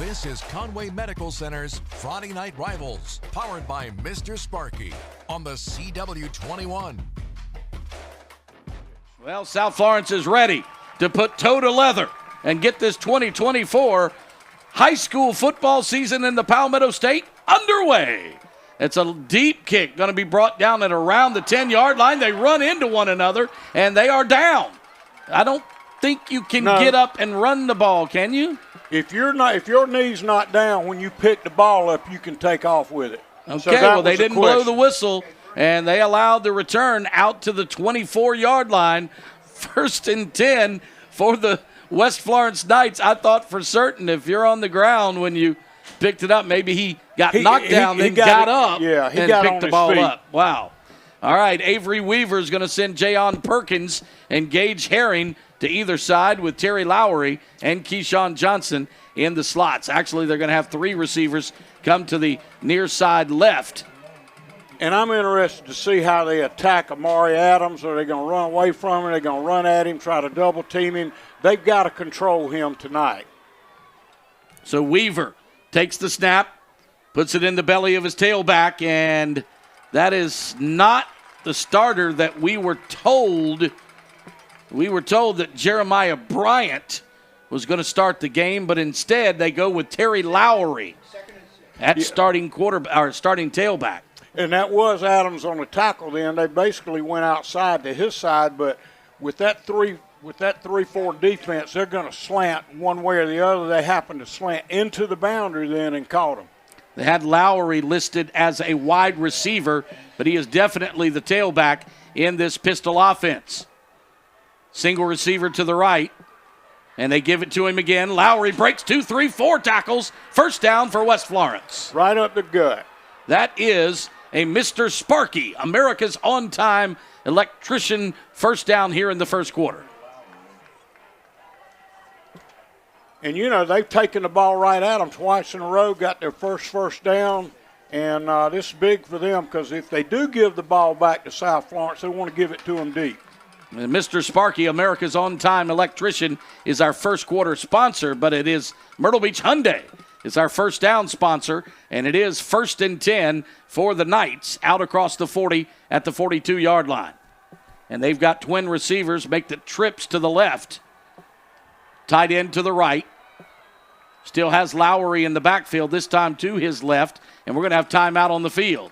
This is Conway Medical Center's Friday Night Rivals, powered by Mr. Sparky on the CW21. Well, South Florence is ready to put toe to leather and get this 2024 high school football season in the Palmetto State underway. It's a deep kick going to be brought down at around the 10-yard line. They run into one another, and they are down. I don't think you can get up and run the ball, can you? If your knee's not down when you pick the ball up, you can take off with it. Okay, so well, they didn't blow the whistle, and they allowed the return out to the 24-yard line. 1st and 10 for the West Florence Knights. I thought for certain if you're on the ground when you picked it up, maybe he got knocked down, then got up and picked the ball up. Wow. All right, Avery Weaver is going to send Jayon Perkins and Gage Herring to either side with Terry Lowry and Keyshawn Johnson in the slots. Actually, they're going to have 3 receivers come to the near side left. And I'm interested to see how they attack Amari Adams. Are they going to run away from him? Are they going to run at him, try to double team him? They've got to control him tonight. So Weaver takes the snap, puts it in the belly of his tailback, and that is not the starter that we were told. We were told that Jeremiah Bryant was going to start the game, but instead they go with Terry Lowry at starting tailback. And that was Adams on the tackle then. They basically went outside to his side, but with that 3-4 defense, they're going to slant one way or the other. They happened to slant into the boundary then and caught him. They had Lowry listed as a wide receiver, but he is definitely the tailback in this pistol offense. Single receiver to the right, and they give it to him again. Lowry breaks 2, 3, 4 tackles. First down for West Florence. Right up the gut. That is a Mr. Sparky, America's on-time electrician, first down here in the first quarter. And, they've taken the ball right at them twice in a row, got their first down, and this is big for them because if they do give the ball back to South Florence, they want to give it to them deep. And Mr. Sparky, America's on-time electrician, is our first quarter sponsor, but it is Myrtle Beach Hyundai. It's our first down sponsor, and it is 1st and 10 for the Knights out across the 40 at the 42-yard line. And they've got twin receivers make the trips to the left. Tight end to the right. Still has Lowry in the backfield, this time to his left, and we're going to have timeout on the field.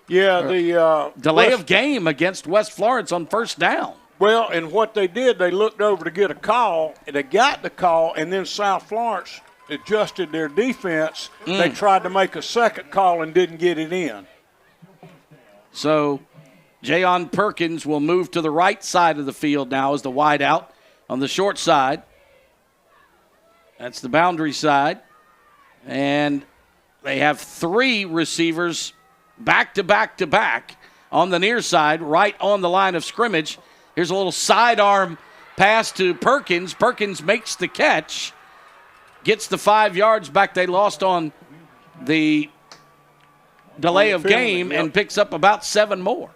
Yeah, the delay of game against West Florence on first down. Well, and what they did, they looked over to get a call, and they got the call, and then South Florence adjusted their defense. They tried to make a second call and didn't get it in. So Jayon Perkins will move to the right side of the field now as the wide out on the short side. That's the boundary side. And they have 3 receivers back to back on the near side, right on the line of scrimmage. Here's a little sidearm pass to Perkins. Perkins makes the catch, gets the 5 yards back they lost on the delay of game, and picks up about 7 more.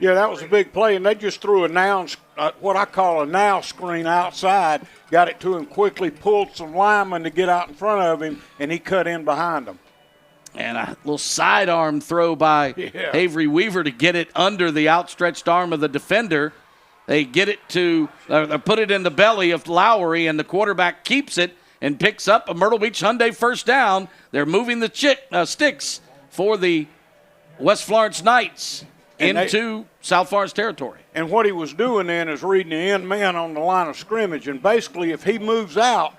Yeah, that was a big play, and they just threw what I call a now screen outside, got it to him quickly, pulled some linemen to get out in front of him, and he cut in behind them. And a little sidearm throw by Avery Weaver to get it under the outstretched arm of the defender. They get it put it in the belly of Lowry, and the quarterback keeps it and picks up a Myrtle Beach Hyundai first down. They're moving the sticks for the West Florence Knights into South Florence territory. And what he was doing then is reading the end man on the line of scrimmage, and basically if he moves out,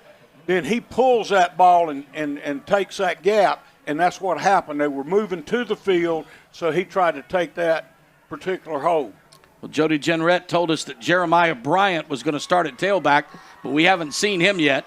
then he pulls that ball and takes that gap. And that's what happened. They were moving to the field, so he tried to take that particular hold. Well, Jody Jenrette told us that Jeremiah Bryant was going to start at tailback, but we haven't seen him yet.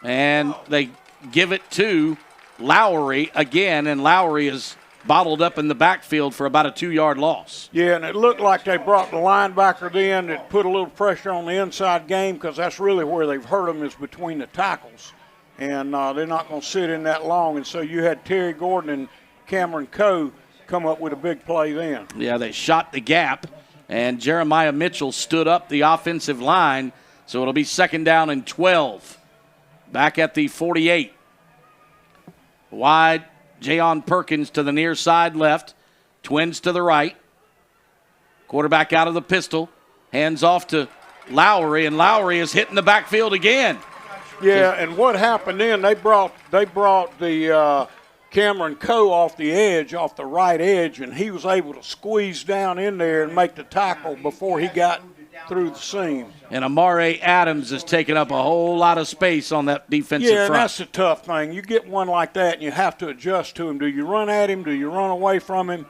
And they give it to Lowry again, and Lowry is bottled up in the backfield for about a 2-yard loss. Yeah, and it looked like they brought the linebacker in that put a little pressure on the inside game because that's really where they've hurt them is between the tackles. And they're not going to sit in that long. And so you had Terry Gordon and Cameron Coe come up with a big play then. Yeah, they shot the gap, and Jeremiah Mitchell stood up the offensive line, so it'll be 2nd down and 12. back at the 48. Wide, Jayon Perkins to the near side left. Twins to the right. Quarterback out of the pistol. Hands off to Lowry, and Lowry is hitting the backfield again. Yeah, and what happened then, they brought the Cameron Coe off the edge, off the right edge, and he was able to squeeze down in there and make the tackle before he got through the seam. And Amare Adams has taken up a whole lot of space on that defensive front. Yeah, and that's the tough thing. You get one like that, and you have to adjust to him. Do you run at him? Do you run away from him?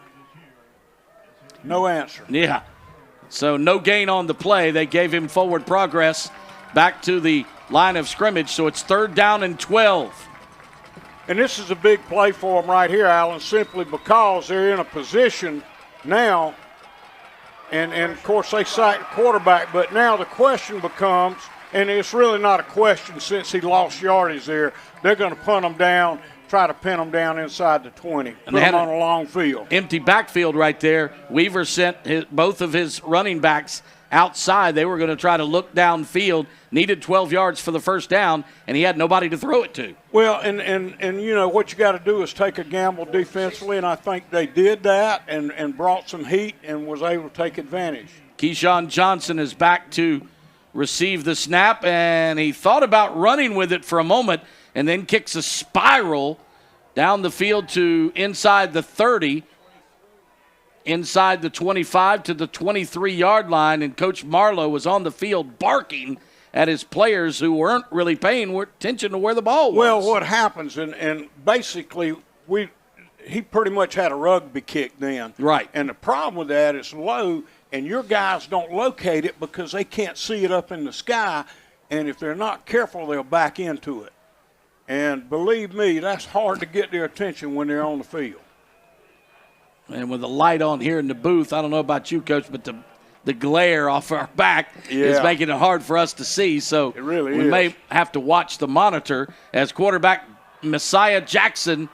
No answer. Yeah. So no gain on the play. They gave him forward progress back to the line of scrimmage, so it's 3rd down and 12. And this is a big play for them right here, Alan, simply because they're in a position now, and of course they sacked the quarterback, but now the question becomes, and it's really not a question since he lost yardage there, they're going to punt them down, try to pin them down inside the 20, put them on a long field. Empty backfield right there. Weaver sent both of his running backs outside. They were going to try to look downfield, needed 12 yards for the first down, and he had nobody to throw it to. Well, and you know, what you got to do is take a gamble defensively, and I think they did that and brought some heat and was able to take advantage. Keyshawn Johnson is back to receive the snap, and he thought about running with it for a moment and then kicks a spiral down the field to inside the 30, inside the 25 to the 23-yard line, and Coach Marlowe was on the field barking at his players who weren't really paying attention to where the ball was. Well, what happens, and basically he pretty much had a rugby kick then. Right. And the problem with that is low, and your guys don't locate it because they can't see it up in the sky, and if they're not careful, they'll back into it. And believe me, that's hard to get their attention when they're on the field. And with the light on here in the booth, I don't know about you, Coach, but the glare off our back is making it hard for us to see. So it really we may have to watch the monitor as quarterback Messiah Jackson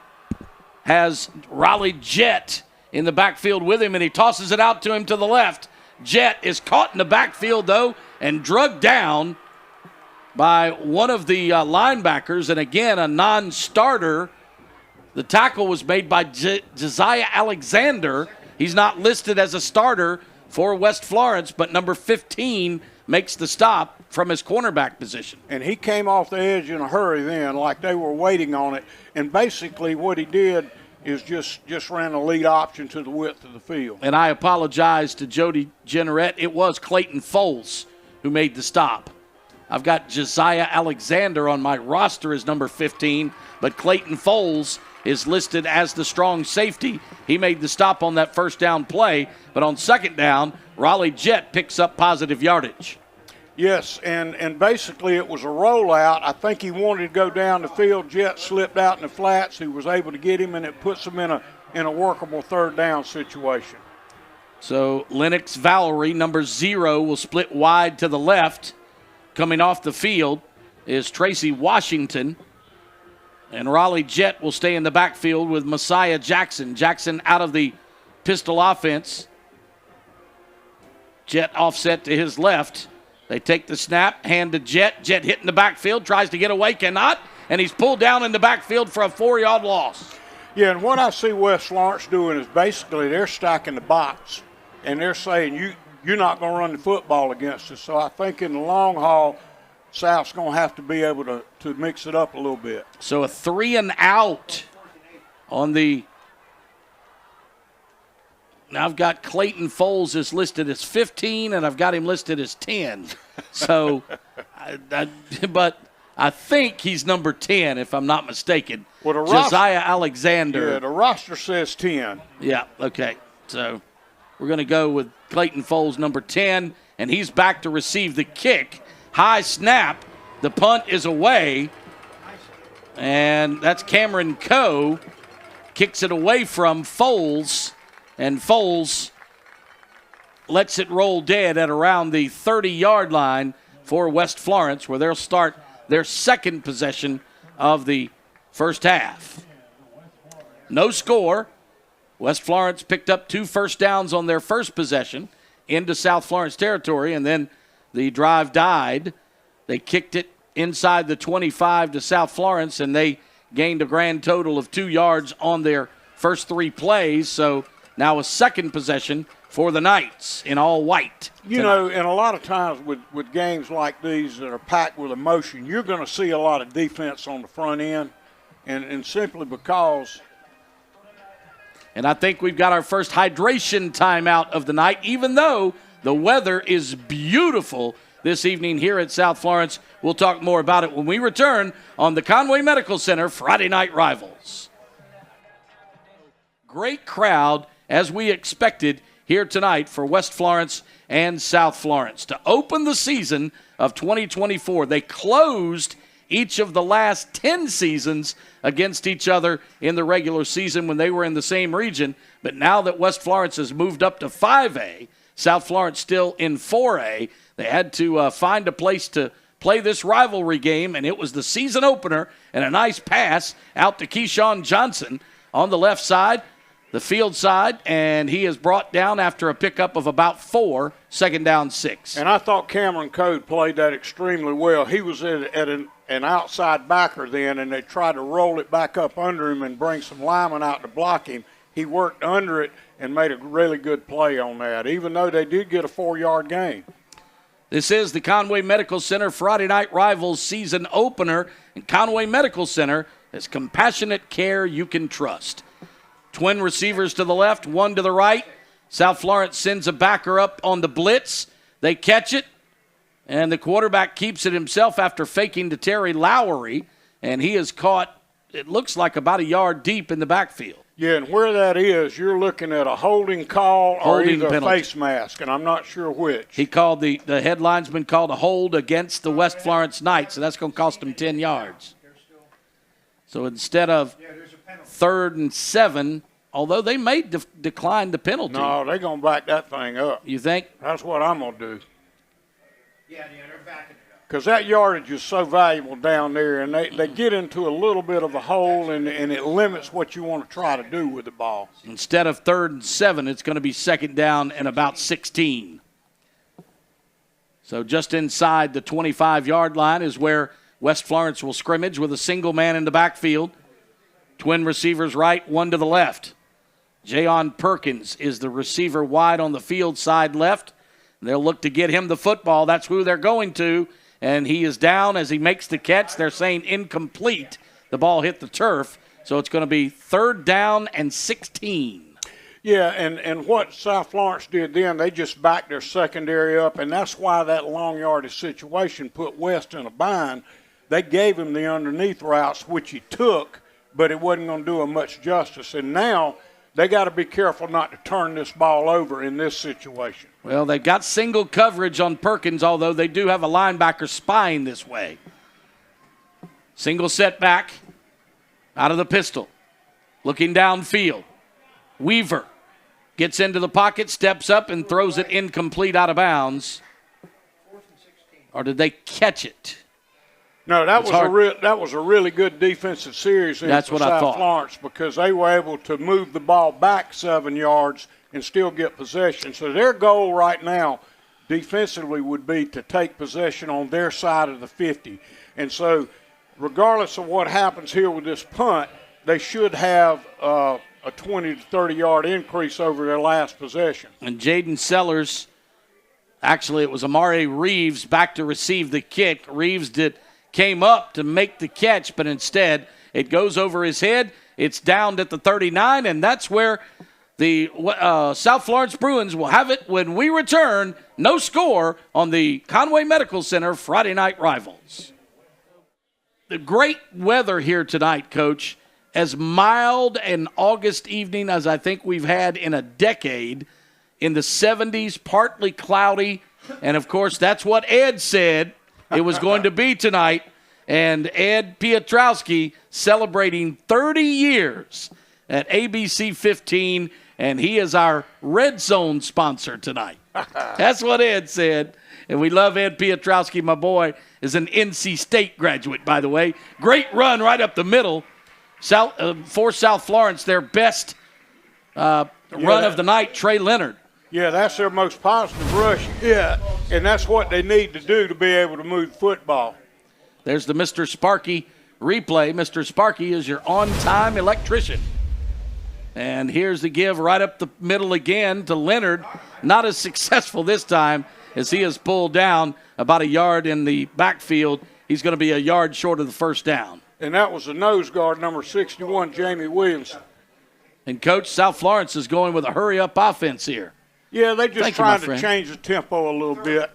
has Raleigh Jett in the backfield with him, and he tosses it out to him to the left. Jett is caught in the backfield, though, and drugged down by one of the linebackers, and again, a non-starter. The tackle was made by Josiah Alexander. He's not listed as a starter for West Florence, but number 15 makes the stop from his cornerback position. And he came off the edge in a hurry then, like they were waiting on it. And basically what he did is just ran a lead option to the width of the field. And I apologize to Jody Jenneret. It was Clayton Foles who made the stop. I've got Josiah Alexander on my roster as number 15, but Clayton Foles is listed as the strong safety. He made the stop on that first down play, but on second down, Raleigh Jett picks up positive yardage. Yes, and basically it was a rollout. I think he wanted to go down the field. Jett slipped out in the flats. He was able to get him, and it puts him in a workable third down situation. So Lennox Valerie, number 0, will split wide to the left. Coming off the field is Tracy Washington. And Raleigh Jett will stay in the backfield with Messiah Jackson. Jackson out of the pistol offense. Jett offset to his left. They take the snap, hand to Jett. Jett hitting the backfield, tries to get away, cannot. And he's pulled down in the backfield for a 4-yard loss. Yeah, and what I see West Florence doing is basically they're stacking the box. And they're saying, you're not going to run the football against us. So I think in the long haul, South's going to have to be able to mix it up a little bit. So a 3 and out on the – now I've got Clayton Foles is listed as 15, and I've got him listed as 10. So, but I think he's number 10, if I'm not mistaken. Well, Josiah Alexander. Yeah, the roster says 10. Yeah, okay. So we're going to go with Clayton Foles, number 10, and he's back to receive the kick. High snap. The punt is away. And that's Cameron Coe. Kicks it away from Foles. And Foles lets it roll dead at around the 30-yard line for West Florence, where they'll start their second possession of the first half. No score. West Florence picked up 2 first downs on their first possession into South Florence territory, and then the drive died. They kicked it inside the 25 to South Florence, and they gained a grand total of 2 yards on their first 3 plays. So now a second possession for the Knights in all white. You know, and a lot of times with games like these that are packed with emotion, you're going to see a lot of defense on the front end, and simply because. And I think we've got our first hydration timeout of the night, even though the weather is beautiful this evening here at South Florence. We'll talk more about it when we return on the Conway Medical Center Friday Night Rivals. Great crowd, as we expected, here tonight for West Florence and South Florence. To open the season of 2024, they closed each of the last 10 seasons against each other in the regular season when they were in the same region. But now that West Florence has moved up to 5A, South Florence still in 4A, they had to find a place to play this rivalry game, and it was the season opener and a nice pass out to Keyshawn Johnson on the left side, the field side, and he is brought down after a pickup of about 4, second down 6. And I thought Cameron Code played that extremely well. He was at an outside backer then, and they tried to roll it back up under him and bring some linemen out to block him. He worked under it and made a really good play on that, even though they did get a 4-yard gain. This is the Conway Medical Center Friday Night Rivals season opener, and Conway Medical Center has compassionate care you can trust. Twin receivers to the left, one to the right. South Florence sends a backer up on the blitz. They catch it, and the quarterback keeps it himself after faking to Terry Lowry, and he is caught, it looks like about a yard deep in the backfield. Yeah, and where that is, you're looking at a holding call or either penalty. A face mask, and I'm not sure which. He called the head linesman called a hold against the West Florence Knights, so that's going to cost him 10 yards. So instead of 3rd and 7, although they may decline the penalty. No, they're going to back that thing up. You think? That's what I'm going to do. Yeah, they're backing it up. Because that yardage is so valuable down there, and they get into a little bit of a hole, and it limits what you want to try to do with the ball. Instead of 3rd and 7, it's going to be 2nd down and about 16. So just inside the 25-yard line is where West Florence will scrimmage with a single man in the backfield. Twin receivers right, one to the left. Jayon Perkins is the receiver wide on the field side left. They'll look to get him the football. That's who they're going to. And he is down as he makes the catch. They're saying incomplete. The ball hit the turf. So it's going to be 3rd down and 16. Yeah, and what South Florence did then, they just backed their secondary up, and that's why that long yardage situation put West in a bind. They gave him the underneath routes, which he took, but it wasn't going to do him much justice. And now they got to be careful not to turn this ball over in this situation. Well, they've got single coverage on Perkins, although they do have a linebacker spying this way. Single setback out of the pistol. Looking downfield. Weaver gets into the pocket, steps up, and throws it incomplete out of bounds. Or did they catch it? No, that was a really good defensive series for That's what I South thought. Florence, because they were able to move the ball back 7 yards and still get possession. So their goal right now defensively would be to take possession on their side of the 50. And so regardless of what happens here with this punt, they should have a 20 to 30-yard increase over their last possession. And Jaden Sellers, actually it was Amari Reeves back to receive the kick. Reeves came up to make the catch, but instead it goes over his head. It's downed at the 39, and that's where the South Florence Bruins will have it when we return. No score on the Conway Medical Center Friday Night Rivals. The great weather here tonight, Coach, as mild an August evening as I think we've had in a decade, in the 70s, partly cloudy, and of course that's what Ed said it was going to be tonight. And Ed Piotrowski celebrating 30 years at ABC 15, and he is our Red Zone sponsor tonight. That's what Ed said. And we love Ed Piotrowski. My boy is an NC State graduate, by the way. Great run right up the middle. For South Florence, their best run of the night, Trey Leonard. Yeah, that's their most positive rush. Yeah, and that's what they need to do to be able to move football. There's the Mr. Sparky replay. Mr. Sparky is your on-time electrician. And here's the give right up the middle again to Leonard. Not as successful this time as he is pulled down about a yard in the backfield. He's going to be a yard short of the first down. And that was the nose guard, number 61, Jamie Williams. And Coach, South Florence is going with a hurry-up offense here. Yeah, they're just trying to change the tempo a little bit.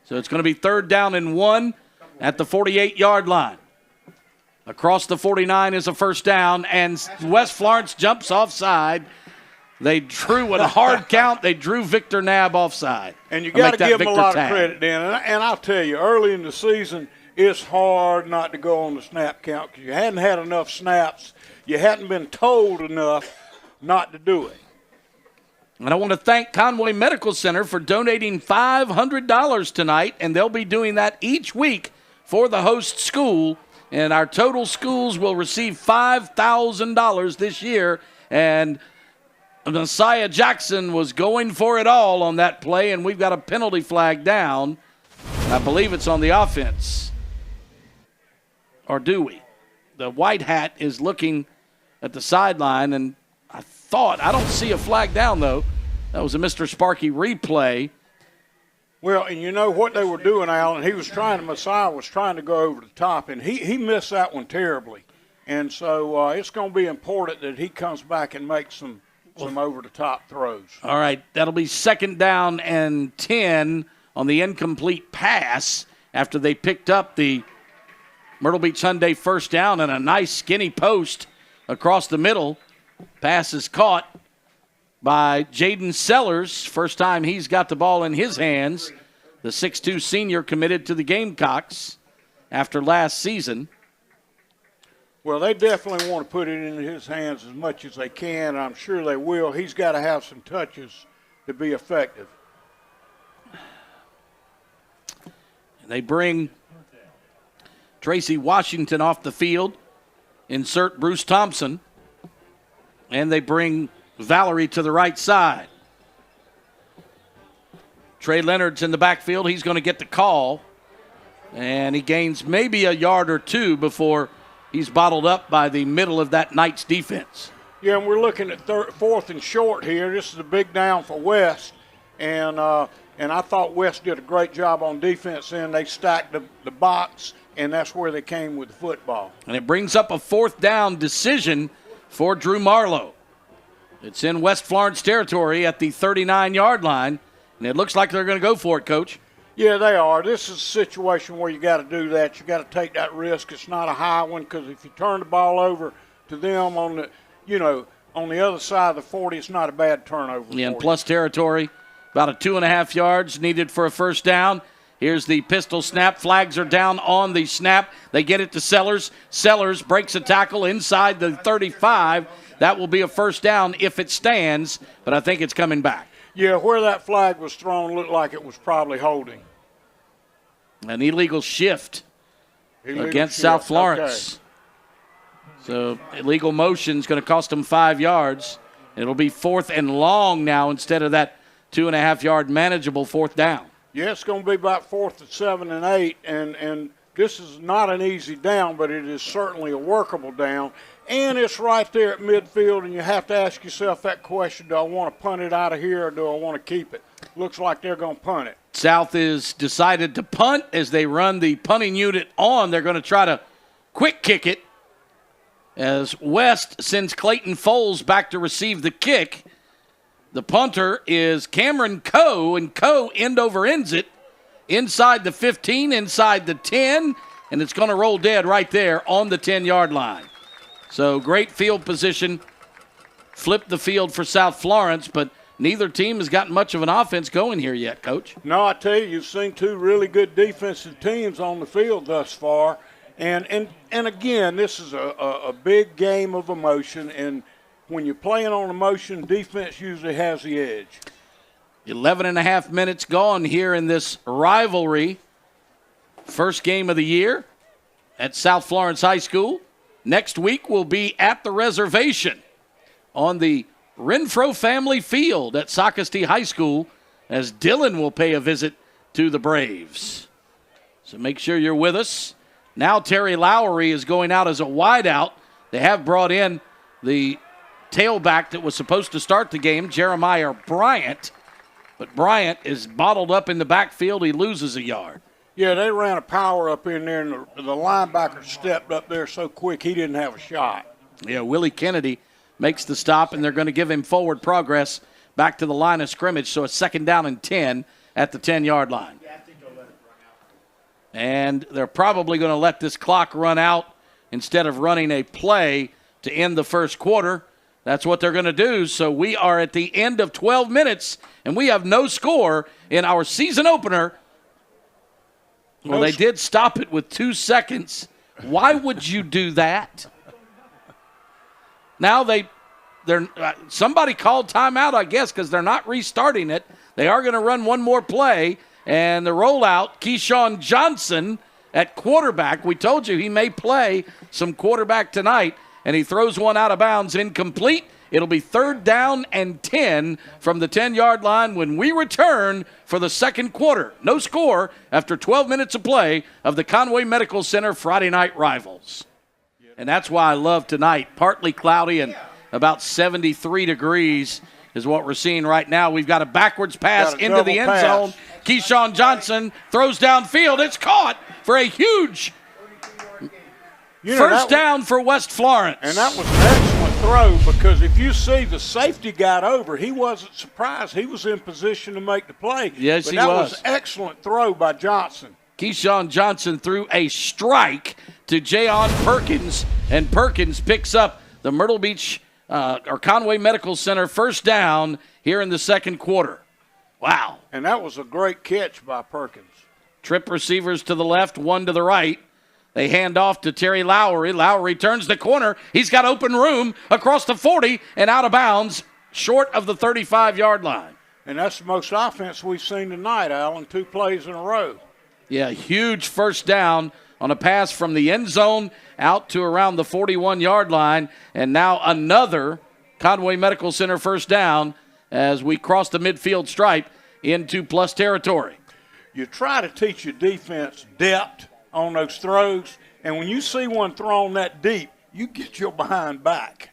So it's going to be 3rd down and 1 at the 48-yard line. Across the 49 is a first down, and West Florence jumps offside. They drew with a hard count. They drew Victor Knabb offside. And you got to give them a lot of credit, Dan. And I'll tell you, early in the season, it's hard not to go on the snap count because you hadn't had enough snaps. You hadn't been told enough not to do it. And I want to thank Conway Medical Center for donating $500 tonight, and they'll be doing that each week for the host school. And our total schools will receive $5,000 this year. And Messiah Jackson was going for it all on that play, and we've got a penalty flag down. I believe it's on the offense. Or do we? The white hat is looking at the sideline, and I don't see a flag down, though. That was a Mr. Sparky replay. Well, and you know what they were doing, Alan? Messiah was trying to go over the top, and he missed that one terribly. And so it's going to be important that he comes back and makes some over-the-top throws. All right, that'll be 2nd down and 10 on the incomplete pass after they picked up the Myrtle Beach Hyundai first down and a nice skinny post across the middle. Pass is caught by Jaden Sellers. First time he's got the ball in his hands. The 6'2 senior committed to the Gamecocks after last season. Well, they definitely want to put it in his hands as much as they can, and I'm sure they will. He's got to have some touches to be effective. They bring Tracy Washington off the field, insert Bruce Thompson, and they bring Valerie to the right side. Trey Leonard's in the backfield. He's going to get the call, and he gains maybe a yard or two before he's bottled up by the middle of that Knights defense. Yeah, and we're looking at 4th and short here. This is a big down for West, and I thought West did a great job on defense, and they stacked the box, and that's where they came with the football. And it brings up a 4th down decision for Drew Marlowe. It's in West Florence territory at the 39-yard line, and it looks like they're going to go for it, Coach. Yeah, they are. This is a situation where you got to do that. You got to take that risk. It's not a high one because if you turn the ball over to them on the other side of the 40, it's not a bad turnover. Yeah, and plus territory, about a 2.5 yards needed for a first down. Here's the pistol snap. Flags are down on the snap. They get it to Sellers. Sellers breaks a tackle inside the 35. That will be a first down if it stands, but I think it's coming back. Yeah, where that flag was thrown looked like it was probably holding. An illegal shift against South Florence. Okay. So illegal motion is going to cost them 5 yards. It'll be 4th and long now instead of that 2.5-yard manageable 4th down. Yeah, it's going to be about 4th and 7 and 8, and this is not an easy down, but it is certainly a workable down. And it's right there at midfield, and you have to ask yourself that question, do I want to punt it out of here or do I want to keep it? Looks like they're going to punt it. South is decided to punt as they run the punting unit on. They're going to try to quick kick it as West sends Clayton Foles back to receive the kick. The punter is Cameron Coe, and Coe end over ends it inside the 15, inside the 10, and it's going to roll dead right there on the 10-yard line. So great field position. Flipped the field for South Florence, but neither team has gotten much of an offense going here yet, Coach. No, I tell you, you've seen two really good defensive teams on the field thus far. And again, this is a big game of emotion, and when you're playing on emotion, defense usually has the edge. 11 and a half minutes gone here in this rivalry. First game of the year at South Florence High School. Next week we'll be at the reservation on the Renfro Family Field at Socastee High School as Dillon will pay a visit to the Braves. So make sure you're with us. Now Terry Lowry is going out as a wideout. They have brought in the tailback that was supposed to start the game, Jeremiah Bryant. But Bryant is bottled up in the backfield. He loses a yard. Yeah, they ran a power up in there, and the linebacker stepped up there so quick he didn't have a shot. Yeah, Willie Kennedy makes the stop, and they're going to give him forward progress back to the line of scrimmage. So it's 2nd down and 10 at the 10-yard line. Yeah, I think they'll let it run out. And they're probably going to let this clock run out instead of running a play to end the first quarter. That's what they're going to do. So we are at the end of 12 minutes, and we have no score in our season opener. Well, they did stop it with 2 seconds. Why would you do that? Now they're somebody called timeout, I guess, because they're not restarting it. They are going to run one more play, and the rollout, Keyshawn Johnson at quarterback. We told you he may play some quarterback tonight, and he throws one out of bounds, incomplete. It'll be 3rd down and 10 from the 10-yard line when we return for the second quarter. No score after 12 minutes of play of the Conway Medical Center Friday Night Rivals. And that's why I love tonight. Partly cloudy and about 73 degrees is what we're seeing right now. We've got a backwards pass into the end zone. Keyshawn Johnson throws downfield. It's caught for a huge first down for West Florence. And that was an excellent throw, because if you see the safety got over, he wasn't surprised. He was in position to make the play. Yes, but he was. That was an excellent throw by Johnson. Keyshawn Johnson threw a strike to Jayon Perkins, and Perkins picks up the Myrtle Beach or Conway Medical Center first down here in the second quarter. Wow. And that was a great catch by Perkins. Trip receivers to the left, one to the right. They hand off to Terry Lowry. Lowry turns the corner. He's got open room across the 40 and out of bounds, short of the 35-yard line. And that's the most offense we've seen tonight, Alan, 2 plays in a row. Yeah, huge first down on a pass from the end zone out to around the 41-yard line. And now another Conway Medical Center first down as we cross the midfield stripe into plus territory. You try to teach your defense depth on those throws, and when you see one thrown that deep, you get your behind back.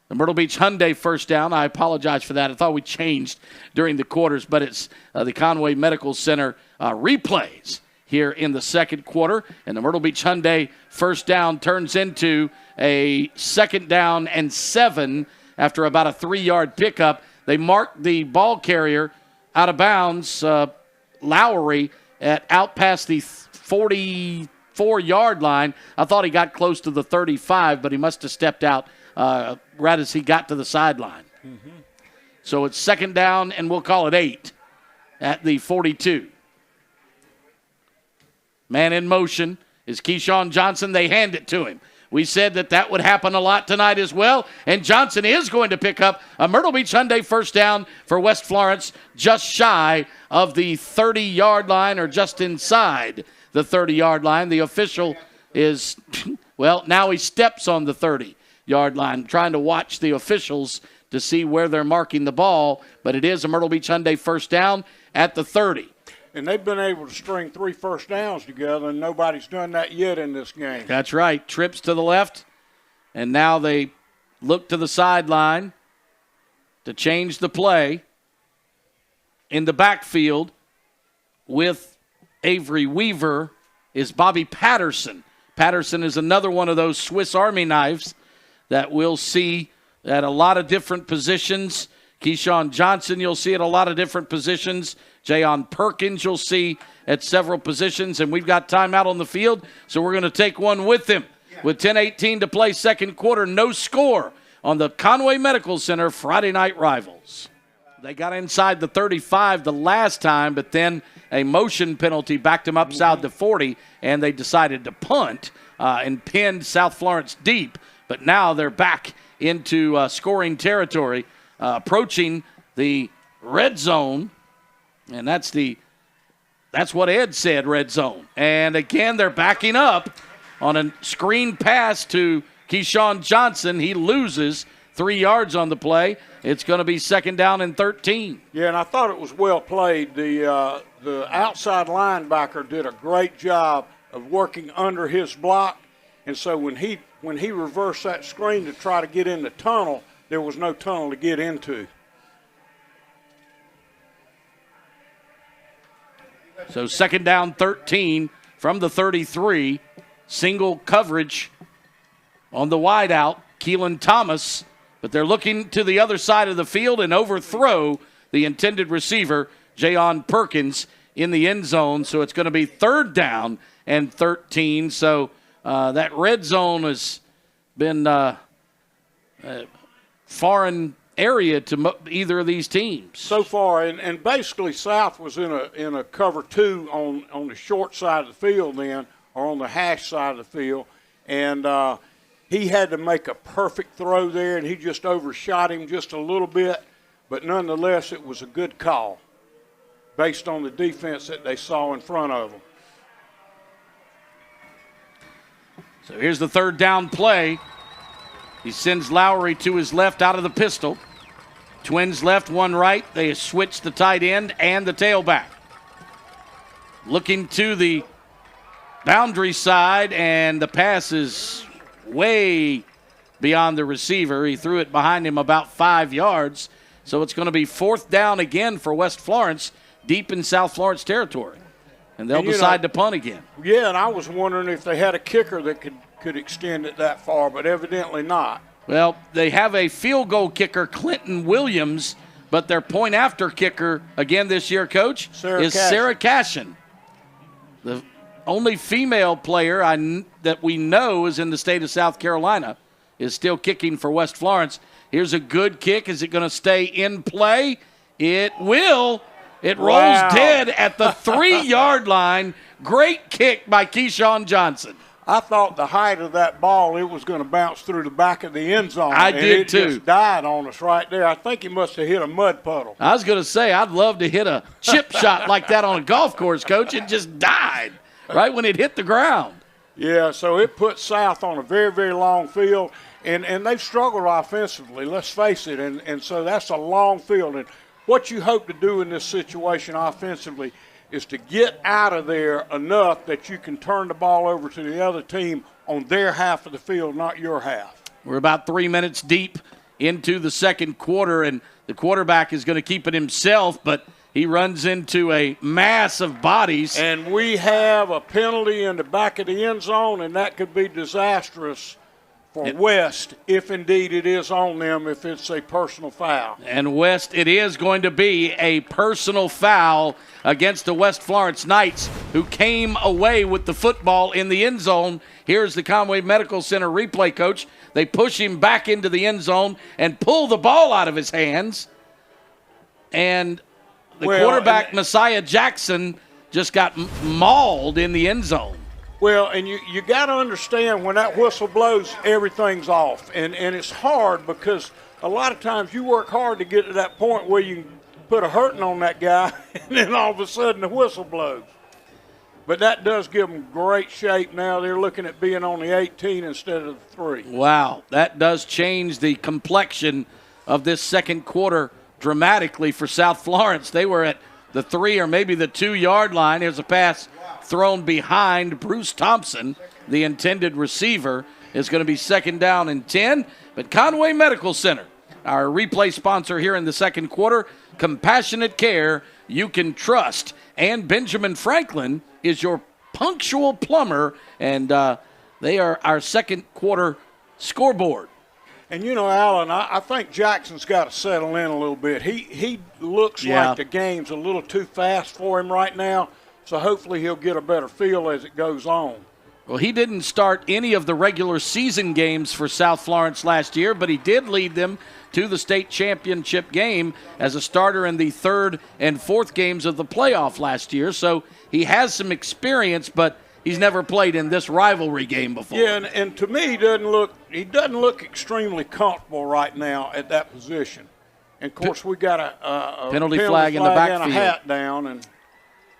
The Myrtle Beach Hyundai first down. I apologize for that. I thought we changed during the quarters, but it's the Conway Medical Center replays here in the second quarter. And the Myrtle Beach Hyundai first down turns into a 2nd down and 7 after about a 3-yard pickup. They mark the ball carrier out of bounds, Lowry, out past the 44-yard line. I thought he got close to the 35, but he must have stepped out right as he got to the sideline. Mm-hmm. So it's 2nd down, and we'll call it 8 at the 42. Man in motion is Keyshawn Johnson. They hand it to him. We said that would happen a lot tonight as well, and Johnson is going to pick up a Myrtle Beach Hyundai first down for West Florence, just shy of the 30-yard line, or just inside the 30-yard line. The official is, well, now he steps on the 30-yard line, trying to watch the officials to see where they're marking the ball, but it is a Myrtle Beach Hyundai first down at the 30. And they've been able to string 3 first downs together, and nobody's done that yet in this game. That's right. Trips to the left, and now they look to the sideline to change the play. In the backfield with Avery Weaver is Bobby Patterson. Patterson is another one of those Swiss Army knives that we'll see at a lot of different positions. Keyshawn Johnson, you'll see at a lot of different positions. Jayon Perkins, you'll see at several positions. And we've got timeout on the field, so we're going to take one with him. With 10:18 to play second quarter, no score on the Conway Medical Center Friday Night Rivals. They got inside the 35 the last time, but then a motion penalty backed them upside the 40, and they decided to punt and pinned South Florence deep. But now they're back into scoring territory, approaching the red zone, and that's what Ed said, red zone. And again, they're backing up on a screen pass to Keyshawn Johnson. He loses 3 yards on the play. It's going to be 2nd down and 13. Yeah, and I thought it was well played. The outside linebacker did a great job of working under his block, and so when he reversed that screen to try to get in the tunnel, there was no tunnel to get into. So 2nd down, 13 from the 33. Single coverage on the wide out, Keelan Thomas. But they're looking to the other side of the field and overthrow the intended receiver, Jayon Perkins, in the end zone. So it's going to be 3rd down and 13. So that red zone has been foreign area to either of these teams so far, and basically South was in a cover 2 on the short side of the field then, or on the hash side of the field, and he had to make a perfect throw there, and he just overshot him just a little bit, but nonetheless it was a good call based on the defense that they saw in front of them. So here's the 3rd down play. He sends Lowry to his left out of the pistol. Twins left, one right. They switch the tight end and the tailback. Looking to the boundary side, and the pass is way beyond the receiver. He threw it behind him about 5 yards. So it's going to be 4th down again for West Florence, deep in South Florence territory. And they'll decide to punt again. Yeah, and I was wondering if they had a kicker that could extend it that far, but evidently not. Well, they have a field goal kicker, Clinton Williams, but their point-after kicker, again this year, Coach, is Sarah Cashin. The only female player that we know is in the state of South Carolina is still kicking for West Florence. Here's a good kick. Is it going to stay in play? It will. It rolls dead at the 3-yard line. Great kick by Keyshawn Johnson. I thought the height of that ball, it was going to bounce through the back of the end zone. I did too. It just died on us right there. I think he must have hit a mud puddle. I was going to say, I'd love to hit a chip shot like that on a golf course, Coach. It just died right when it hit the ground. Yeah, so it put South on a very, very long field, and they've struggled offensively, let's face it, and so that's a long field. And what you hope to do in this situation offensively is to get out of there enough that you can turn the ball over to the other team on their half of the field, not your half. We're about 3 minutes deep into the second quarter, and the quarterback is going to keep it himself, but he runs into a mass of bodies. And we have a penalty in the back of the end zone, and that could be disastrous for West, if indeed it is on them, if it's a personal foul. And West, it is going to be a personal foul against the West Florence Knights, who came away with the football in the end zone. Here's the Conway Medical Center replay, Coach. They push him back into the end zone and pull the ball out of his hands. And the quarterback, Messiah Jackson, just got mauled in the end zone. Well, and you got to understand when that whistle blows, everything's off. And it's hard because a lot of times you work hard to get to that point where you can put a hurting on that guy, and then all of a sudden the whistle blows. But that does give them great shape now. They're looking at being on the 18 instead of the 3. Wow, that does change the complexion of this second quarter dramatically for South Florence. They were at the 3 or maybe the 2-yard line. Here's a pass thrown behind Bruce Thompson, the intended receiver. Is going to be 2nd down and 10. But Conway Medical Center, our replay sponsor here in the second quarter, compassionate care you can trust. And Benjamin Franklin is your punctual plumber, and they are our second quarter scoreboard. And, you know, Alan, I think Jackson's got to settle in a little bit. He looks like the game's a little too fast for him right now, so hopefully he'll get a better feel as it goes on. Well, he didn't start any of the regular season games for South Florence last year, but he did lead them to the state championship game as a starter in the 3rd and 4th games of the playoff last year. So he has some experience, but he's never played in this rivalry game before. Yeah, and to me, he doesn't look extremely comfortable right now at that position. And, of course, we got a penalty flag in the backfield and a hat down, and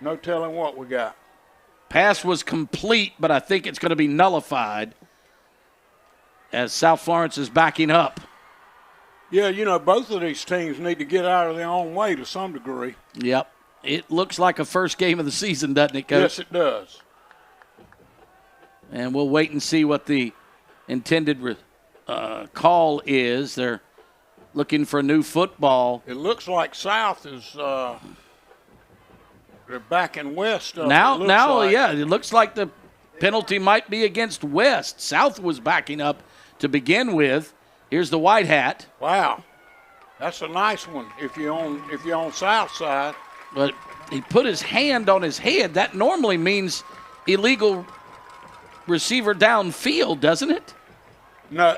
no telling what we got. Pass was complete, but I think it's going to be nullified as South Florence is backing up. Yeah, both of these teams need to get out of their own way to some degree. Yep. It looks like a first game of the season, doesn't it, Coach? Yes, it does. And we'll wait and see what the intended call is. They're looking for a new football. It looks like South is they're backing West up. Yeah, it looks like the penalty might be against West. South was backing up to begin with. Here's the white hat. Wow, that's a nice one. If you're on South side. But he put his hand on his head. That normally means illegal receiver downfield, doesn't it? No,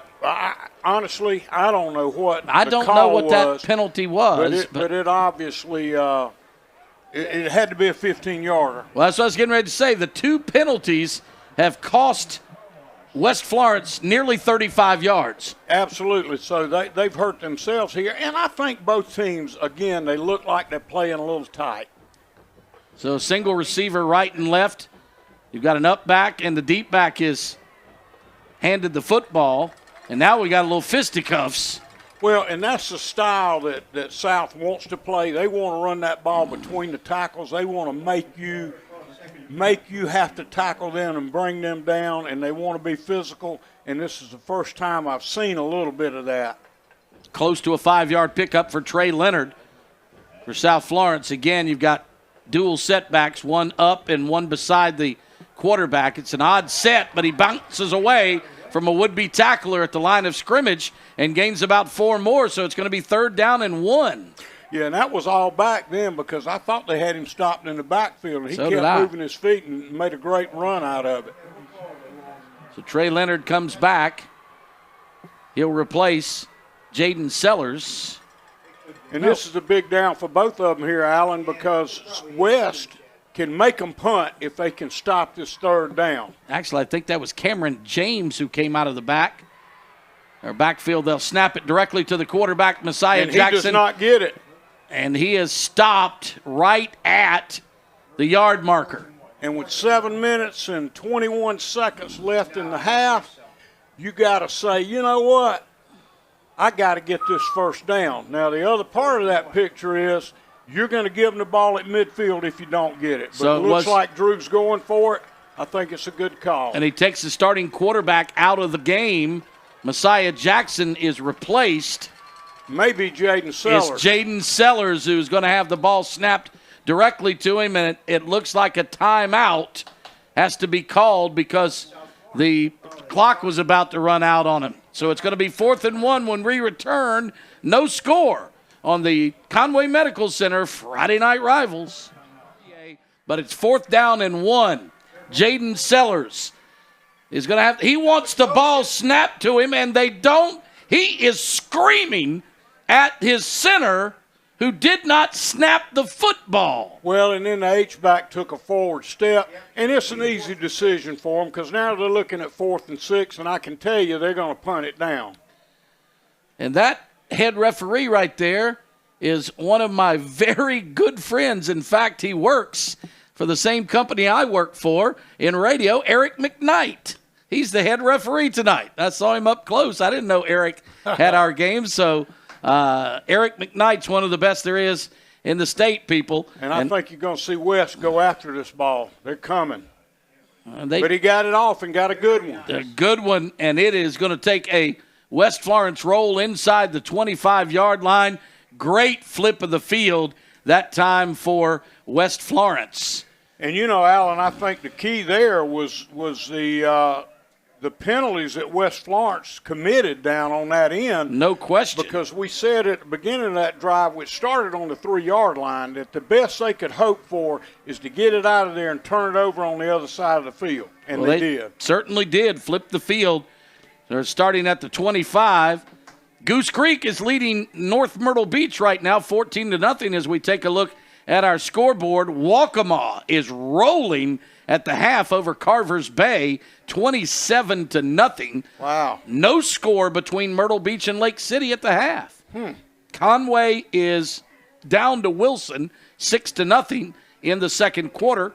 honestly, I don't know what I the don't call know what was, that penalty was. But it obviously it had to be a 15-yarder. Well, that's what I was getting ready to say. The two penalties have cost West Florence nearly 35 yards. Absolutely. So they've hurt themselves here. And I think both teams, again, they look like they're playing a little tight. So a single receiver right and left. You've got an up back, and the deep back is handed the football. And now we got a little fisticuffs. Well, and that's the style that South wants to play. They want to run that ball between the tackles. They want to make you have to tackle them and bring them down, and they want to be physical. And this is the first time I've seen a little bit of that. Close to a 5-yard pickup for Trey Leonard for South Florence. Again, you've got dual setbacks, one up and one beside the quarterback. It's an odd set, but he bounces away from a would-be tackler at the line of scrimmage and gains about 4 more, so it's going to be 3rd down and 1. Yeah, and that was all back then because I thought they had him stopped in the backfield. He kept moving his feet and made a great run out of it. So Trey Leonard comes back. He'll replace Jaden Sellers. And this is a big down for both of them here, Allen, because West can make them punt if they can stop this 3rd down. Actually, I think that was Cameron James who came out of the backfield. They'll snap it directly to the quarterback, Messiah and Jackson. He does not get it. And he is stopped right at the yard marker. And with 7 minutes and 21 seconds left in the half, you got to say, you know what? I got to get this 1st down. Now, the other part of that picture is you're going to give them the ball at midfield if you don't get it. But so it looks like Drew's going for it. I think it's a good call. And he takes the starting quarterback out of the game. Messiah Jackson is replaced. Maybe Jaden Sellers. It's Jaden Sellers who's going to have the ball snapped directly to him, and it looks like a timeout has to be called because the clock was about to run out on him. So it's going to be 4th and 1 when we return. No score on the Conway Medical Center Friday Night Rivals. But it's 4th down and 1. Jaden Sellers is going to have – he wants the ball snapped to him, and they don't. He is screaming at his center who did not snap the football. Well, and then the H-back took a forward step, and it's an easy decision for them because now they're looking at 4th and 6, and I can tell you they're going to punt it down. And that head referee right there is one of my very good friends. In fact, he works for the same company I work for in radio, Eric McKnight. He's the head referee tonight. I saw him up close. I didn't know Eric had our game, so Eric McKnight's one of the best there is in the state, people. And I think you're going to see West go after this ball. They're coming. But he got it off and got a good one. A good one, and it is going to take a West Florence roll inside the 25-yard line. Great flip of the field that time for West Florence. And, Alan, I think the key there was the penalties that West Florence committed down on that end. No question. Because we said at the beginning of that drive, which started on the 3-yard line, that the best they could hope for is to get it out of there and turn it over on the other side of the field. And they did. Certainly did. Flip the field. They're starting at the 25. Goose Creek is leading North Myrtle Beach right now, 14-0 as we take a look at our scoreboard. Waccamaw is rolling at the half over Carver's Bay, 27-0. Wow. No score between Myrtle Beach and Lake City at the half. Conway is down to Wilson, 6-0 in the second quarter.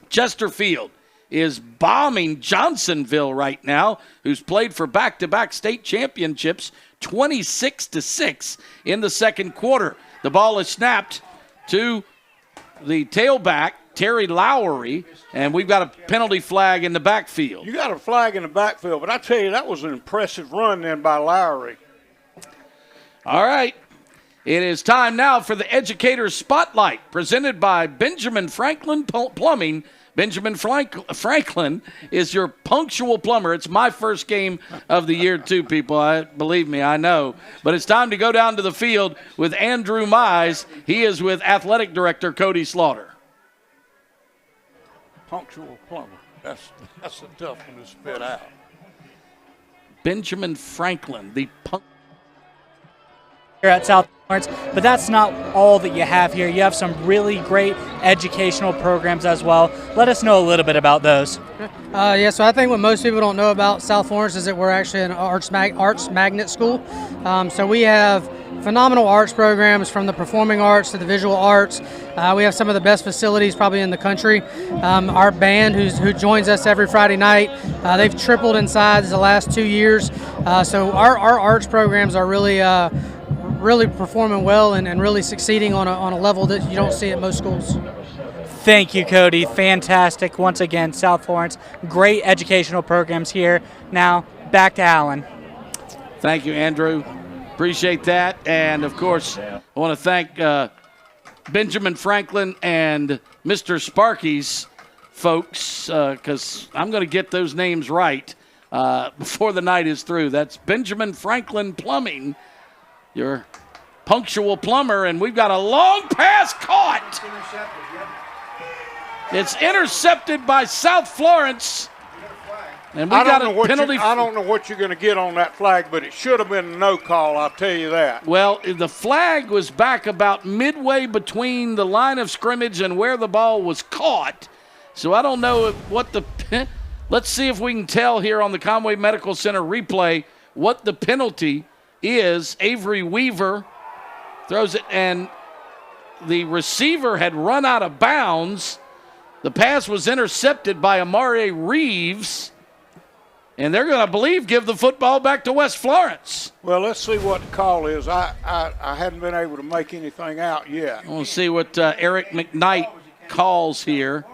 Chesterfield is bombing Johnsonville right now, who's played for back-to-back state championships, 26-6 in the second quarter. The ball is snapped to the tailback, Terry Lowry, and we've got a penalty flag in the backfield. You got a flag in the backfield, but I tell you, that was an impressive run then by Lowry. All right. It is time now for the Educator Spotlight, presented by Benjamin Franklin Plumbing. Benjamin Franklin is your punctual plumber. It's my first game of the year, too, people. Believe me, I know. But it's time to go down to the field with Andrew Mize. He is with Athletic Director Cody Slaughter. Punctual plumber. That's a tough one to spit out. Benjamin Franklin, the here at South Florence, but that's not all that you have here. You have some really great educational programs as well. Let us know a little bit about those. So I think what most people don't know about South Florence is that we're actually an arts magnet school. So we have phenomenal arts programs, from the performing arts to the visual arts. We have some of the best facilities probably in the country. Our band, who joins us every Friday night, they've tripled in size the last 2 years. So our arts programs are really performing well and really succeeding on a level that you don't see at most schools. Thank you, Cody. Fantastic. Once again, South Florence, great educational programs here. Now, back to Alan. Thank you, Andrew. Appreciate that. And, of course, I want to thank Benjamin Franklin and Mr. Sparky's folks, because I'm going to get those names right before the night is through. That's Benjamin Franklin Plumbing, your punctual plumber, and we've got a long pass caught. It's intercepted by South Florence. And we got a penalty. I don't know what you're going to get on that flag, but it should have been a no call, I'll tell you that. Well, the flag was back about midway between the line of scrimmage and where the ball was caught. So I don't know what the – let's see if we can tell here on the Conway Medical Center replay what the penalty is. Avery Weaver throws it, and the receiver had run out of bounds. The pass was intercepted by Amari Reeves, and they're going to give the football back to West Florence. Well, let's see what the call is. I hadn't been able to make anything out yet. We'll see what Eric McKnight calls here.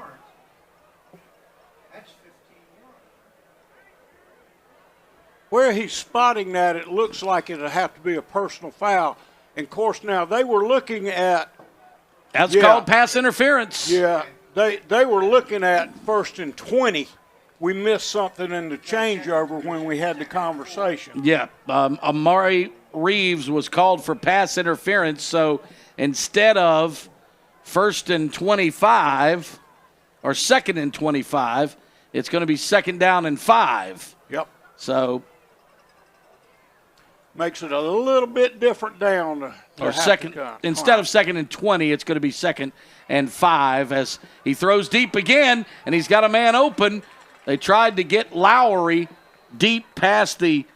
Where he's spotting that, it looks like it'll have to be a personal foul. And, of course, now they were looking at – That's called pass interference. Yeah, they were looking at 1st and 20. We missed something in the changeover when we had the conversation. Yeah, Amari Reeves was called for pass interference, so instead of 1st and 25 or 2nd and 25, it's going to be 2nd down and 5. Yep. So makes it a little bit different down. Or second, instead of 2nd and 20, it's going to be 2nd and 5 as he throws deep again, and he's got a man open. They tried to get Lowry deep past the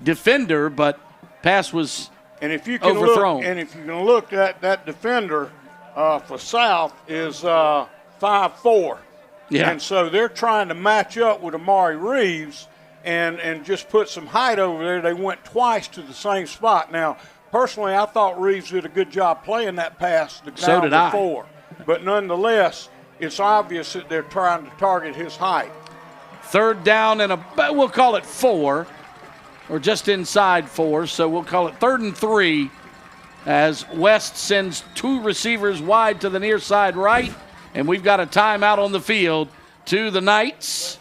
defender, but pass was overthrown. And if you can look at that defender for South is 5'4". Yeah. And so they're trying to match up with Amari Reeves and just put some height over there. They went twice to the same spot. Now, personally, I thought Reeves did a good job playing that pass the down before. But nonetheless, it's obvious that they're trying to target his height. 3rd down and we'll call it 4, or just inside 4, so we'll call it 3rd and 3 as West sends 2 receivers wide to the near side right, and we've got a timeout on the field to the Knights.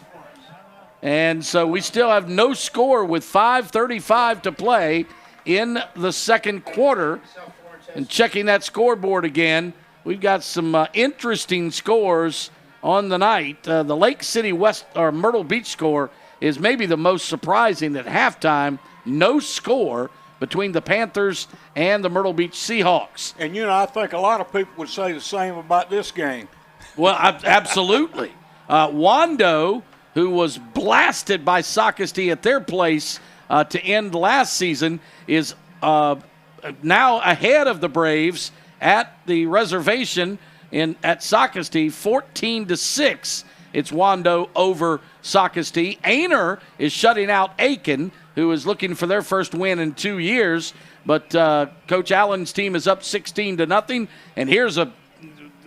And so we still have no score with 5:35 to play in the second quarter. And checking that scoreboard again, we've got some interesting scores on the night. The Lake City West or Myrtle Beach score is maybe the most surprising. At halftime, no score between the Panthers and the Myrtle Beach Seahawks. And, I think a lot of people would say the same about this game. Well, absolutely. Wando, who was blasted by Socastee at their place to end last season, is now ahead of the Braves at the reservation at Socastee, 14-6. It's Wando over Socastee. Ainer is shutting out Aiken, who is looking for their first win in 2 years. But Coach Allen's team is up 16-0. And here's a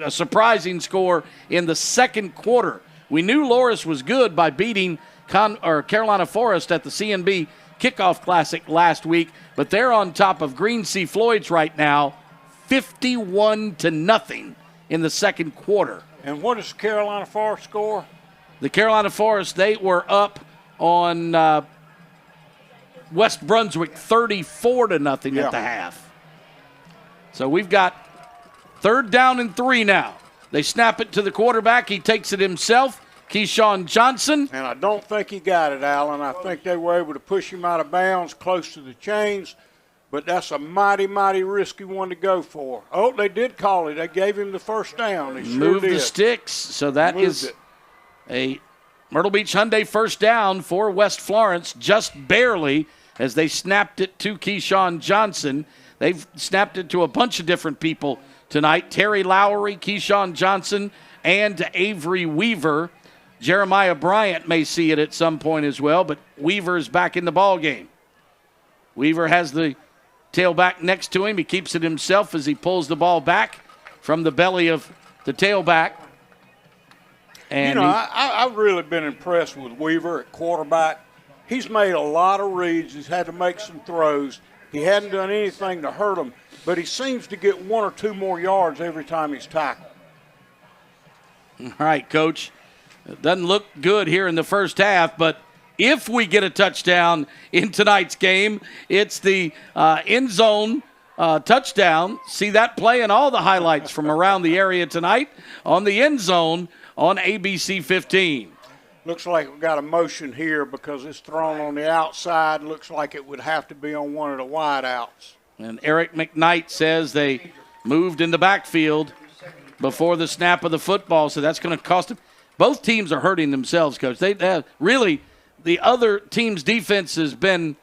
surprising score in the second quarter. We knew Loris was good by beating Carolina Forest at the CNB Kickoff Classic last week, but they're on top of Green Sea Floyd's right now, 51-0 in the second quarter. And what is the Carolina Forest score? The Carolina Forest, they were up on West Brunswick 34-0 at the half. So we've got 3rd down and 3 now. They snap it to the quarterback. He takes it himself. Keyshawn Johnson. And I don't think he got it, Allen. I think they were able to push him out of bounds close to the chains, but that's a mighty, mighty risky one to go for. Oh, they did call it. They gave him the first down. They sure Move did. the sticks. So that is a Myrtle Beach Hyundai first down for West Florence, just barely, as they snapped it to Keyshawn Johnson. They've snapped it to a bunch of different people tonight. Terry Lowry, Keyshawn Johnson, and Avery Weaver. Jeremiah Bryant may see it at some point as well, but Weaver's back in the ball game. Weaver has the tailback next to him. He keeps it himself as he pulls the ball back from the belly of the tailback. And I've really been impressed with Weaver at quarterback. He's made a lot of reads. He's had to make some throws. He hadn't done anything to hurt him, but he seems to get 1 or 2 more yards every time he's tackled. All right, Coach. It doesn't look good here in the first half, but if we get a touchdown in tonight's game, it's the end zone touchdown. See that play and all the highlights from around the area tonight on the end zone on ABC 15. Looks like we've got a motion here because it's thrown on the outside. Looks like it would have to be on one of the wideouts. And Eric McKnight says they moved in the backfield before the snap of the football, so that's going to cost them. Both teams are hurting themselves, Coach. They really, the other team's defense has been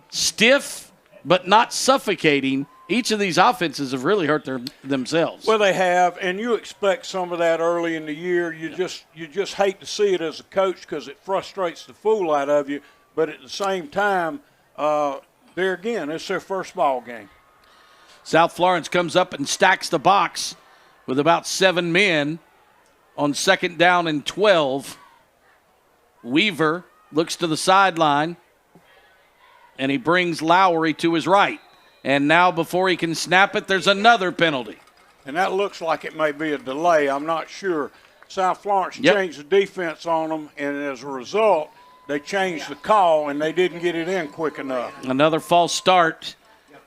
stiff but not suffocating. Each of these offenses have really hurt themselves. Well, they have, and you expect some of that early in the year. You just hate to see it as a coach because it frustrates the fool out of you. But at the same time, there again, it's their first ball game. South Florence comes up and stacks the box with about 7 men on 2nd down and 12. Weaver looks to the sideline, and he brings Lowry to his right. And now before he can snap it, there's another penalty. And that looks like it may be a delay. I'm not sure. South Florence changed the defense on them, and as a result, they changed the call, and they didn't get it in quick enough. Another false start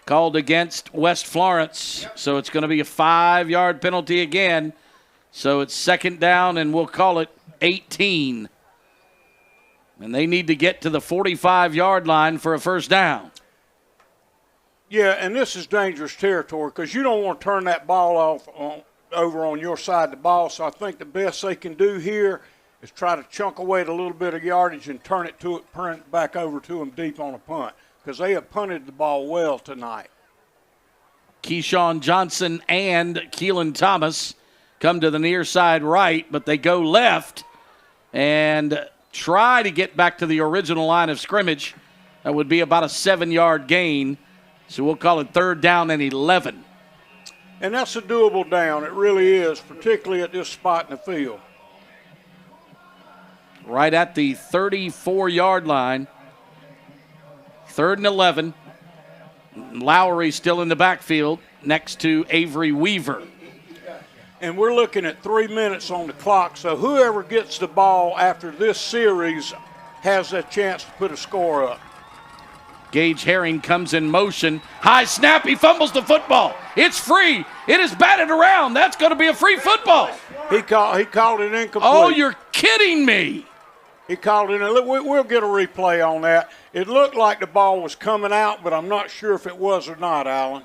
called against West Florence. So it's going to be a 5-yard penalty again. So it's 2nd down, and we'll call it 18. And they need to get to the 45-yard line for a first down. Yeah, and this is dangerous territory because you don't want to turn that ball over on your side of the ball. So I think the best they can do here is try to chunk away at a little bit of yardage and turn it back over to them deep on a punt because they have punted the ball well tonight. Keyshawn Johnson and Keelan Thomas come to the near side right, but they go left and try to get back to the original line of scrimmage. That would be about a 7-yard gain. So we'll call it 3rd down and 11. And that's a doable down. It really is, particularly at this spot in the field. Right at the 34-yard line. 3rd and 11. Lowry still in the backfield next to Avery Weaver. And we're looking at 3 minutes on the clock, so whoever gets the ball after this series has a chance to put a score up. Gage Herring comes in motion. High snap. He fumbles the football. It's free. It is batted around. That's going to be a free football. He called it incomplete. Oh, you're kidding me. He called it. We'll get a replay on that. It looked like the ball was coming out, but I'm not sure if it was or not, Alan.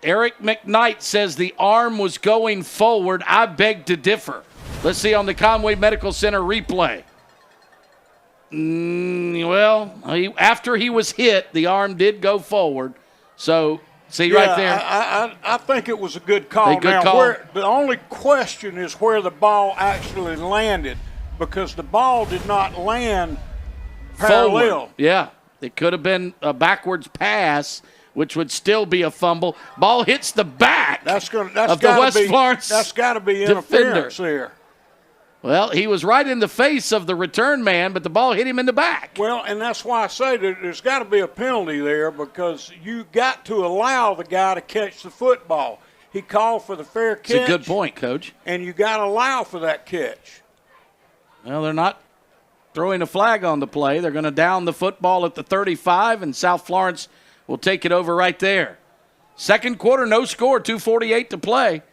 Eric McKnight says the arm was going forward. I beg to differ. Let's see on the Conway Medical Center replay. After he was hit, the arm did go forward. So, see right there. I think it was a good call. The only question is where the ball actually landed because the ball did not land parallel. Forward. Yeah. It could have been a backwards pass, which would still be a fumble. Ball hits the back of the West Florence That's got to be interference there. Well, he was right in the face of the return man, but the ball hit him in the back. Well, and that's why I say that there's got to be a penalty there because you got to allow the guy to catch the football. He called for the fair catch. It's a good point, Coach. And you got to allow for that catch. Well, they're not throwing a flag on the play. They're going to down the football at the 35, and South Florence will take it over right there. Second quarter, no score, 2:48 to play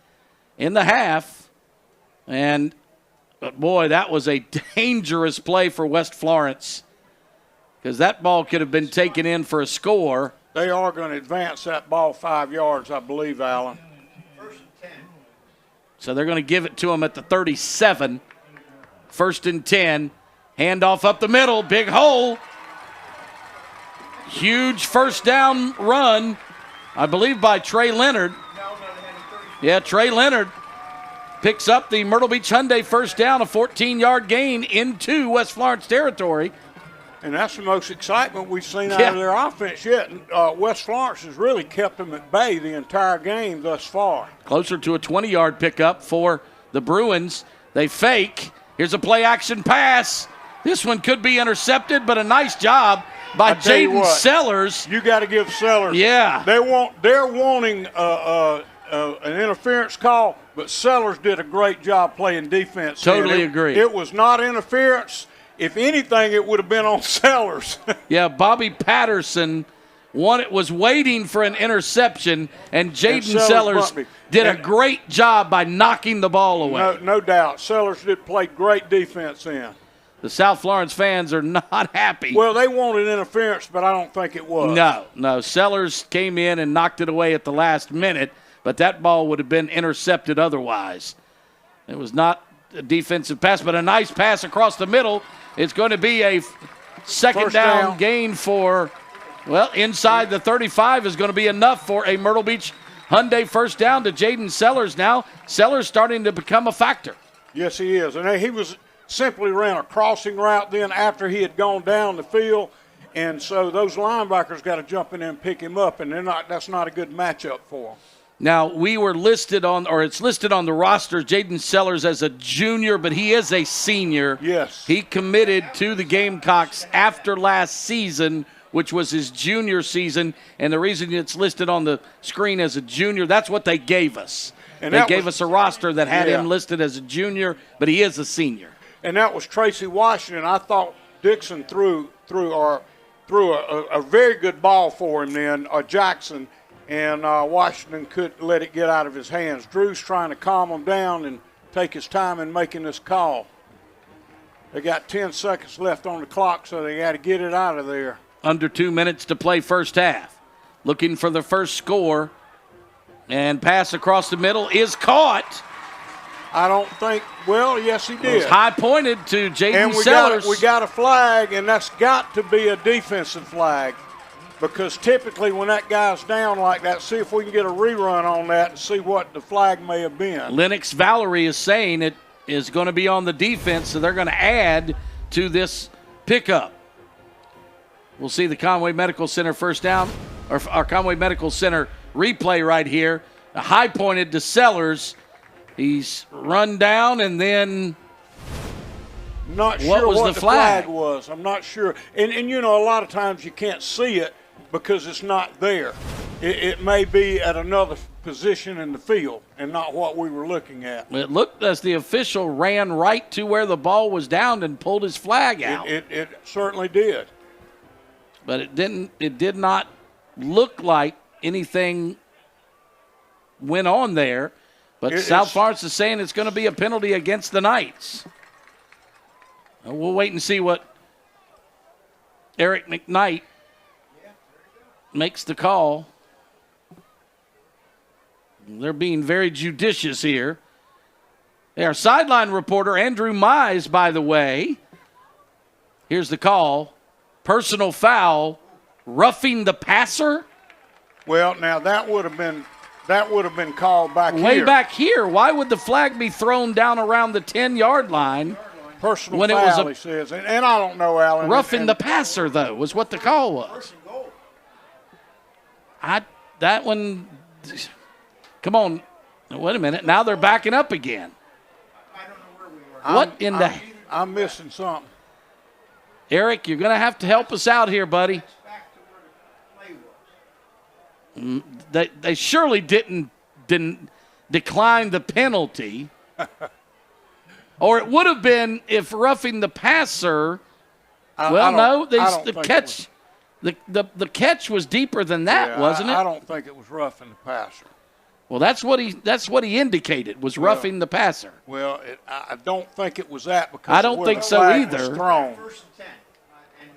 in the half. But, boy, that was a dangerous play for West Florence because that ball could have been taken in for a score. They are going to advance that ball 5 yards, I believe, Alan. First and 10. So they're going to give it to him at the 37. First and 10. Handoff up the middle. Big hole. Huge first down run, I believe, by Trey Leonard. Yeah, Trey Leonard picks up the Myrtle Beach Hyundai first down, a 14-yard gain into West Florence territory. And that's the most excitement we've seen out of their offense yet. West Florence has really kept them at bay the entire game thus far. Closer to a 20-yard pickup for the Bruins. They fake. Here's a play-action pass. This one could be intercepted, but a nice job by Jaden Sellers. You got to give Sellers. Yeah. They're wanting an interference call, but Sellers did a great job playing defense. Totally agree. It was not interference. If anything, it would have been on Sellers. Yeah, Bobby Patterson was waiting for an interception, and Jaden Sellers did a great job by knocking the ball away. No doubt. Sellers did play great defense in. The South Florence fans are not happy. Well, they wanted interference, but I don't think it was. No. Sellers came in and knocked it away at the last minute, but that ball would have been intercepted otherwise. It was not a defensive pass, but a nice pass across the middle. It's going to be a second down gain for, inside the 35 is going to be enough for a Myrtle Beach Hyundai first down to Jaden Sellers now. Sellers starting to become a factor. Yes, he is. And he was simply ran a crossing route then after he had gone down the field. And so those linebackers got to jump in there and pick him up, and that's not a good matchup for them. Now, it's listed on the roster, Jaden Sellers as a junior, but he is a senior. Yes. He committed to the Gamecocks after last season, which was his junior season, and the reason it's listed on the screen as a junior, that's what they gave us. And they gave us a roster that had him listed as a junior, but he is a senior. And that was Tracy Washington. I thought Dixon threw a very good ball for him then, Jackson, and Washington couldn't let it get out of his hands. Drew's trying to calm him down and take his time in making this call. They got 10 seconds left on the clock, so they got to get it out of there. Under 2 minutes to play first half. Looking for the first score, and pass across the middle is caught. I don't think, yes, he did. It was high-pointed to Jaden Sellers. We got a flag, and that's got to be a defensive flag because typically when that guy's down like that, see if we can get a rerun on that and see what the flag may have been. Lennox Valerie is saying it is going to be on the defense, so they're going to add to this pickup. We'll see the Conway Medical Center first down, or our Conway Medical Center replay right here. High-pointed to Sellers. He's run down and then not sure what the flag was. I'm not sure. And a lot of times you can't see it because it's not there. It may be at another position in the field and not what we were looking at. It looked as the official ran right to where the ball was down and pulled his flag out. It certainly did. But it did not look like anything went on there. But South Florence is saying it's going to be a penalty against the Knights. We'll wait and see what Eric McKnight makes the call. They're being very judicious here. Our sideline reporter, Andrew Mize, by the way. Here's the call. Personal foul, roughing the passer. Well, now that would have been called back way back here. Why would the flag be thrown down around the 10-yard line? Personal when foul, it was he says. And I don't know, Alan. roughing the passer, though, was what the call was. That one, come on. Wait a minute. Now they're backing up again. I don't know where we were. What in the... I'm missing something. Eric, you're going to have to help us out here, buddy. Back to where the play was. They surely didn't decline the penalty. Or it would have been if roughing the passer. The catch was deeper than that, wasn't it? I don't think it was roughing the passer. Well, that's what he indicated was roughing the passer. Well, I don't think it was that because I don't think so either. Thrown. First and 10. And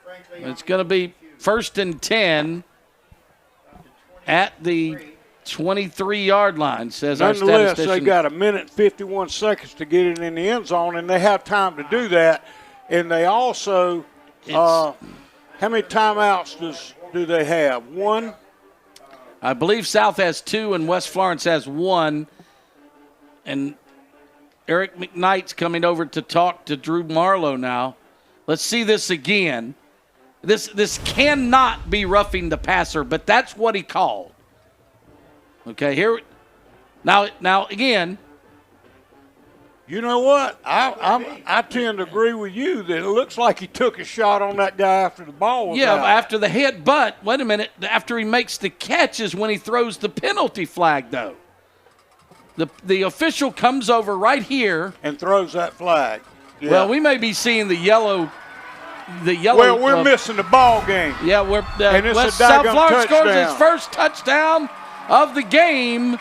frankly, It's going to be 1st and 10 at the 23-yard line, says our Nonetheless, statistician. they got 1 minute and 51 seconds to get it in the end zone, and they have time to do that. And they also, how many timeouts do they have? 1? I believe South has 2 and West Florence has 1. And Eric McKnight's coming over to talk to Drew Marlowe now. Let's see this again. This cannot be roughing the passer, but that's what he called. Okay, here now again. You know what? I tend to agree with you that it looks like he took a shot on that guy after the ball was out. After the hit, but wait a minute. After he makes the catch is when he throws the penalty flag, though. The official comes over right here and throws that flag. Yeah. Well, we may be seeing the yellow. Well, we're missing the ball game. Yeah, we're. And it's West a South daggum Florence scores touchdown. its first touchdown of the game,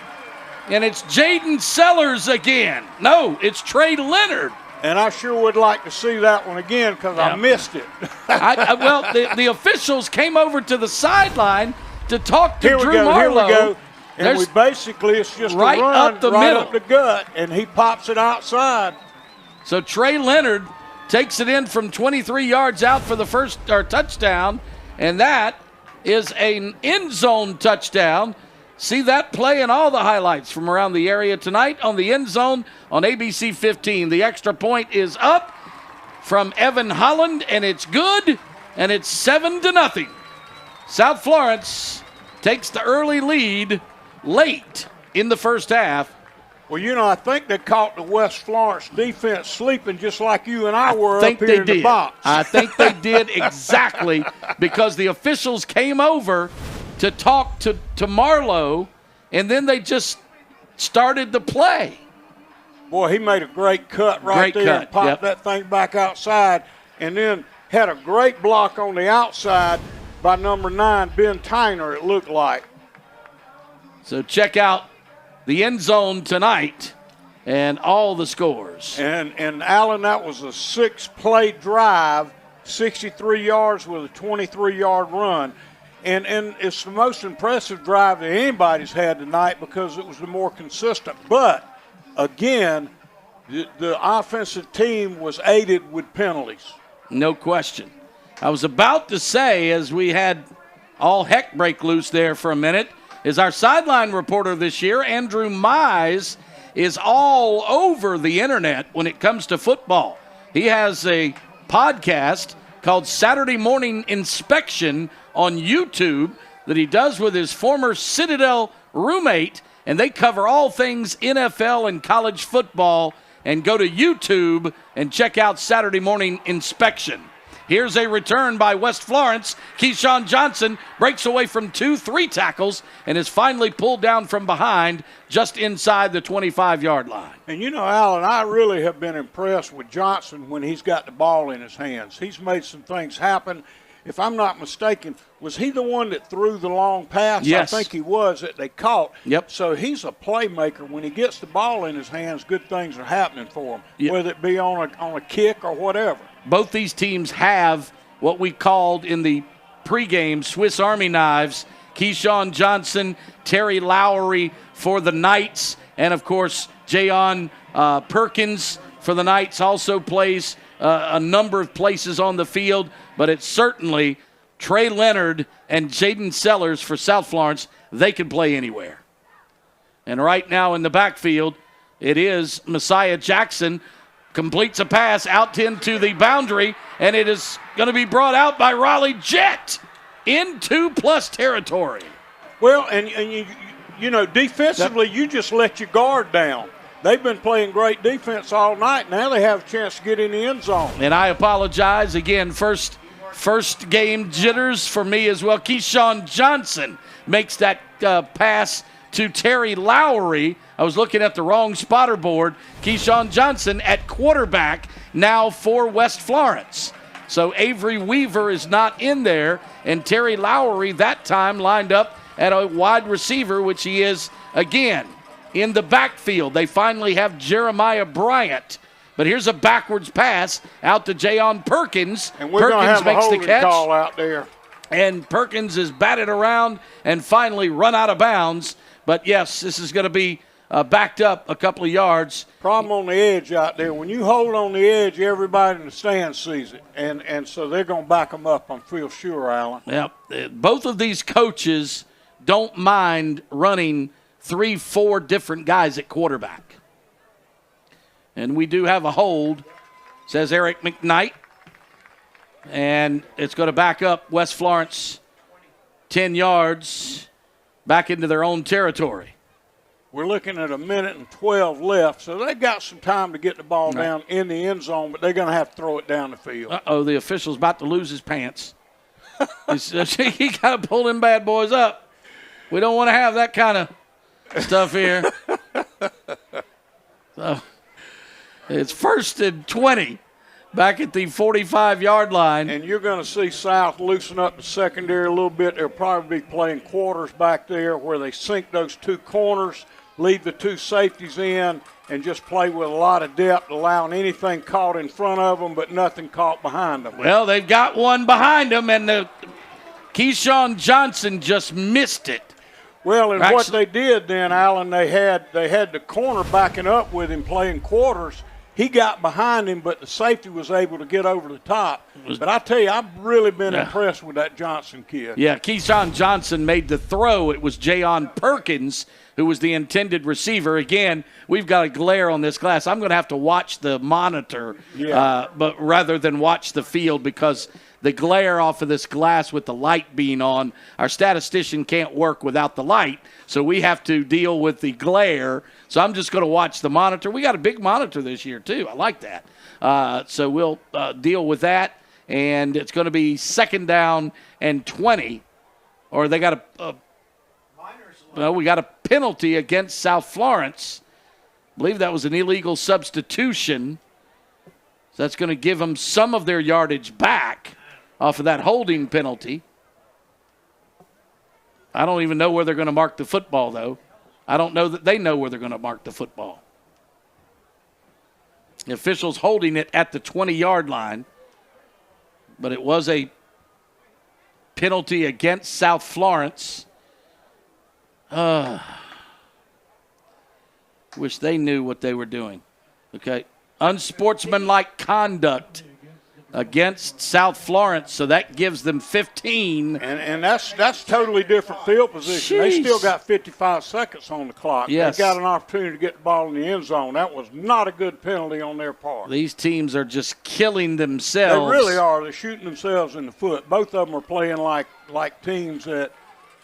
and it's Jaden Sellers again. No, it's Trey Leonard. And I sure would like to see that one again because I missed it. The officials came over to the sideline to talk to Drew Marlowe. Here we go. And it's just right a run up the middle. up the gut, and he pops it outside. So Trey Leonard takes it in from 23 yards out for the first touchdown, and that is an end zone touchdown. See that play and all the highlights from around the area tonight on the end zone on ABC 15. The extra point is up from Evan Holland, and it's good, and it's 7-0. South Florence takes the early lead late in the first half. Well, I think they caught the West Florence defense sleeping just like you and I were up here in the box. I think they did exactly because the officials came over to talk to Marlowe, and then they just started the play. Boy, he made a great cut and popped that thing back outside, and then had a great block on the outside by number 9, Ben Tyner, it looked like. So check out the end zone tonight and all the scores. And Alan, that was a 6-play drive, 63 yards with a 23-yard run. And it's the most impressive drive that anybody's had tonight because it was the more consistent. But, again, the offensive team was aided with penalties. No question. I was about to say, as we had all heck break loose there for a minute, is our sideline reporter this year, Andrew Mize, is all over the internet when it comes to football. He has a podcast called Saturday Morning Inspection on YouTube that he does with his former Citadel roommate, and they cover all things NFL and college football. And go to YouTube and check out Saturday Morning Inspection. Here's a return by West Florence. Keyshawn Johnson breaks away from 2-3 tackles and is finally pulled down from behind just inside the 25-yard line. And Alan, I really have been impressed with Johnson when he's got the ball in his hands. He's made some things happen. If I'm not mistaken, was he the one that threw the long pass? Yes. I think he was, that they caught. Yep. So he's a playmaker. When he gets the ball in his hands, good things are happening for him, Yep. whether it be on a kick or whatever. Both these teams have what we called in the pregame Swiss Army knives. Keyshawn Johnson, Terry Lowry for the Knights, and, of course, Jayon Perkins for the Knights also plays a number of places on the field, but it's certainly Trey Leonard and Jaden Sellers for South Florence. They can play anywhere. And right now in the backfield, it is Messiah Jackson completes a pass out into the boundary, and it is going to be brought out by Raleigh Jet into plus territory. Well, and you know, defensively, you just let your guard down. They've been playing great defense all night. Now they have a chance to get in the end zone. And I apologize again. First game jitters for me as well. Keyshawn Johnson makes that pass to Terry Lowry. I was looking at the wrong spotter board. Keyshawn Johnson at quarterback now for West Florence. So Avery Weaver is not in there, and Terry Lowry that time lined up at a wide receiver, which he is again in the backfield. They finally have Jeremiah Bryant. But here's a backwards pass out to Jayon Perkins. And we're going to have a holding call out there. And Perkins is batted around and finally run out of bounds. But, yes, this is going to be backed up a couple of yards. Problem on the edge out there. When you hold on the edge, everybody in the stands sees it. And so they're going to back them up, I feel sure, Alan. Yep. Both of these coaches don't mind running 3-4 different guys at quarterback. And we do have a hold, says Eric McKnight. And it's going to back up West Florence 10 yards back into their own territory. We're looking at 1:12 left, so they've got some time to get the ball down in the end zone, but they're going to have to throw it down the field. Uh-oh, the official's about to lose his pants. He got to pull them bad boys up. We don't want to have that kind of stuff here. So it's 1st and 20 back at the 45-yard line. And you're going to see South loosen up the secondary a little bit. They'll probably be playing quarters back there where they sink those two corners, leave the two safeties in, and just play with a lot of depth, allowing anything caught in front of them but nothing caught behind them. Well, they've got one behind them, and Keyshawn Johnson just missed it. Well, and what they did then, Alan, they had the corner backing up with him playing quarters. He got behind him, but the safety was able to get over the top. But I tell you, I've really been impressed with that Johnson kid. Yeah, Keyshawn Johnson made the throw. It was Jayon Perkins who was the intended receiver. Again, we've got a glare on this glass. I'm going to have to watch the monitor, but rather than watch the field, because the glare off of this glass with the light being on, our statistician can't work without the light, so we have to deal with the glare. So I'm just going to watch the monitor. We got a big monitor this year, too. I like that. So we'll deal with that, and it's going to be 2nd down and 20. Or they got we got a penalty against South Florence. I believe that was an illegal substitution. So that's going to give them some of their yardage back off of that holding penalty. I don't even know where they're going to mark the football, though. I don't know that they know where they're going to mark the football. The officials holding it at the 20-yard line, but it was a penalty against South Florence. Wish they knew what they were doing. Okay. Unsportsmanlike conduct against South Florence, so that gives them 15. And that's totally different field position. Jeez. They still got 55 seconds on the clock. Yes. They got an opportunity to get the ball in the end zone. That was not a good penalty on their part. These teams are just killing themselves. They really are. They're shooting themselves in the foot. Both of them are playing like teams that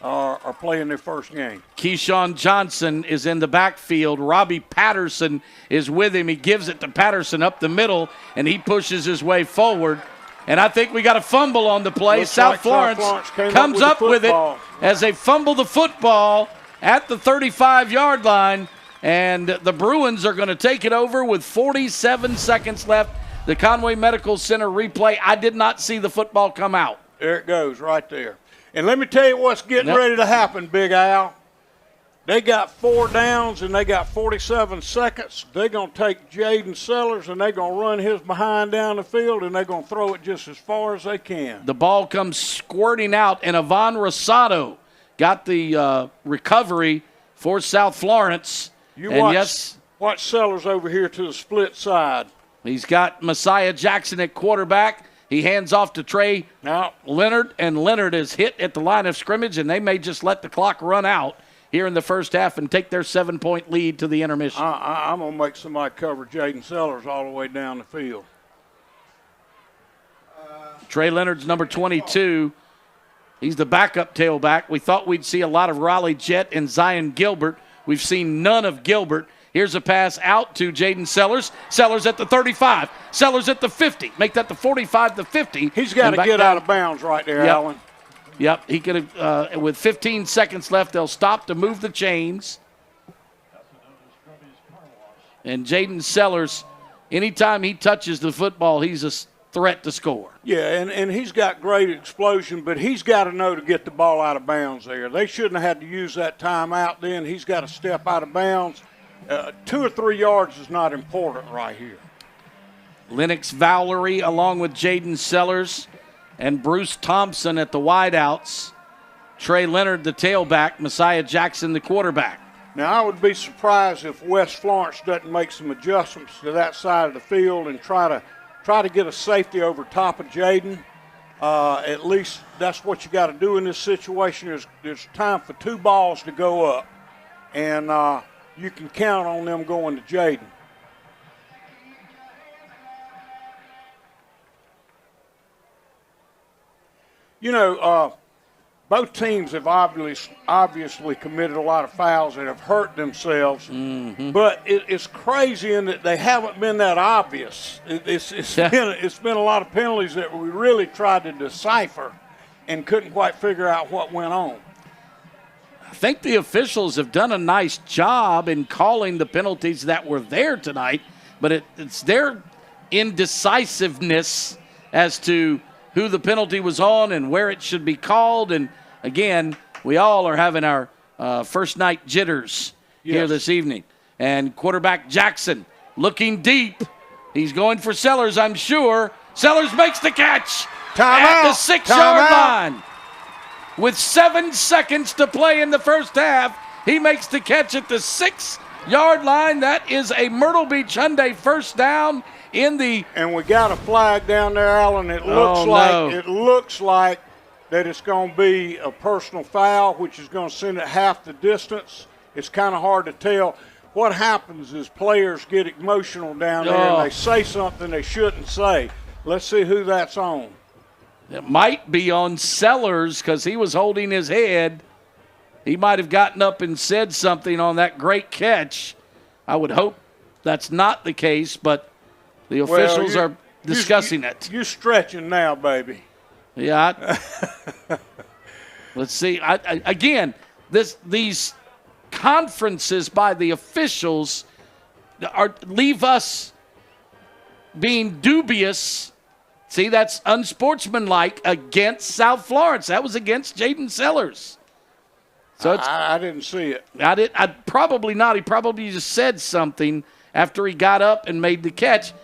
are playing their first game. Keyshawn Johnson is in the backfield. Robbie Patterson is with him. He gives it to Patterson up the middle, and he pushes his way forward. And I think we got a fumble on the play. South Florence comes up with it as they fumble the football at the 35-yard line, and the Bruins are going to take it over with 47 seconds left. The Conway Medical Center replay. I did not see the football come out. There it goes right there. And let me tell you what's getting ready to happen, Big Al. They got 4 downs and they got 47 seconds. They're going to take Jaden Sellers and they're going to run his behind down the field, and they're going to throw it just as far as they can. The ball comes squirting out, and Ivan Rosado got the recovery for South Florence. Watch Sellers over here to the split side. He's got Messiah Jackson at quarterback. He hands off to Trey Leonard, and Leonard is hit at the line of scrimmage, and they may just let the clock run out here in the first half and take their 7-point lead to the intermission. I'm going to make somebody cover Jaden Sellers all the way down the field. Trey Leonard's number 22. He's the backup tailback. We thought we'd see a lot of Raleigh Jet and Zion Gilbert. We've seen none of Gilbert. Here's a pass out to Jaden Sellers. Sellers at the 35. Sellers at the 50. Make that the 45, the 50. He's got to get out of bounds right there, Yep. Allen. Yep, he could have, with 15 seconds left, they'll stop to move the chains. And Jaden Sellers, anytime he touches the football, he's a threat to score. Yeah, and he's got great explosion, but he's got to know to get the ball out of bounds there. They shouldn't have had to use that timeout then. He's got to step out of bounds. 2 or 3 yards is not important right here. Lennox Valerie along with Jaden Sellers and Bruce Thompson at the wideouts. Trey Leonard, the tailback. Messiah Jackson, the quarterback. Now, I would be surprised if West Florence doesn't make some adjustments to that side of the field and try to get a safety over top of Jaden. At least that's what you got to do in this situation. There's time for 2 balls to go up, and you can count on them going to Jaden. You know, both teams have obviously committed a lot of fouls that have hurt themselves, but it's crazy in that they haven't been that obvious. It's been a lot of penalties that we really tried to decipher and couldn't quite figure out what went on. I think the officials have done a nice job in calling the penalties that were there tonight, but it's their indecisiveness as to who the penalty was on and where it should be called. And, again, we all are having our first night jitters here this evening. And quarterback Jackson looking deep. He's going for Sellers, I'm sure. Sellers makes the catch at the 6-yard line. With 7 seconds to play in the first half, he makes the catch at the 6-yard line. That is a Myrtle Beach Hyundai first down. And we got a flag down there, Alan. It looks like that it's going to be a personal foul, which is going to send it half the distance. It's kind of hard to tell. What happens is players get emotional down there and they say something they shouldn't say. Let's see who that's on. It might be on Sellers because he was holding his head. He might have gotten up and said something on that great catch. I would hope that's not the case, but the officials are discussing it. You're stretching now, baby. Yeah. Let's see. Again, these conferences by the officials leave us being dubious. See, that's unsportsmanlike against South Florence. That was against Jaden Sellers. So I didn't see it. I'd probably not. He probably just said something after he got up and made the catch.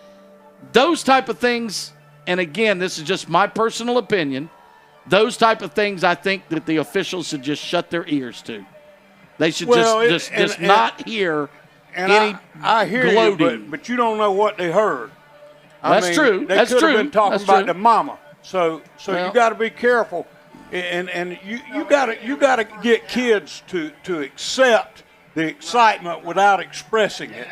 Those type of things, and again, this is just my personal opinion, those type of things I think that the officials should just shut their ears to. They should just not hear any I hear gloating. You, but you don't know what they heard. That's true. They could have been talking about the mama. So you got to be careful, and you got to get kids to accept the excitement without expressing it.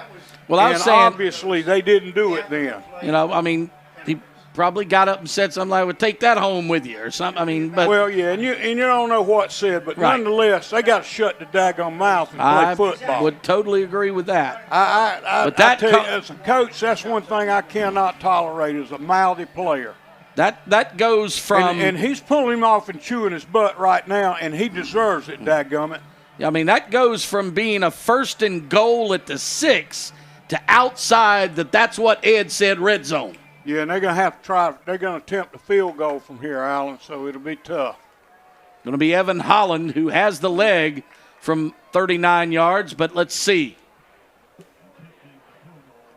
Well, I was saying, obviously they didn't do it then. You know, I mean, he probably got up and said something like, "Well, take that home with you," or something. I mean, but well, yeah, and you don't know what said, but nonetheless, they got to shut the daggone mouth and play football. I would totally agree with that. But I tell you, as a coach, that's one thing I cannot tolerate is a mouthy player. That goes from and he's pulling him off and chewing his butt right now, and he deserves it, dadgummit. I mean, that goes from being a 1st and goal at the 6 to outside. That's what Ed said, red zone. Yeah, and they're going to have to try. They're going to attempt a field goal from here, Allen, so it'll be tough. Going to be Evan Holland, who has the leg from 39 yards, but let's see.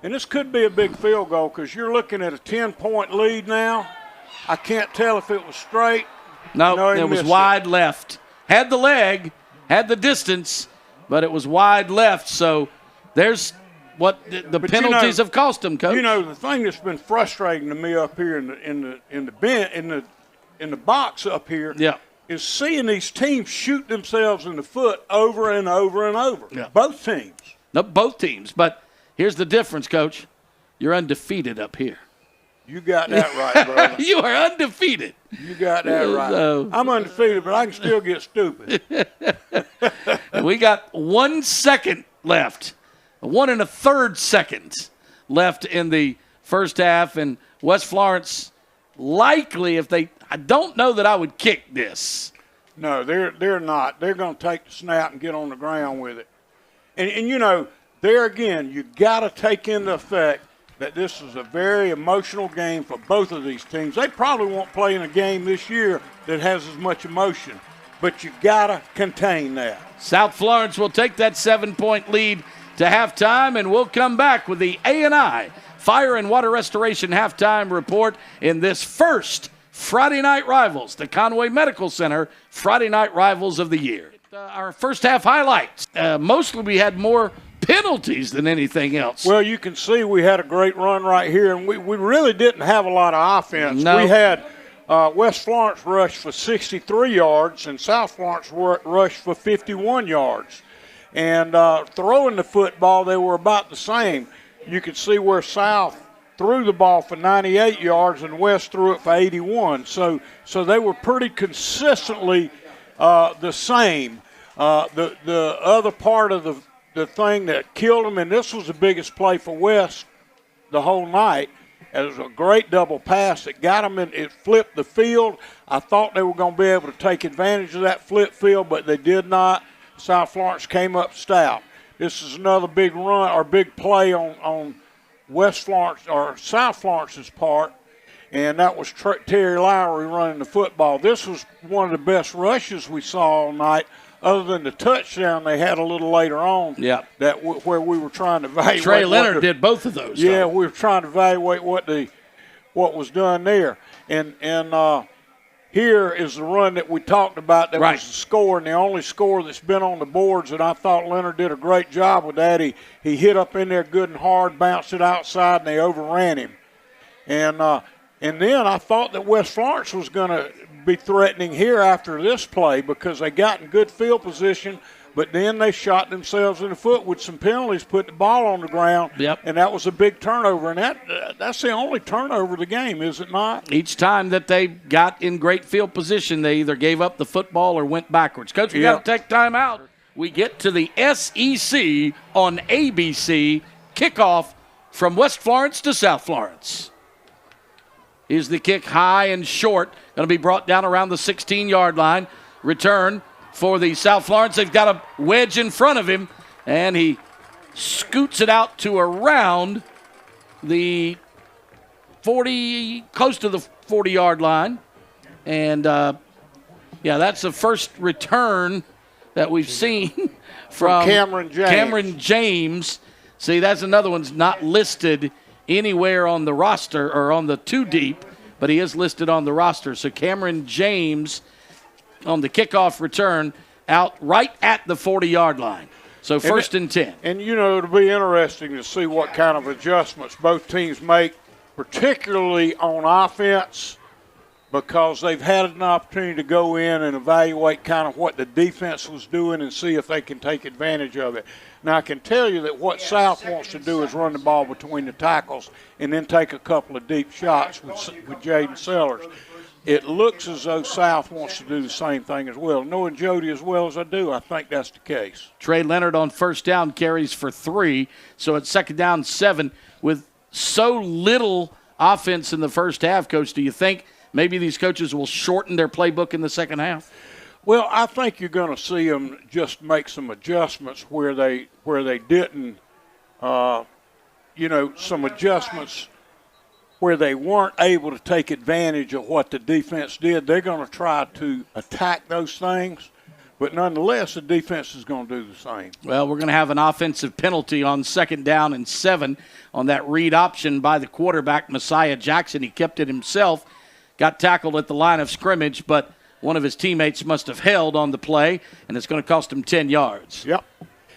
And this could be a big field goal because you're looking at a 10-point lead now. I can't tell if it was straight. No, it was wide left. Had the leg, had the distance, but it was wide left. So there's what the penalties have cost them, Coach. You know, the thing that's been frustrating to me up here in the box up here. Yeah. is seeing these teams shoot themselves in the foot over and over and over. Yeah. Both teams. No, both teams. But here's the difference, Coach. You're undefeated up here. You got that right, brother. You are undefeated. You got that right. So, I'm undefeated, but I can still get stupid. and we got 1 second left. 1 1/3 seconds left in the first half. And West Florence likely, I don't know that I would kick this. No, they're not. They're going to take the snap and get on the ground with it. And you know, there again, you got to take into effect that this is a very emotional game for both of these teams. They probably won't play in a game this year that has as much emotion, but you got to contain that. South Florence will take that 7-point lead to halftime, and we'll come back with the A&I Fire and Water Restoration halftime report in this first Friday Night Rivals, the Conway Medical Center Friday Night Rivals of the year. Our first half highlights. Mostly we had more penalties than anything else. Well, you can see we had a great run right here, and we really didn't have a lot of offense. No. We had West Florence rush for 63 yards and South Florence rush for 51 yards. And throwing the football, they were about the same. You could see where South threw the ball for 98 yards and West threw it for 81. So they were pretty consistently the same. The other part of the thing that killed them, and this was the biggest play for West the whole night. It was a great double pass that got them in. It flipped the field. I thought they were going to be able to take advantage of that flip field, but they did not. South Florence came up stout. This is another big run or big play on West Florence or South Florence's part, and that was Terry Lowry running the football. This was one of the best rushes we saw all night, other than the touchdown they had a little later on. Yeah. Where we were trying to evaluate. Trey Leonard did both of those. Yeah, we were trying to evaluate what was done there. And here is the run that we talked about that was the score, and the only score that's been on the boards, and I thought Leonard did a great job with that. He hit up in there good and hard, bounced it outside, and they overran him. And then I thought that West Florence was going to be threatening here after this play because they got in good field position, but then they shot themselves in the foot with some penalties, put the ball on the ground, and that was a big turnover. And that's the only turnover of the game, is it not? Each time that they got in great field position, they either gave up the football or went backwards. Coach, we got to take time out. We get to the SEC on ABC kickoff from West Florence to South Florence. Is the kick high and short, going to be brought down around the 16-yard line. Return for the South Florence. They've got a wedge in front of him, and he scoots it out to around the 40, close to the 40-yard line. And, that's the first return that we've seen from Cameron James. Cameron James. See, that's another one's not listed anywhere on the roster or on the two deep, but he is listed on the roster. So Cameron James on the kickoff return out right at the 40-yard line. So first and 10. And, it'll be interesting to see what kind of adjustments both teams make, particularly on offense, because they've had an opportunity to go in and evaluate kind of what the defense was doing and see if they can take advantage of it. Now, I can tell you that what South wants to do is run the ball between the tackles and then take a couple of deep shots with Jaden Sellers. It looks as though South wants to do the same thing as well. Knowing Jody as well as I do, I think that's the case. Trey Leonard on first down carries for 3, so it's second down 7. With so little offense in the first half, Coach, do you think maybe these coaches will shorten their playbook in the second half? Well, I think you're going to see them just make some adjustments where they didn't, some adjustments where they weren't able to take advantage of what the defense did. They're going to try to attack those things, but nonetheless, the defense is going to do the same. Well, we're going to have an offensive penalty on second down and 7 on that read option by the quarterback, Messiah Jackson. He kept it himself, got tackled at the line of scrimmage, but one of his teammates must have held on the play, and it's going to cost him 10 yards. Yep.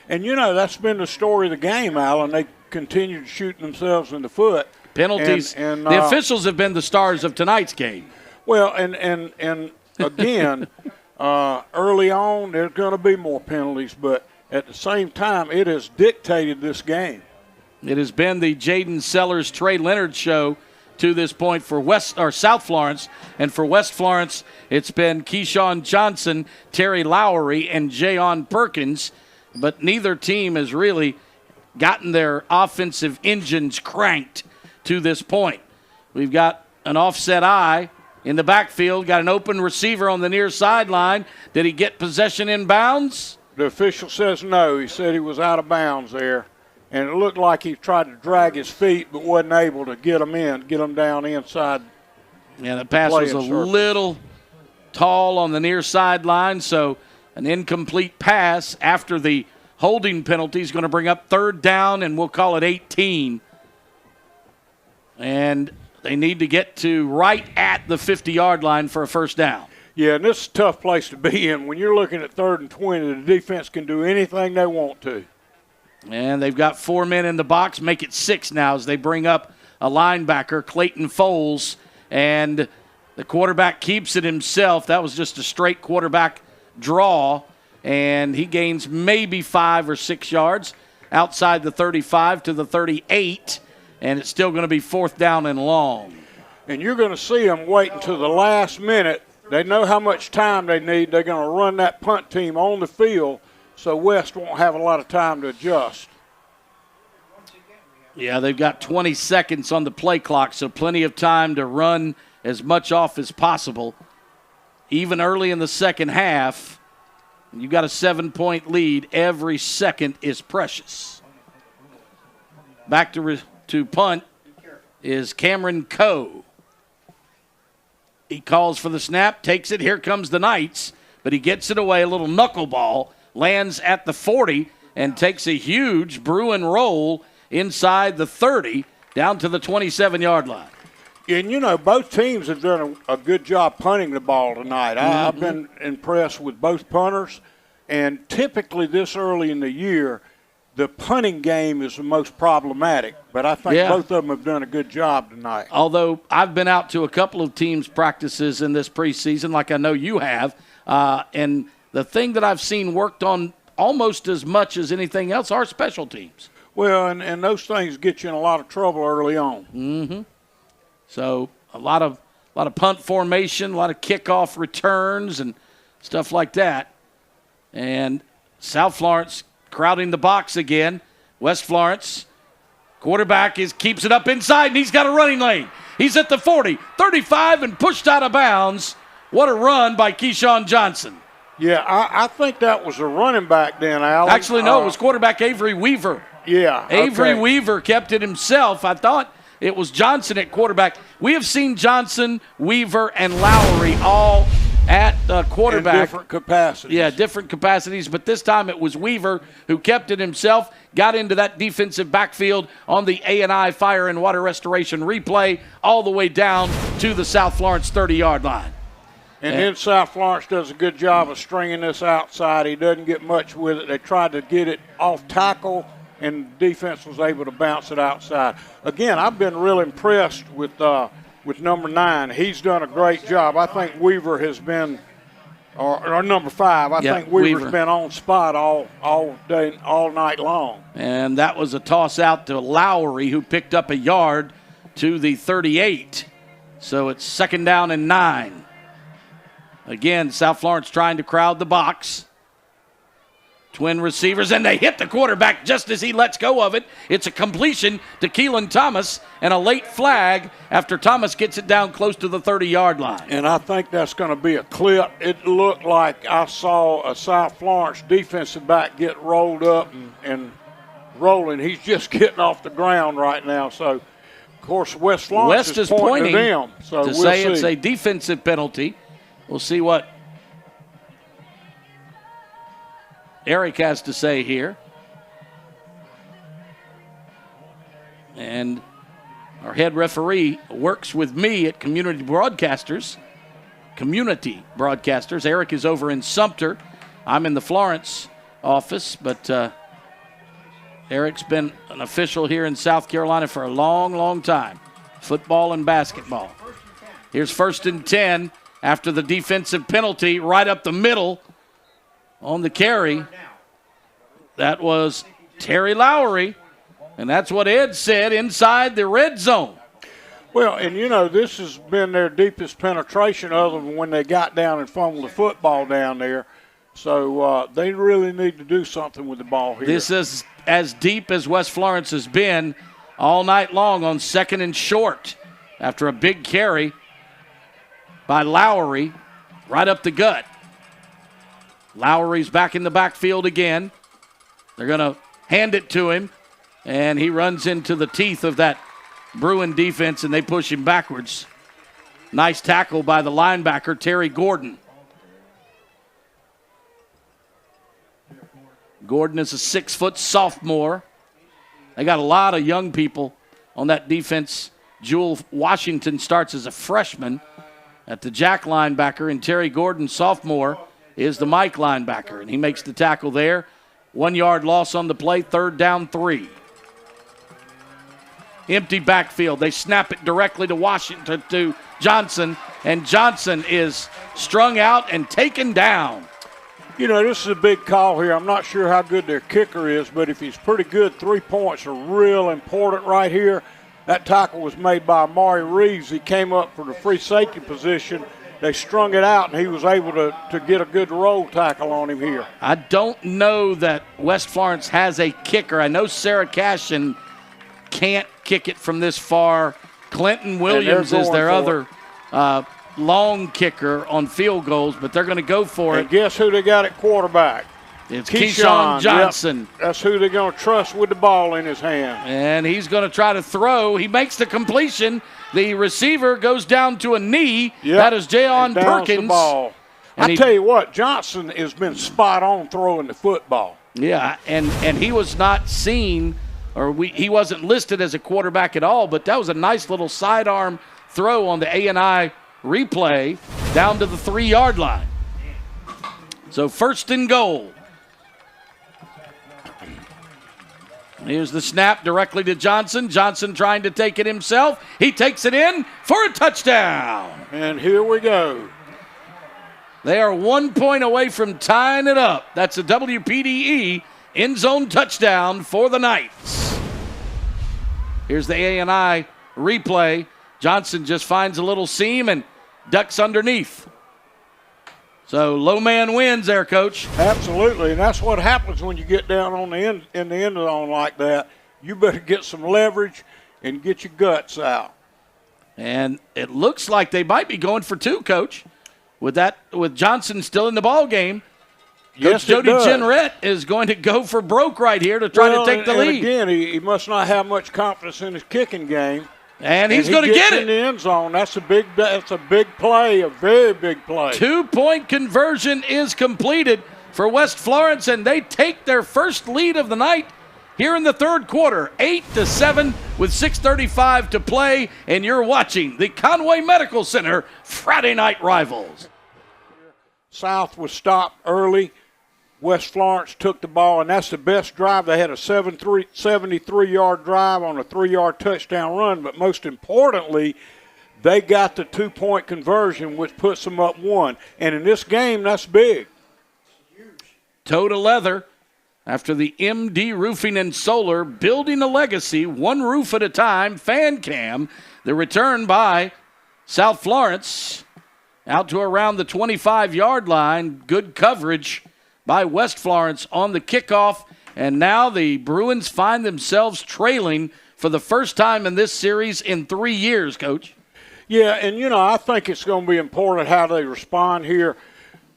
And, that's been the story of the game, Alan. They continued shooting themselves in the foot. Penalties. And the officials have been the stars of tonight's game. Well, and again, early on, there's going to be more penalties, but at the same time, it has dictated this game. It has been the Jaden Sellers, Trey Leonard show to this point for South Florence, and for West Florence, it's been Keyshawn Johnson, Terry Lowry, and Jayon Perkins, but neither team has really gotten their offensive engines cranked to this point. We've got an offset eye in the backfield, got an open receiver on the near sideline. Did he get possession in bounds? The official says no. He said he was out of bounds there. And it looked like he tried to drag his feet but wasn't able to get them down inside. Yeah, the pass was a little tall on the near sideline, so an incomplete pass after the holding penalty is going to bring up 3rd down, and we'll call it 18. And they need to get to right at the 50-yard line for a 1st down. Yeah, and this is a tough place to be in. When you're looking at 3rd and 20, the defense can do anything they want to. And they've got 4 men in the box, make it 6 now as they bring up a linebacker, Clayton Foles, and the quarterback keeps it himself. That was just a straight quarterback draw, and he gains maybe 5 or 6 yards outside the 35 to the 38, and it's still going to be 4th down and long. And you're going to see them wait until the last minute. They know how much time they need. They're going to run that punt team on the field, so West won't have a lot of time to adjust. Yeah, they've got 20 seconds on the play clock, so plenty of time to run as much off as possible. Even early in the second half, you've got a 7-point lead. Every second is precious. Back to punt is Cameron Coe. He calls for the snap, takes it. Here comes the Knights, but he gets it away, a little knuckleball. Lands at the 40 and takes a huge Bruin roll inside the 30 down to the 27-yard line. And, you know, both teams have done a good job punting the ball tonight. I've been impressed with both punters. And typically this early in the year, the punting game is the most problematic. But I think both of them have done a good job tonight. Although I've been out to a couple of teams' practices in this preseason, like I know you have, and the thing that I've seen worked on almost as much as anything else are special teams. Well, and those things get you in a lot of trouble early on. Mm-hmm. So a lot of punt formation, a lot of kickoff returns and stuff like that. And South Florence crowding the box again. West Florence, quarterback keeps it up inside, and he's got a running lane. He's at the 40, 35, and pushed out of bounds. What a run by Keyshawn Johnson. Yeah, I think that was a running back then, Alan. Actually, no, it was quarterback Avery Weaver. Yeah. Avery Weaver kept it himself. I thought it was Johnson at quarterback. We have seen Johnson, Weaver, and Lowry all at quarterback. In different capacities. Yeah, different capacities, but this time it was Weaver who kept it himself, got into that defensive backfield on the A&I Fire and Water Restoration replay all the way down to the South Florence 30-yard line. And then South Florence does a good job of stringing this outside. He doesn't get much with it. They tried to get it off tackle, and defense was able to bounce it outside. Again, I've been real impressed with number 9. He's done a great job. I think Weaver has been, or number 5. I think Weaver's been on spot all day, all night long. And that was a toss out to Lowry, who picked up a yard to the 38. So it's 2nd down and 9. Again, South Florence trying to crowd the box. Twin receivers, and they hit the quarterback just as he lets go of it. It's a completion to Keelan Thomas and a late flag after Thomas gets it down close to the 30-yard line. And I think that's going to be a clip. It looked like I saw a South Florence defensive back get rolled up and rolling. He's just getting off the ground right now. So, of course, West Florence is pointing to them. So to say it's a defensive penalty. We'll see what Eric has to say here. And our head referee works with me at Community Broadcasters. Eric is over in Sumter. I'm in the Florence office, but Eric's been an official here in South Carolina for a long, long time. Football and basketball. Here's 1st and 10 after the defensive penalty right up the middle on the carry. That was Terry Lowry, and that's what Ed said, inside the red zone. Well, and this has been their deepest penetration other than when they got down and fumbled the football down there. So they really need to do something with the ball here. This is as deep as West Florence has been all night long on 2nd and short after a big carry by Lowry right up the gut. Lowry's back in the backfield again. They're going to hand it to him, and he runs into the teeth of that Bruin defense, and they push him backwards. Nice tackle by the linebacker, Terry Gordon. Gordon is a 6-foot sophomore. They got a lot of young people on that defense. Jewel Washington starts as a freshman at the Jack linebacker, and Terry Gordon, sophomore, is the Mike linebacker, and he makes the tackle there. 1 yard loss on the play, 3rd down 3. Empty backfield. They snap it directly to Washington, to Johnson, and Johnson is strung out and taken down. This is a big call here. I'm not sure how good their kicker is, but if he's pretty good, 3 points are real important right here. That tackle was made by Amari Reeves. He came up for the free safety position. They strung it out, and he was able to get a good roll tackle on him here. I don't know that West Florence has a kicker. I know Sarah Cashin can't kick it from this far. Clinton Williams is their other long kicker on field goals, but they're going to go for it. And guess who they got at quarterback? It's Keyshawn Johnson. Yep. That's who they're going to trust with the ball in his hand. And he's going to try to throw. He makes the completion. The receiver goes down to a knee. Yep. That is Jayon Perkins. The ball. I tell you what, Johnson has been spot on throwing the football. Yeah, and he was not seen, or he wasn't listed as a quarterback at all, but that was a nice little sidearm throw on the A&I replay down to the 3 yard line. So 1st and goal. Here's the snap directly to Johnson. Johnson trying to take it himself. He takes it in for a touchdown. And here we go. They are 1 point away from tying it up. That's a WPDE end zone touchdown for the Knights. Here's the A&I replay. Johnson just finds a little seam and ducks underneath. So low man wins there, Coach. Absolutely, and that's what happens when you get down on the end in the end zone like that. You better get some leverage and get your guts out. And it looks like they might be going for 2, Coach. With Johnson still in the ball game, Yes, Coach Jody Jenrette is going to go for broke right here to try to take the lead. Again, he must not have much confidence in his kicking game. And he's going to get it in the end zone. That's a big play, a very big play. 2-point conversion is completed for West Florence, and they take their first lead of the night here in the 3rd quarter, 8-7 with 6:35 to play, and you're watching the Conway Medical Center Friday Night Rivals. South was stopped early. West Florence took the ball, and that's the best drive. They had a 73-yard drive on a 3-yard touchdown run, but most importantly, they got the 2-point conversion, which puts them up 1. And in this game, that's big. Toe to leather after the MD Roofing and Solar, building a legacy, one roof at a time, fan cam. The return by South Florence out to around the 25-yard line. Good coverage by West Florence on the kickoff, and now the Bruins find themselves trailing for the first time in this series in 3 years, Coach. Yeah, and, I think it's going to be important how they respond here.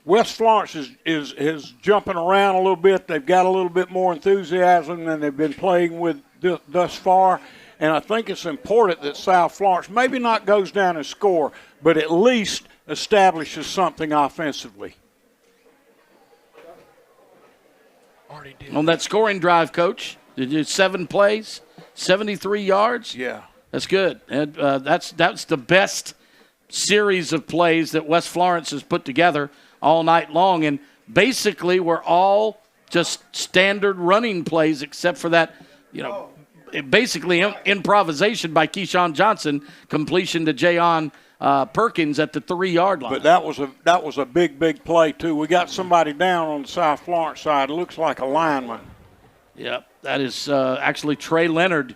West Florence is jumping around a little bit. They've got a little bit more enthusiasm than they've been playing with thus far, and I think it's important that South Florence maybe not goes down and score, but at least establishes something offensively. On that scoring drive, Coach, did you 7 plays, 73 yards? Yeah. That's good. And that's the best series of plays that West Florence has put together all night long. And basically we're all just standard running plays except for that, basically improvisation by Keyshawn Johnson, completion to Jayon Perkins at the 3-yard line. But that was a big play too. We got somebody down on the South Florence side. It looks like a lineman. Yep, that is actually Trey Leonard.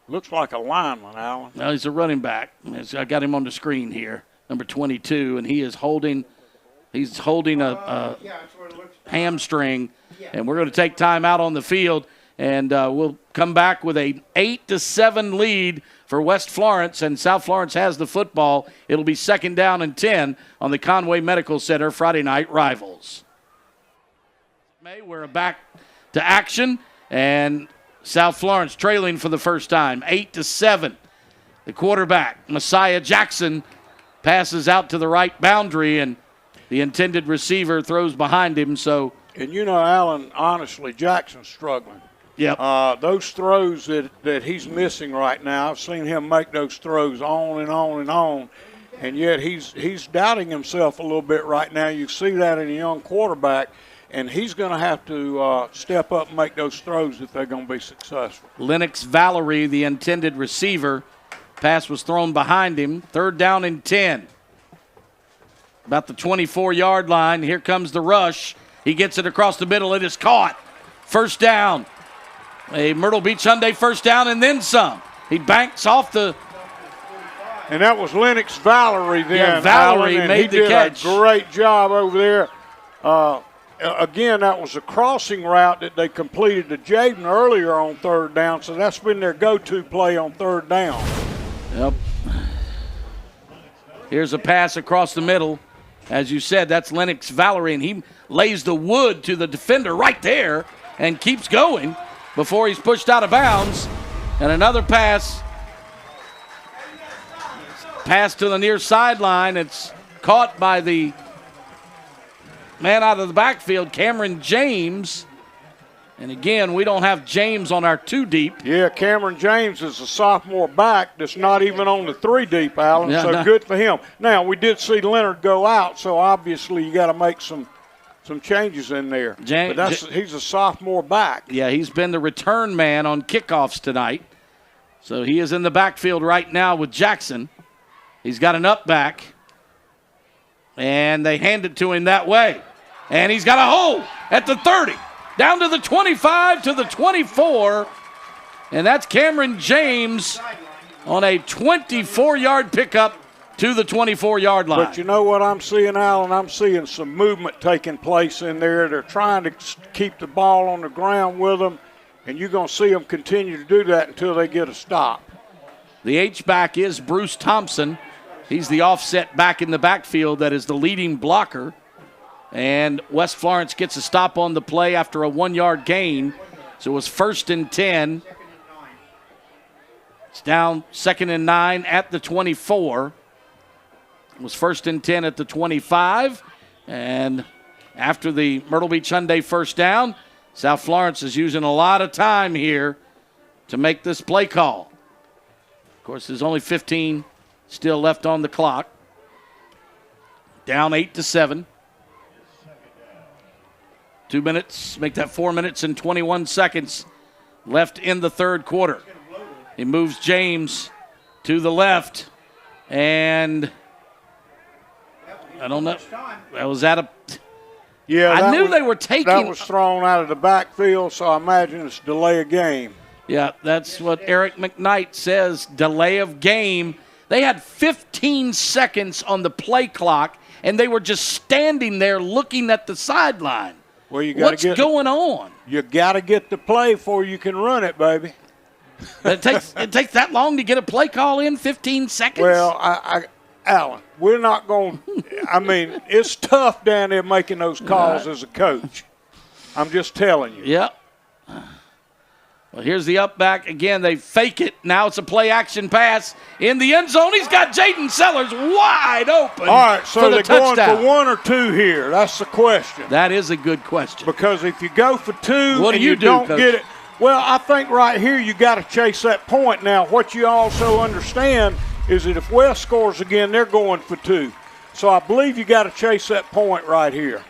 Looks like a lineman, Alan. No, he's a running back. I got him on the screen here, number 22, and he is holding. He's holding a hamstring, and we're going to take time out on the field, and we'll come back with a 8-7 lead for West Florence, and South Florence has the football. It'll be 2nd down and 10 on the Conway Medical Center Friday night rivals. We're back to action, and South Florence trailing for the first time, 8-7. The quarterback, Messiah Jackson, passes out to the right boundary, and the intended receiver throws behind him. And you know, Alan, honestly, Jackson's struggling. Yep. Those throws that he's missing right now, I've seen him make those throws on and on and on, and yet he's doubting himself a little bit right now. You see that in a young quarterback, and he's going to have to step up and make those throws if they're going to be successful. Lennox Valerie, the intended receiver. Pass was thrown behind him. 3rd down and 10. About the 24-yard line. Here comes the rush. He gets it across the middle. It is caught. 1st down. A Myrtle Beach Hyundai 1st down and then some. He banks off the... And that was Lennox Valerie then. Yeah, Valerie Alan, made the catch. He did a great job over there. Again, that was a crossing route that they completed to Jaden earlier on 3rd down, so that's been their go-to play on 3rd down. Yep. Here's a pass across the middle. As you said, that's Lennox Valerie, and he lays the wood to the defender right there and keeps going before he's pushed out of bounds. And another pass to the near sideline. It's caught by the man out of the backfield, Cameron James. And again, we don't have James on our 2 deep. Yeah, Cameron James is a sophomore back that's not even on the 3 deep, Alan, good for him. Now, we did see Leonard go out, so obviously you got to make some changes in there. But he's a sophomore back. Yeah, he's been the return man on kickoffs tonight. So he is in the backfield right now with Jackson. He's got an up back, and they hand it to him that way. And he's got a hole at the 30. Down to the 25, to the 24, and that's Cameron James on a 24-yard pickup to the 24-yard line. But you know what I'm seeing, Alan? I'm seeing some movement taking place in there. They're trying to keep the ball on the ground with them, and you're going to see them continue to do that until they get a stop. The H-back is Bruce Thompson. He's the offset back in the backfield that is the leading blocker. And West Florence gets a stop on the play after a 1-yard gain. So it was 1st and 10. It's down 2nd and 9 at the 24. It was 1st and 10 at the 25. And after the Myrtle Beach Hyundai 1st down, South Florence is using a lot of time here to make this play call. Of course, there's only 15 still left on the clock. Down 8-7. 2 minutes, make that 4 minutes and 21 seconds left in the 3rd quarter. He moves James to the left, and I don't know. That was out of. Yeah, I knew they were taking. That was thrown out of the backfield, so I imagine it's delay of game. Yeah, that's what Eric McKnight says. Delay of game. They had 15 seconds on the play clock, and they were just standing there looking at the sideline. Well, what's going on? You got to get the play before you can run it, baby. It takes that long to get a play call in, 15 seconds? Well, Alan, we're not going to – I mean, it's tough down there making those calls as a coach. I'm just telling you. Yep. Well, here's the up back. Again, they fake it. Now it's a play-action pass in the end zone. He's got Jaden Sellers wide open. All right, so they're touchdown. Going for 1 or 2 here. That's the question. That is a good question. Because if you go for 2 what and do you don't Coach? get it, well, I think right here you got to chase that point. Now, what you also understand is that if West scores again, they're going for 2. So I believe you got to chase that point right here.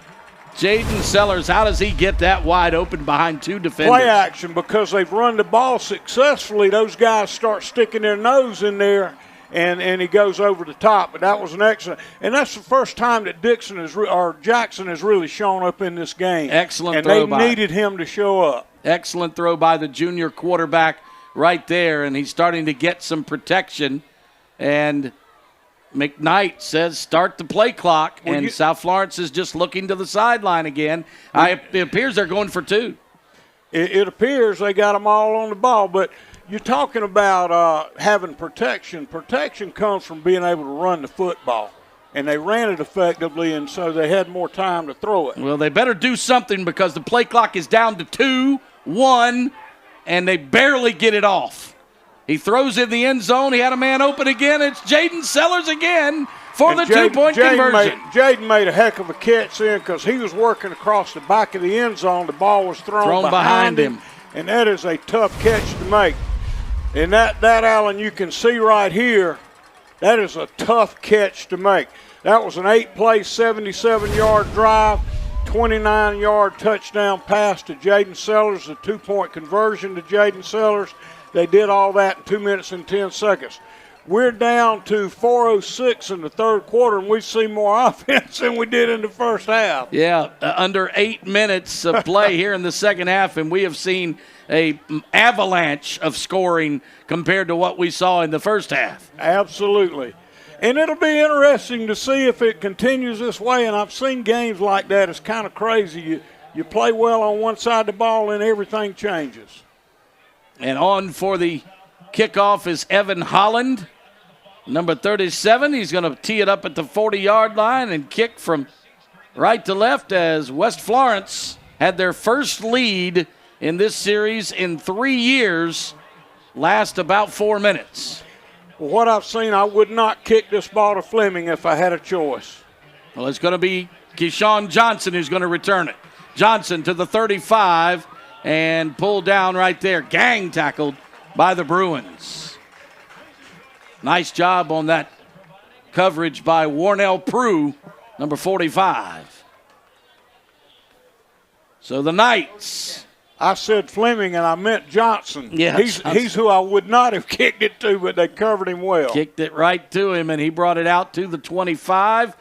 Jaden Sellers, how does he get that wide open behind two defenders? Play action, because they've run the ball successfully. Those guys start sticking their nose in there, and he goes over the top. But that was an excellent, and that's the first time that Jackson has really shown up in this game. Excellent throw by. And they needed him to show up. Excellent throw by the junior quarterback right there, and he's starting to get some protection. And McKnight says start the play clock, and South Florence is just looking to the sideline again. It appears they're going for two. It appears they got them all on the ball, but you're talking about having protection. Protection comes from being able to run the football, and they ran it effectively, and so they had more time to throw it. Well, they better do something, because the play clock is down to 2-1, and they barely get it off. He throws in the end zone. He had a man open again. It's Jaden Sellers again for the two-point conversion. Jaden made a heck of a catch then, because he was working across the back of the end zone. The ball was thrown behind him, and that is a tough catch to make. And that, Allen, you can see right here, that is a tough catch to make. That was an 8-play, 77-yard drive, 29-yard touchdown pass to Jaden Sellers, a 2-point conversion to Jaden Sellers. They did all that in 2 minutes and 10 seconds. We're down to 4:06 in the third quarter, and we've seen more offense than we did in the first half. Yeah, under 8 minutes of play here in the second half, and we have seen an avalanche of scoring compared to what we saw in the first half. Absolutely. And it'll be interesting to see if it continues this way, and I've seen games like that. It's kind of crazy. You play well on one side of the ball, and everything changes. And on for the kickoff is Evan Holland, number 37. He's going to tee it up at the 40-yard line and kick from right to left, as West Florence had their first lead in this series in 3 years, last about 4 minutes. Well, what I've seen, I would not kick this ball to Fleming if I had a choice. Well, it's going to be Keyshawn Johnson who's going to return it. Johnson to the 35. And pulled down right there. Gang tackled by the Bruins. Nice job on that coverage by Warnell Prue, number 45. So the Knights. I said Fleming, and I meant Johnson. Yeah, he's who I would not have kicked it to, but they covered him well. Kicked it right to him, and he brought it out to the 25.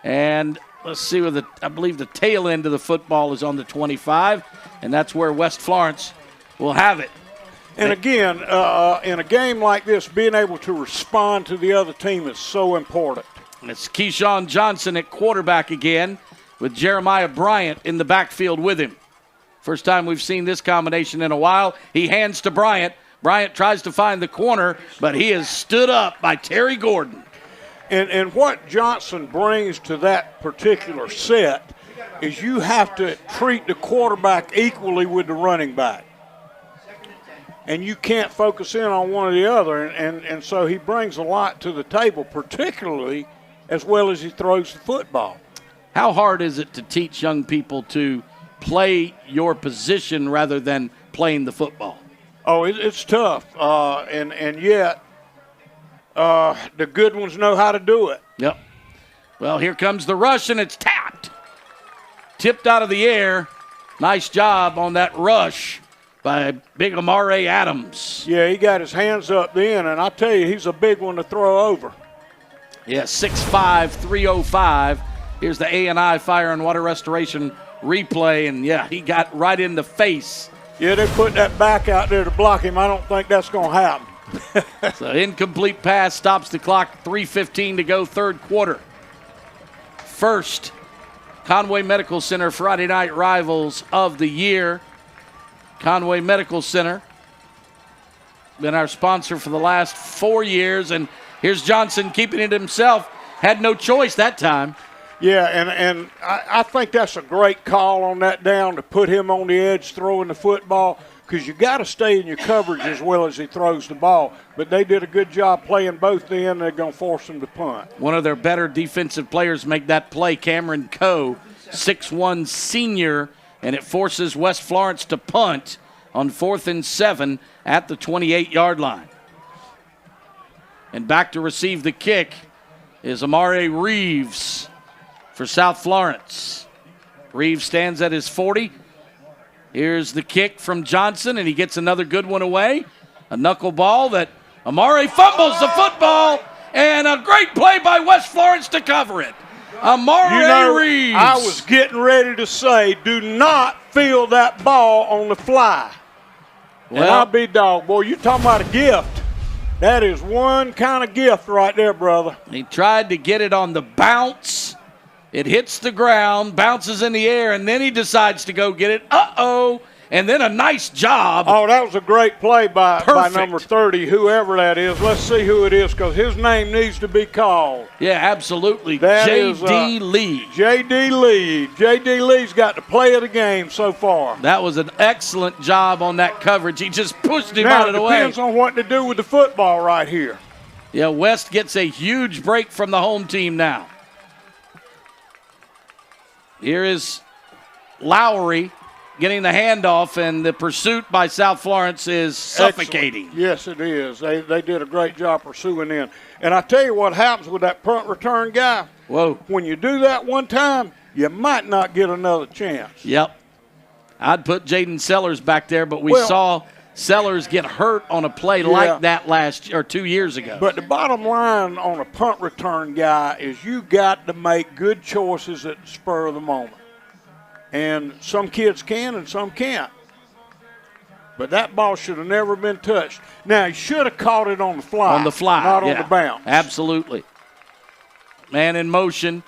And let's see where I believe the tail end of the football is on the 25. And that's where West Florence will have it. And again, in a game like this, being able to respond to the other team is so important. It's Keyshawn Johnson at quarterback again, with Jeremiah Bryant in the backfield with him. First time we've seen this combination in a while. He hands to Bryant. Bryant tries to find the corner, but he is stood up by Terry Gordon. And what Johnson brings to that particular set is you have to treat the quarterback equally with the running back. And you can't focus in on one or the other. And so he brings a lot to the table, particularly as well as he throws the football. How hard is it to teach young people to play your position rather than playing the football? Oh, it's tough. And yet the good ones know how to do it. Yep. Well, here comes the rush, and it's tapped. Tipped out of the air. Nice job on that rush by big Amare Adams. Yeah, he got his hands up then, and I tell you, he's a big one to throw over. Yeah, 6'5", 305. Here's the A&I Fire and Water Restoration replay, and yeah, he got right in the face. Yeah, they put that back out there to block him. I don't think that's going to happen. So incomplete pass stops the clock. 3:15 to go, third quarter. First Conway Medical Center Friday Night Rivals of the year. Conway Medical Center been our sponsor for the last 4 years, and here's Johnson keeping it himself. Had no choice that time. Yeah, and I think that's a great call on that down to put him on the edge throwing the football, because you got to stay in your coverage as well as he throws the ball. But they did a good job playing both end. They're going to force him to punt. One of their better defensive players make that play, Cameron Coe, 6'1" senior, and it forces West Florence to punt on 4th and 7 at the 28-yard line. And back to receive the kick is Amare Reeves for South Florence. Reeves stands at his 40. Here's the kick from Johnson, and he gets another good one away. A knuckleball that Amari fumbles the football, and a great play by West Florence to cover it. Amari Reeves. I was getting ready to say, do not field that ball on the fly. Well, and I'll be dog. Boy, you talking about a gift. That is one kind of gift right there, brother. He tried to get it on the bounce. It hits the ground, bounces in the air, and then he decides to go get it. Uh-oh. And then a nice job. Oh, that was a great play by number 30, whoever that is. Let's see who it is, because his name needs to be called. Yeah, absolutely. J.D. Lee. J.D. Lee. J.D. Lee's got the play of the game so far. That was an excellent job on that coverage. He just pushed him out of the way. Now, it depends on what to do with the football right here. Yeah, West gets a huge break from the home team now. Here is Lowry getting the handoff, and the pursuit by South Florence is suffocating. Excellent. Yes, it is. They did a great job pursuing in. And I tell you what happens with that punt return guy. Whoa. When you do that one time, you might not get another chance. Yep. I'd put Jaden Sellers back there, but we saw Sellers get hurt on a play like that 2 years ago. But the bottom line on a punt return guy is you got to make good choices at the spur of the moment. And some kids can and some can't. But that ball should have never been touched. Now, he should have caught it on the fly. On the fly, not on the bounce. Absolutely. Man in motion.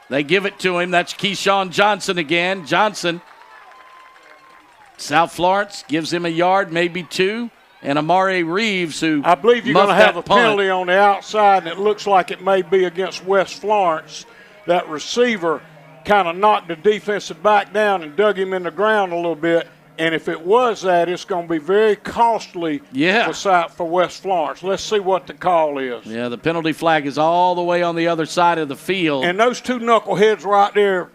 They give it to him. That's Keyshawn Johnson again. Johnson. South Florence gives him a yard, maybe two. And Amari Reeves, who I believe you're going to have a punt. penalty on the outside, and it looks like it may be against West Florence. That receiver kind of knocked the defensive back down and dug him in the ground a little bit. And if it was that, it's going to be very costly for West Florence. Let's see what the call is. Yeah, the penalty flag is all the way on the other side of the field. And those two knuckleheads right there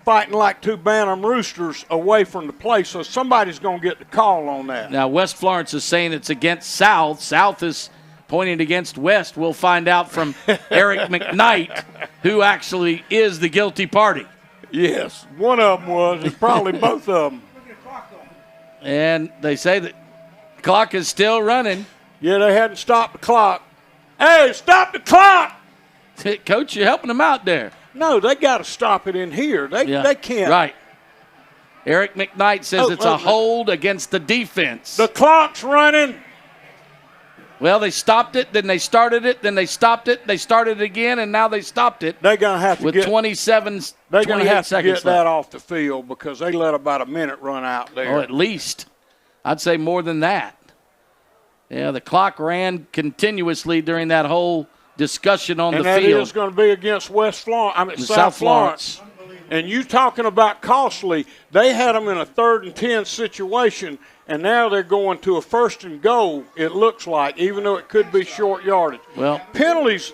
fighting like two Bantam roosters away from the play, so somebody's going to get the call on that. Now, West Florence is saying it's against South. South is pointing against West. We'll find out from Eric McKnight who actually is the guilty party. Yes, one of them was. It's probably both of them. And they say that the clock is still running. Yeah, they hadn't stopped the clock. Hey, stop the clock! Coach, you're helping them out there. No, they got to stop it in here. They can't. Right. Eric McKnight says it's a hold against the defense. The clock's running. Well, they stopped it, then they started it, then they stopped it, they started it again, and now they stopped it. They're going to have to with 28 seconds they're going to have to get left. that off the field because they let about a minute run out there. Oh, at least. I'd say more than that. Yeah, the clock ran continuously during that whole discussion on the field. And that is going to be against South Florence. And you talking about costly, they had them in a 3rd and 10 situation, and now they're going to a 1st and goal, it looks like, even though it could be short yardage. Well, penalties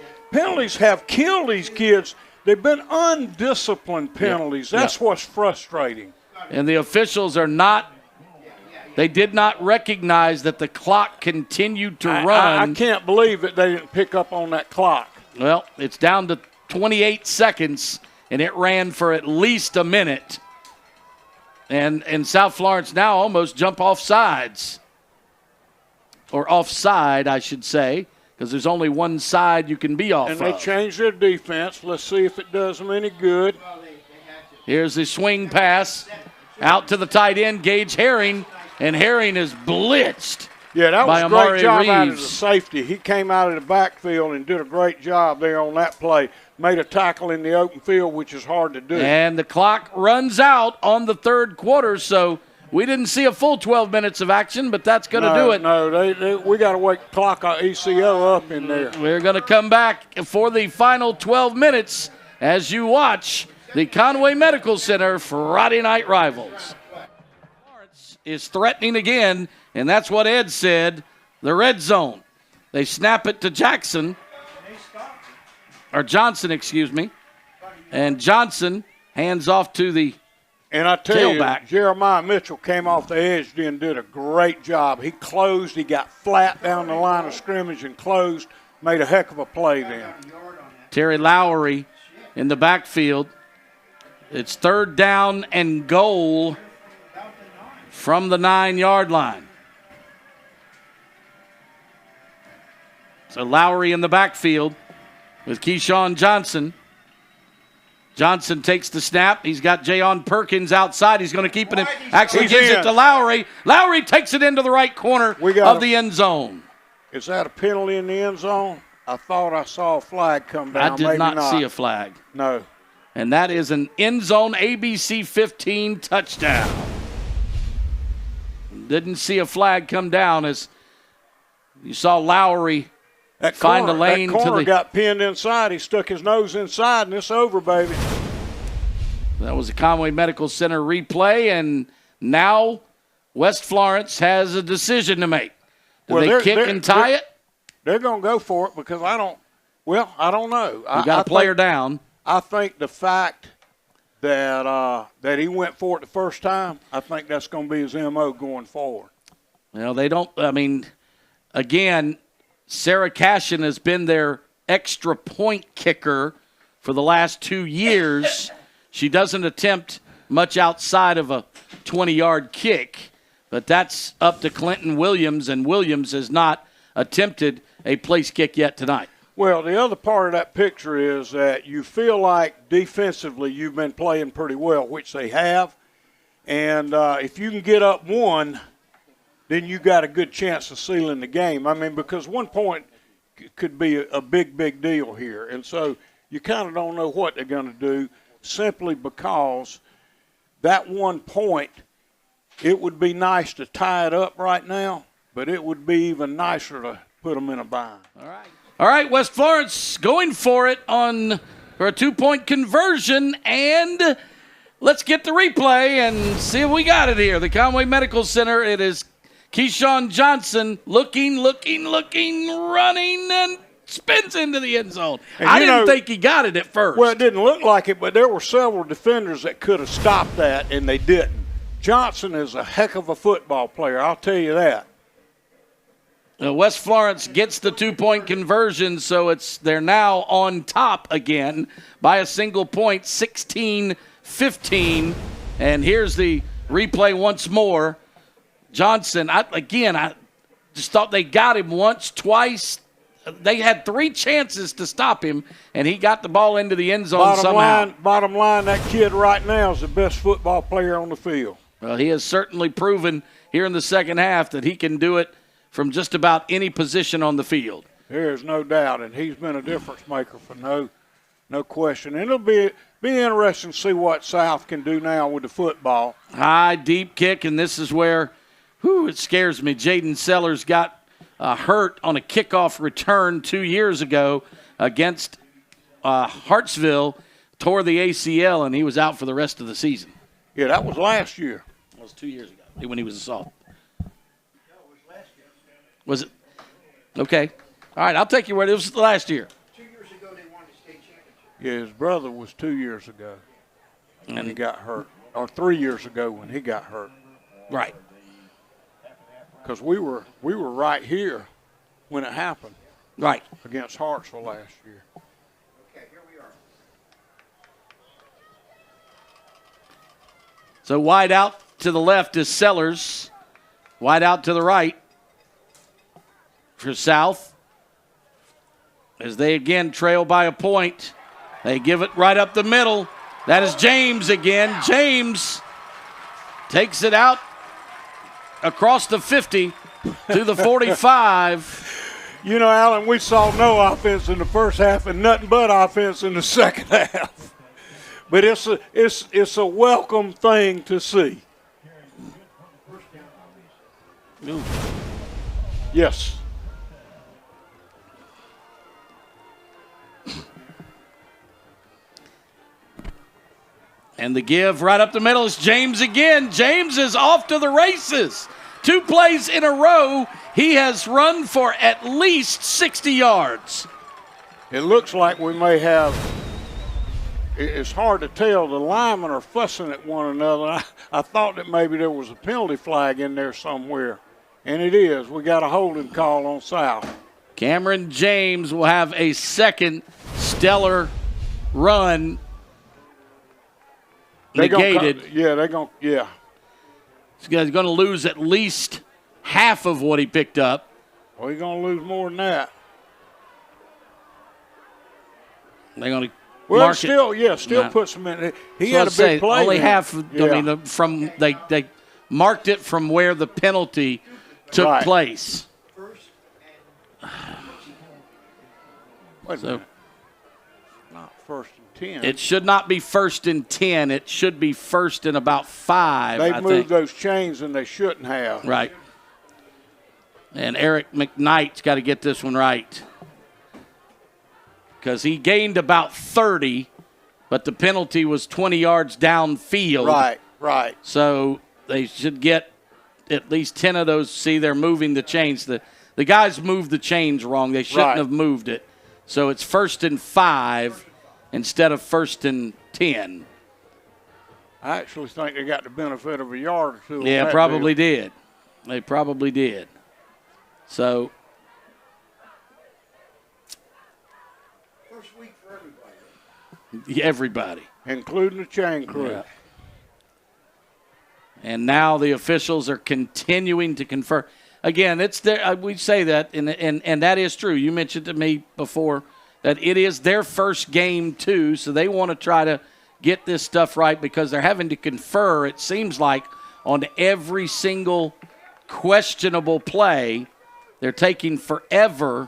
have killed these kids. They've been undisciplined penalties. That's what's frustrating. And the officials they did not recognize that the clock continued to run. I can't believe that they didn't pick up on that clock. Well, it's down to 28 seconds, and it ran for at least a minute. And South Florence now almost jump off sides. Or offside, I should say, because there's only one side you can be off of. And they changed their defense. Let's see if it does them any good. Here's the swing pass out to the tight end, Gage Herring, and Herring is blitzed. Yeah, that was a Amari great job Reeves. out of the safety. He came out of the backfield and did a great job there on that play. Made a tackle in the open field, which is hard to do. And the clock runs out on the 3rd quarter, so we didn't see a full 12 minutes of action, but that's going to do it. No, we got to wake the clock ECO up in there. We're going to come back for the final 12 minutes as you watch the Conway Medical Center Friday Night Rivals. Lawrence is threatening again, and that's what Ed said, the red zone. They snap it to Johnson, excuse me. And Johnson hands off to the And I tell tailback. you, Jeremiah Mitchell came off the edge and did a great job. He closed. He got flat down the line of scrimmage and closed. Made a heck of a play then. Terry Lowry in the backfield. It's 3rd down and goal from the 9-yard line. So Lowry in the backfield with Keyshawn Johnson. Johnson takes the snap. He's got Jayon Perkins outside. He's going to keep it in. Actually gives it to Lowry. Lowry takes it into the right corner of the end zone. Is that a penalty in the end zone? I thought I saw a flag come down. I did not see a flag. No. And that is an end zone ABC 15 touchdown. Didn't see a flag come down as you saw Lowry find a lane. That corner got pinned inside. He stuck his nose inside, and it's over, baby. That was a Conway Medical Center replay, and now West Florence has a decision to make. Do they kick and tie it? They're going to go for it because I don't know. You got a player down. I think the fact that he went for it the first time, I think that's going to be his MO going forward. Well, they don't. I mean, again, Sarah Cashin has been their extra point kicker for the last 2 years. She doesn't attempt much outside of a 20-yard kick, but that's up to Clinton Williams, and Williams has not attempted a place kick yet tonight. Well, the other part of that picture is that you feel like defensively you've been playing pretty well, which they have. And if you can get up one, then you got a good chance of sealing the game. I mean, because 1 point could be a big, big deal here. And so you kind of don't know what they're going to do simply because that 1 point, it would be nice to tie it up right now, but it would be even nicer to put them in a bind. All right, West Florence going for it for a 2-point conversion, and let's get the replay and see if we got it here. The Conway Medical Center, it is Keyshawn Johnson looking, running, and spins into the end zone. And I didn't think he got it at first. Well, it didn't look like it, but there were several defenders that could have stopped that, and they didn't. Johnson is a heck of a football player, I'll tell you that. West Florence gets the 2-point conversion, so they're now on top again by a single point, 16-15. And here's the replay once more. Johnson, I just thought they got him once, twice. They had 3 chances to stop him, and he got the ball into the end zone somehow. Bottom line, that kid right now is the best football player on the field. Well, he has certainly proven here in the second half that he can do it from just about any position on the field. There's no doubt, and he's been a difference maker for no question. And it'll be interesting to see what South can do now with the football. High, deep kick, and this is where, it scares me. Jaden Sellers got hurt on a kickoff return 2 years ago against Hartsville, tore the ACL, and he was out for the rest of the season. Yeah, that was last year. It was 2 years ago when he was a sophomore. Was it? Okay. All right, I'll take you where it was last year. 2 years ago, they won the state championship. Yeah, his brother was 2 years ago when he got hurt, or 3 years ago when he got hurt. Right. Because we were right here when it happened. Right. Against Hartsville last year. Okay, here we are. So wide out to the left is Sellers. Wide out to the right for South. As they again trail by a point. They give it right up the middle. That is James again. James takes it out across the 50 to the 45. You know, Alan, we saw no offense in the first half and nothing but offense in the second half. But it's a welcome thing to see. Ooh. Yes. And the give right up the middle is James again. James is off to the races. 2 plays in a row, he has run for at least 60 yards. It looks like we may have, it's hard to tell, the linemen are fussing at one another. I thought that maybe there was a penalty flag in there somewhere, and it is. We got a holding call on South. Cameron James will have a second stellar run negated. They're going to, yeah. This guy's going to lose at least half of what he picked up. Well, he's going to lose more than that. They're going to Well, mark still, it. Still puts him in. He So had a big play. Only then. half. Yeah. I mean, from they marked it from where the penalty took Right. place. Wait a So minute. Not first and 10. it should not be 1st and 10. It should be 1st and about 5. They I moved think. those chains and they shouldn't have. Right. And Eric McKnight's got to get this one right. Because he gained about 30, but the penalty was 20 yards downfield. Right. So they should get at least 10 of those. See, they're moving the chains. The guys moved the chains wrong. They shouldn't have moved it. So it's 1st and 5 instead of 1st and 10. I actually think they got the benefit of a yard or two. Yeah, probably did. They probably did. So First week for everybody. everybody. Including the chain crew. Yeah. And now the officials are continuing to confer. Again, it's their, we say that, and that is true. You mentioned to me before that it is their first game, too, so they want to try to get this stuff right because they're having to confer, it seems like, on every single questionable play. They're taking forever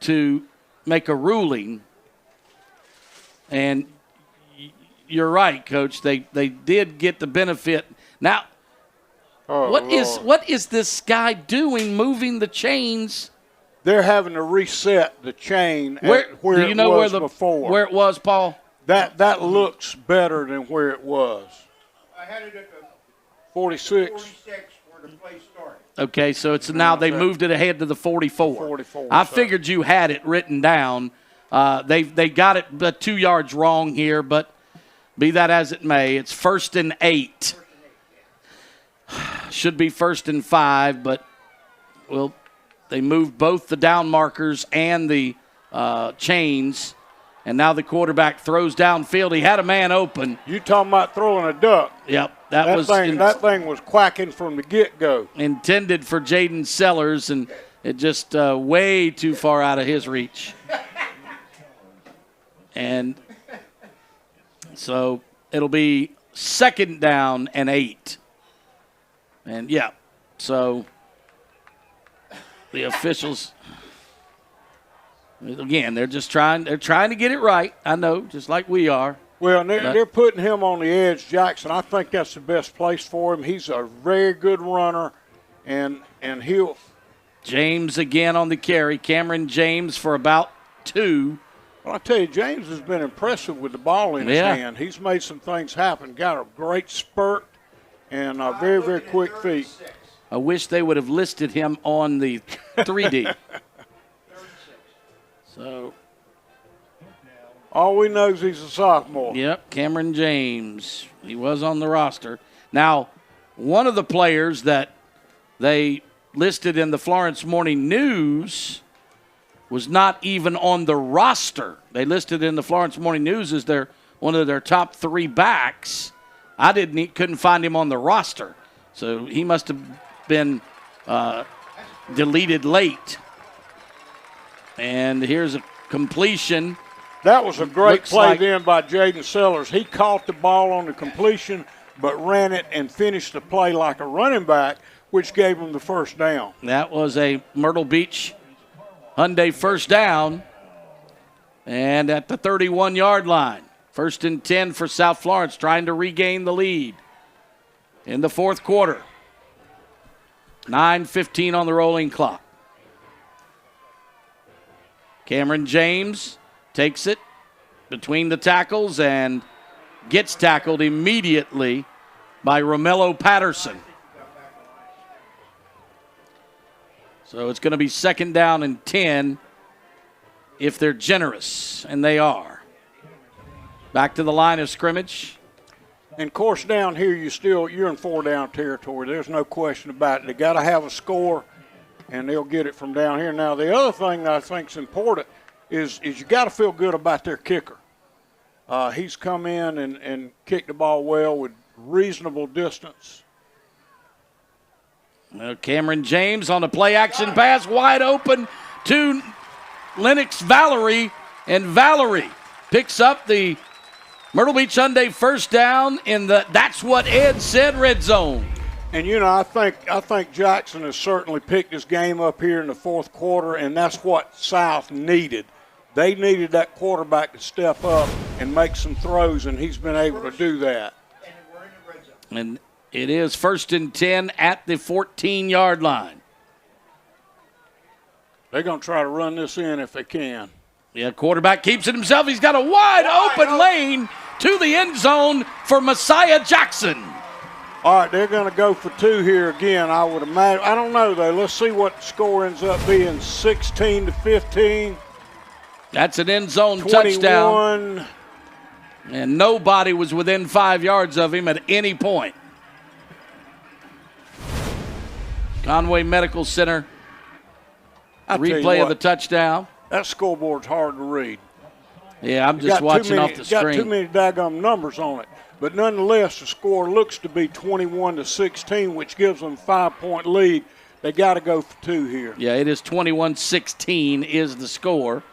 to make a ruling. And you're right, Coach. They did get the benefit. Now, what is this guy doing moving the chains? They're having to reset the chain where do you it know was where before. Where it was, Paul? That looks better than where it was. I had it at the 46. 46 where the play started. Okay, so it's now they moved it ahead to the 44. 44. I figured you had it written down. They got it 2 yards wrong here, but be that as it may, it's 1st and 8. Should be 1st and 5, but they moved both the down markers and the chains, and now the quarterback throws downfield. He had a man open. You talking about throwing a duck? Yep, that thing was quacking from the get-go. Intended for Jaden Sellers, and it just way too far out of his reach. And so it'll be 2nd down and 8. And, yeah, so the officials, again, they're trying to get it right. I know, just like we are. Well, they're putting him on the edge, Jackson. I think that's the best place for him. He's a very good runner, and he'll. James again on the carry. Cameron James for about 2. Well, I tell you, James has been impressive with the ball in his hand. He's made some things happen. Got a great spurt and very, very quick feet. I wish they would have listed him on the 3D. So, all we know is he's a sophomore. Yep, Cameron James. He was on the roster. Now, one of the players that they listed in the Florence Morning News was not even on the roster. They listed in the Florence Morning News as one of their top 3 backs. I couldn't find him on the roster, so he must have been deleted late. And here's a completion. That was a great play like then by Jaden Sellers. He caught the ball on the completion, but ran it and finished the play like a running back, which gave him the 1st down. That was a Myrtle Beach Hyundai 1st down, and at the 31-yard line. 1st and 10 for South Florence, trying to regain the lead in the 4th quarter. 9:15 on the rolling clock. Cameron James takes it between the tackles and gets tackled immediately by Romello Patterson. So it's going to be 2nd down and 10 if they're generous, and they are. Back to the line of scrimmage. And, of course, down here you're in 4-down territory. There's no question about it. They got to have a score, and they'll get it from down here. Now, the other thing that I think is important is you got to feel good about their kicker. He's come in and kicked the ball well with reasonable distance. Well, Cameron James on the play action pass, wide open to Lennox Valerie, and Valerie picks up the Myrtle Beach Hyundai first down in the That's What Ed Said red zone. And, you know, I think Jackson has certainly picked his game up here in the fourth quarter, and that's what South needed. They needed that quarterback to step up and make some throws, and he's been able to do that. And it is 1st and 10 at the 14-yard line. They're going to try to run this in if they can. Yeah, quarterback keeps it himself. He's got a wide open lane to the end zone for Messiah Jackson. All right, they're going to go for 2 here again, I would imagine. I don't know, though. Let's see what the score ends up being, 16-15. That's an end zone 21. Touchdown. And nobody was within 5 yards of him at any point. Conway Medical Center. Replay of the touchdown. That scoreboard's hard to read. Yeah, I'm just watching off the screen. Got too many daggum numbers on it. But nonetheless, the score looks to be 21-16, which gives them a 5-point lead. They got to go for 2 here. Yeah, it is 21-16 is the score.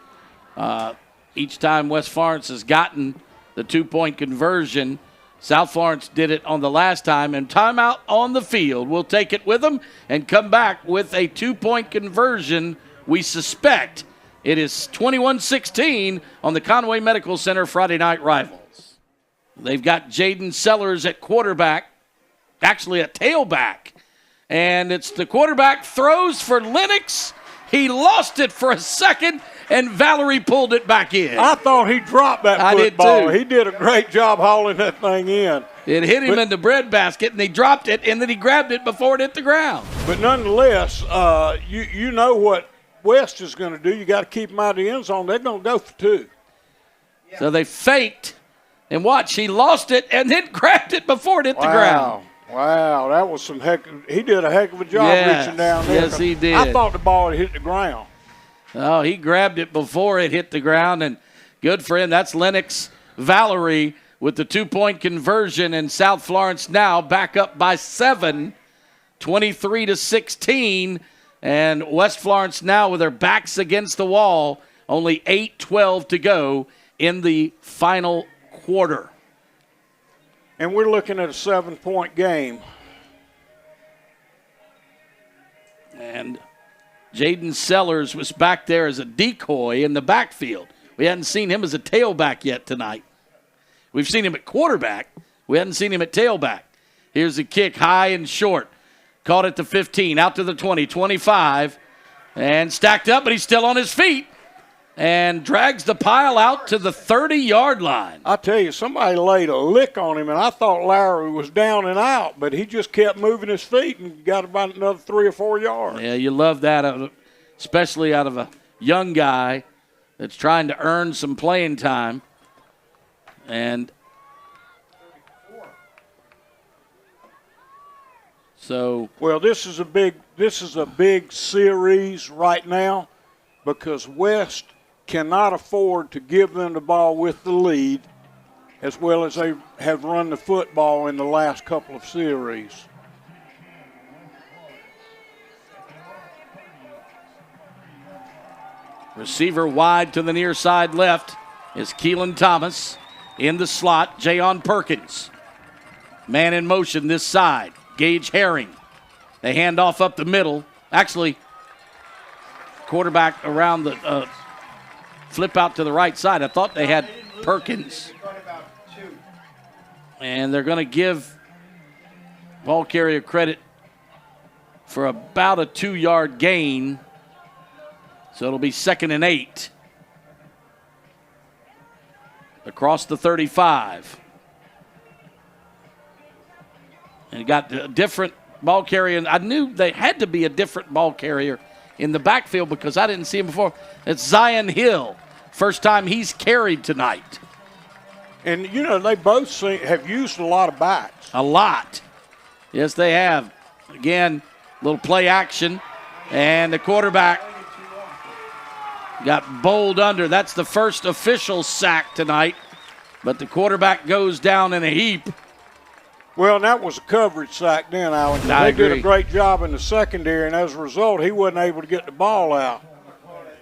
Each time West Florence has gotten the 2-point conversion, South Florence did it on the last time. And timeout on the field. We'll take it with them and come back with a 2-point conversion. We suspect it is 21-16 on the Conway Medical Center Friday Night Rivals. They've got Jaden Sellers at quarterback, actually a tailback. And it's the quarterback throws for Lennox. He lost it for a second, and Valerie pulled it back in. I thought he dropped that football. I did too. He did a great job hauling that thing in. It hit him in the breadbasket, and he dropped it, and then he grabbed it before it hit the ground. But nonetheless, you know what West is going to do. You got to keep them out of the end zone. They're going to go for 2. Yeah. So they faked. And watch, he lost it and then grabbed it before it hit the ground. Wow, that was he did a heck of a job reaching down there. Yes, he did. I thought the ball had hit the ground. Oh, he grabbed it before it hit the ground, and good for him. That's Lennox Valerie with the 2-point conversion, and South Florence now back up by 7, 23-16, and West Florence now with their backs against the wall, only 8:12 to go in the final quarter. And we're looking at a 7-point game. And Jaden Sellers was back there as a decoy in the backfield. We hadn't seen him as a tailback yet tonight. We've seen him at quarterback. We hadn't seen him at tailback. Here's a kick high and short. Caught at the 15, out to the 20, 25, and stacked up, but he's still on his feet. And drags the pile out to the 30-yard line. I tell you, somebody laid a lick on him, and I thought Larry was down and out, but he just kept moving his feet and got about another 3 or 4 yards. Yeah, you love that, especially out of a young guy that's trying to earn some playing time. And so, well, this is a big series right now because West cannot afford to give them the ball with the lead as well as they have run the football in the last couple of series. Receiver wide to the near side left is Keelan Thomas. In the slot, Jayon Perkins. Man in motion this side, Gage Herring. They hand off up the middle. Actually, quarterback around the flip out to the right side. I thought they had Perkins. And they're going to give ball carrier credit for about a 2-yard gain. So it'll be 2nd and 8. Across the 35. And you got a different ball carrier. I knew they had to be a different ball carrier in the backfield because I didn't see him before. It's Zion Hill. First time he's carried tonight. And, you know, they both have used a lot of backs. A lot. Yes, they have. Again, little play action. And the quarterback got bowled under. That's the first official sack tonight but the quarterback goes down in a heap. Well, that was a coverage sack then, Alan. I They did agree. a great job in the secondary, and as a result, he wasn't able to get the ball out.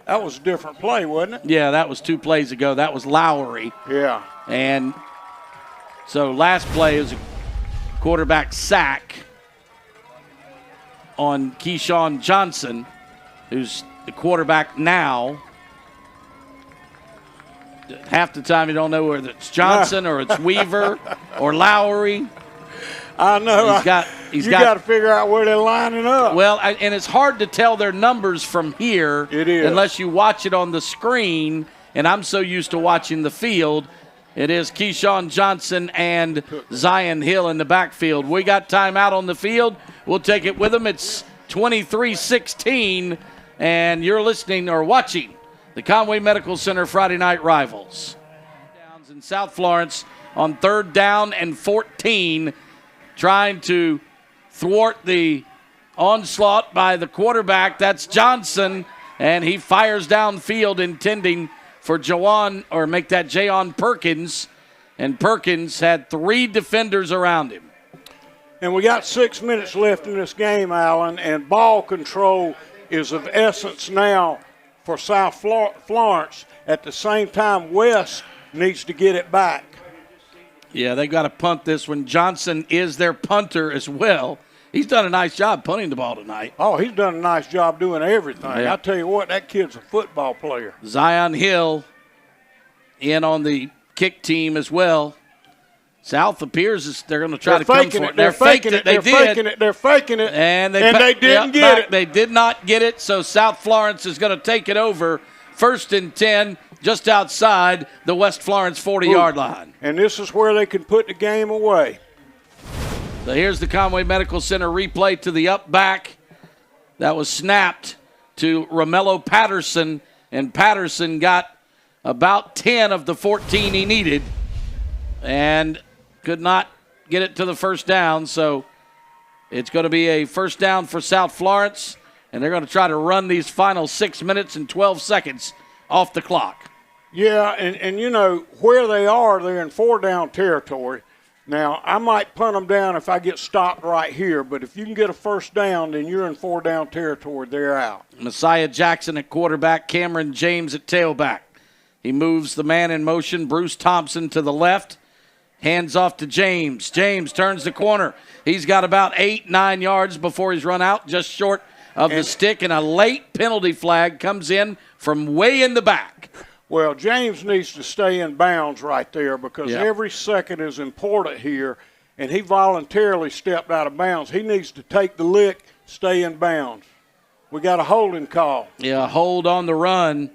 That was a different play, wasn't it? Yeah, that was 2 plays ago. That was Lowry. Yeah. And so last play is a quarterback sack on Keyshawn Johnson, who's the quarterback now. Half the time you don't know whether it's Johnson or it's Weaver or Lowry. I know. He's you got got to figure out where they're lining up. Well, and it's hard to tell their numbers from here. It is. Unless you watch it on the screen, and I'm so used to watching the field. It is Keyshawn Johnson and Zion Hill in the backfield. We got timeout on the field. We'll take it with them. It's 23-16, and you're listening or watching the Conway Medical Center Friday Night Rivals. Downs in South Florence on 3rd down and 14, trying to thwart the onslaught by the quarterback. That's Johnson, and he fires downfield intending for make that Jayon Perkins, and Perkins had 3 defenders around him. And we got 6 minutes left in this game, Alan, and ball control is of essence now for South Florence. At the same time, West needs to get it back. Yeah, they got to punt this one. Johnson is their punter as well. He's done a nice job punting the ball tonight. Oh, he's done a nice job doing everything. Yeah. I tell you what, that kid's a football player. Zion Hill in on the kick team as well. South appears as they're going to try to come for it. They're faking it. They They're did. faking it. They're faking it. And they didn't get it. They did not get it, so South Florence is going to take it over. 1st and 10, just outside the West Florence 40-yard line. And this is where they can put the game away. So here's the Conway Medical Center replay to the up back. That was snapped to Romello Patterson, and Patterson got about 10 of the 14 he needed and could not get it to the first down. So it's going to be a first down for South Florence, and they're going to try to run these final 6 minutes and 12 seconds off the clock. Yeah, and you know, where they are, they're in 4-down territory. Now, I might punt them down if I get stopped right here, but if you can get a first down, then you're in 4-down territory. They're out. Messiah Jackson at quarterback, Cameron James at tailback. He moves the man in motion, Bruce Thompson to the left. Hands off to James. James turns the corner. He's got about 8-9 yards before he's run out, just short of the stick, and a late penalty flag comes in from way in the back. Well, James needs to stay in bounds right there because Yeah. every second is important here, and he voluntarily stepped out of bounds. He needs to take the lick, stay in bounds. We got a holding call. Yeah, hold on the run,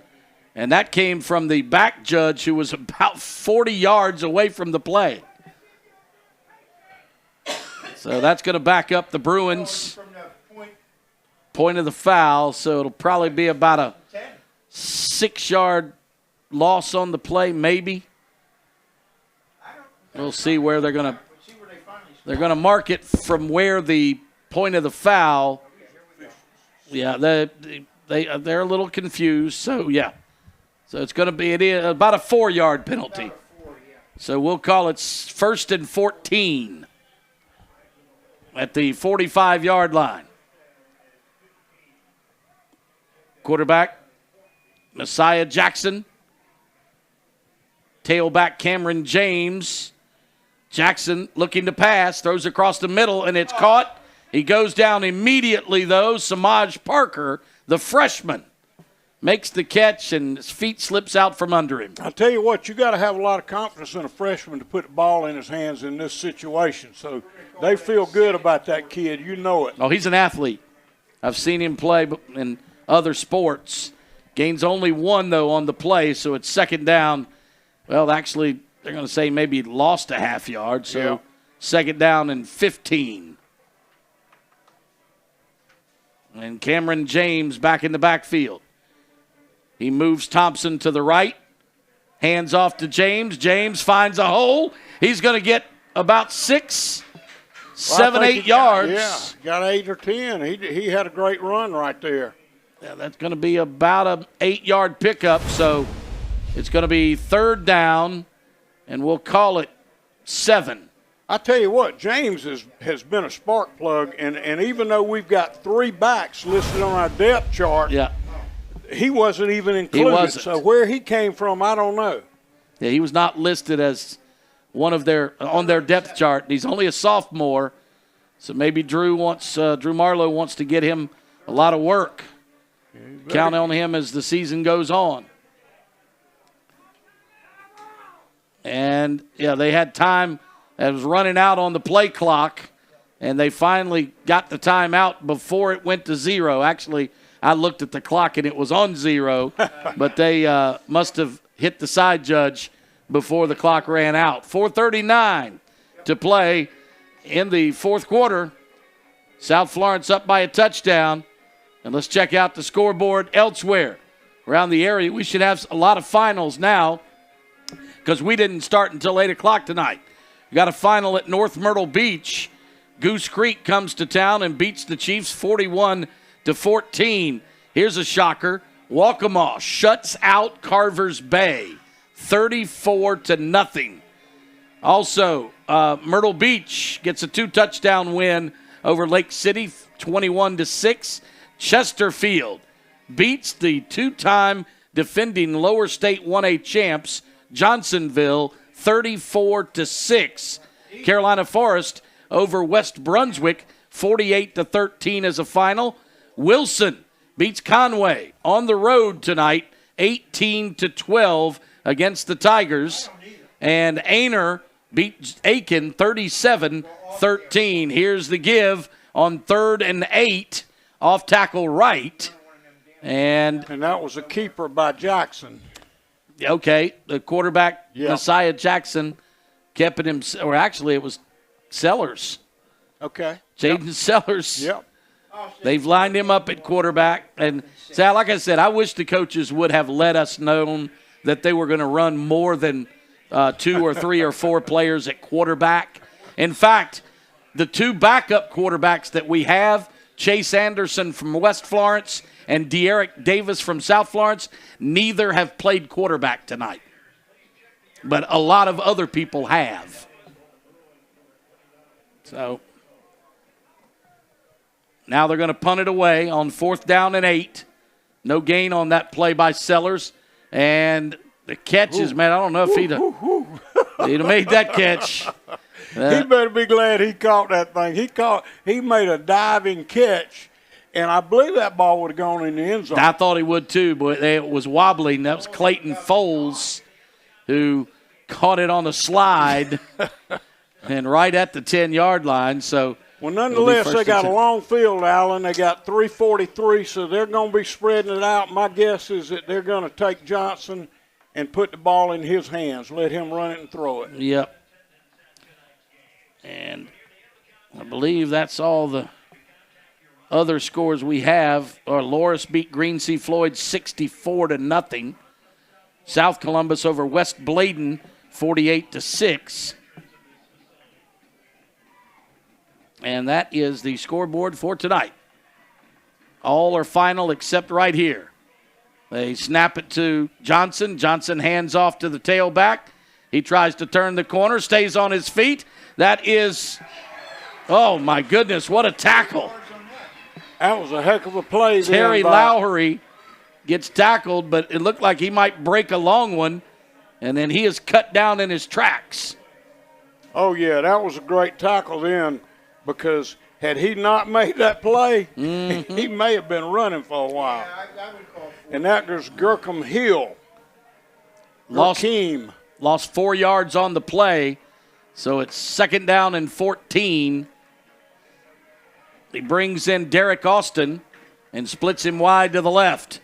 and that came from the back judge who was about 40 yards away from the play. So that's going to back up the Bruins. Point of the foul, so it'll probably be about a 6-yard loss on the play, maybe. We'll see where they're going to mark it from where the point of the foul. Yeah, they're a little confused. So yeah, so it's going to be about a 4-yard penalty. So we'll call it 1st and 14 at the 45-yard line. Quarterback Messiah Jackson. Tailback Cameron James. Jackson looking to pass, throws across the middle, and it's caught. He goes down immediately, though. Samaj Parker, the freshman, makes the catch, and his feet slips out from under him. I'll tell you what, you got to have a lot of confidence in a freshman to put the ball in his hands in this situation. So they feel good about that kid. You know it. Oh, he's an athlete. I've seen him play in other sports. Gains only 1, though, on the play, so it's 2nd down. Well, actually, they're going to say maybe lost a half yard, so yeah. 2nd down and 15. And Cameron James back in the backfield. He moves Thompson to the right. Hands off to James. James finds a hole. He's going to get about 6, 7, 8 yards. Got 8 or 10. He had a great run right there. Yeah, that's going to be about an 8-yard pickup, so it's going to be 3rd down and we'll call it 7. I tell you what, James has been a spark plug, and even though we've got 3 backs listed on our depth chart, Yeah. he wasn't even included. He wasn't. So where he came from, I don't know. Yeah, he was not listed as one of on their depth chart. He's only a sophomore, so maybe Drew Marlowe wants to get him a lot of work. Count on him as the season goes on. And, yeah, they had time that was running out on the play clock, and they finally got the time out before it went to 0. Actually, I looked at the clock, and it was on 0, but they must have hit the side judge before the clock ran out. 4:39 to play in the fourth quarter. South Florence up by a touchdown. And let's check out the scoreboard elsewhere around the area. We should have a lot of finals now because we didn't start until 8 o'clock tonight. We got a final at North Myrtle Beach. Goose Creek comes to town and beats the Chiefs 41-14. Here's a shocker. Waccamaw shuts out Carver's Bay 34-0. Also, Myrtle Beach gets a 2-touchdown win over Lake City 21-6. Chesterfield beats the 2-time defending Lower State 1A champs Johnsonville 34-6. Carolina Forest over West Brunswick 48-13 as a final. Wilson beats Conway on the road tonight 18-12 against the Tigers. And Aner beat Aiken 37-13. Here's the give on 3rd and 8 off tackle right. And that was a keeper by Jackson. Okay, the quarterback, Yep. Messiah Jackson, kept it him, or actually it was Sellers. Okay. Jaden Sellers. Yep. They've lined him up at quarterback. And, Sal, like I said, I wish the coaches would have let us know that they were going to run more than 2 or 3 or 4 players at quarterback. In fact, the 2 backup quarterbacks that we have, Chase Anderson from West Florence and De'Eric Davis from South Florence, neither have played quarterback tonight. But a lot of other people have. So now they're going to punt it away on 4th down and 8. No gain on that play by Sellers. And the catches, man, I don't know if he'd have made that catch. He better be glad he caught that thing. He made a diving catch, and I believe that ball would have gone in the end zone. I thought he would too, but it was wobbling. That was Clayton Foles who caught it on the slide and right at the 10-yard line. So, well, nonetheless, they got a long field, Allen. They got 3:43, so they're going to be spreading it out. My guess is that they're going to take Johnson and put the ball in his hands, let him run it and throw it. Yep. And I believe that's all the other scores we have. Loris beat Green Sea Floyd 64-0. South Columbus over West Bladen 48-6. And that is the scoreboard for tonight. All are final except right here. They snap it to Johnson. Johnson hands off to the tailback. He tries to turn the corner, stays on his feet. That is, oh my goodness, what a tackle. That was a heck of a play. Terry Lowry gets tackled, but it looked like he might break a long one, and then he is cut down in his tracks. Oh, yeah, that was a great tackle then, because had he not made that play, he may have been running for a while. And that was Gurkham Hill. Lost 4 yards on the play, so it's 2nd down and 14. He brings in Derek Austin and splits him wide to the left.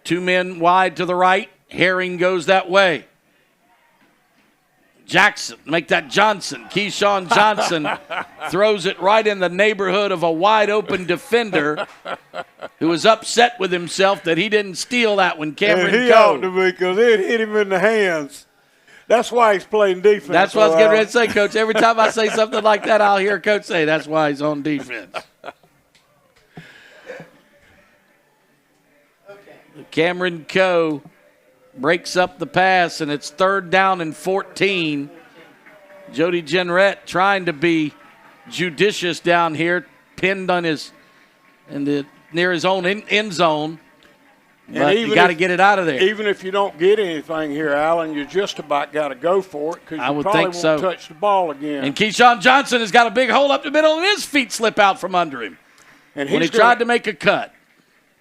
2 men wide to the right. Herring goes that way. Jackson, make that Johnson. Keyshawn Johnson throws it right in the neighborhood of a wide-open defender who was upset with himself that he didn't steal that one. Cameron and he Coe. ought to be, because it hit him in the hands. That's why he's playing defense. That's what I was getting ready to say, Coach. Every time I say something like that, I'll hear Coach say that's why he's on defense. Cameron Coe breaks up the pass, and it's 3rd down and 14. Jody Jenrette trying to be judicious down here, pinned on near his own end zone. But you got to get it out of there. Even if you don't get anything here, Alan, you just about got to go for it because you probably won't touch the ball again. And Keyshawn Johnson has got a big hole up the middle, and his feet slip out from under him when he tried to make a cut.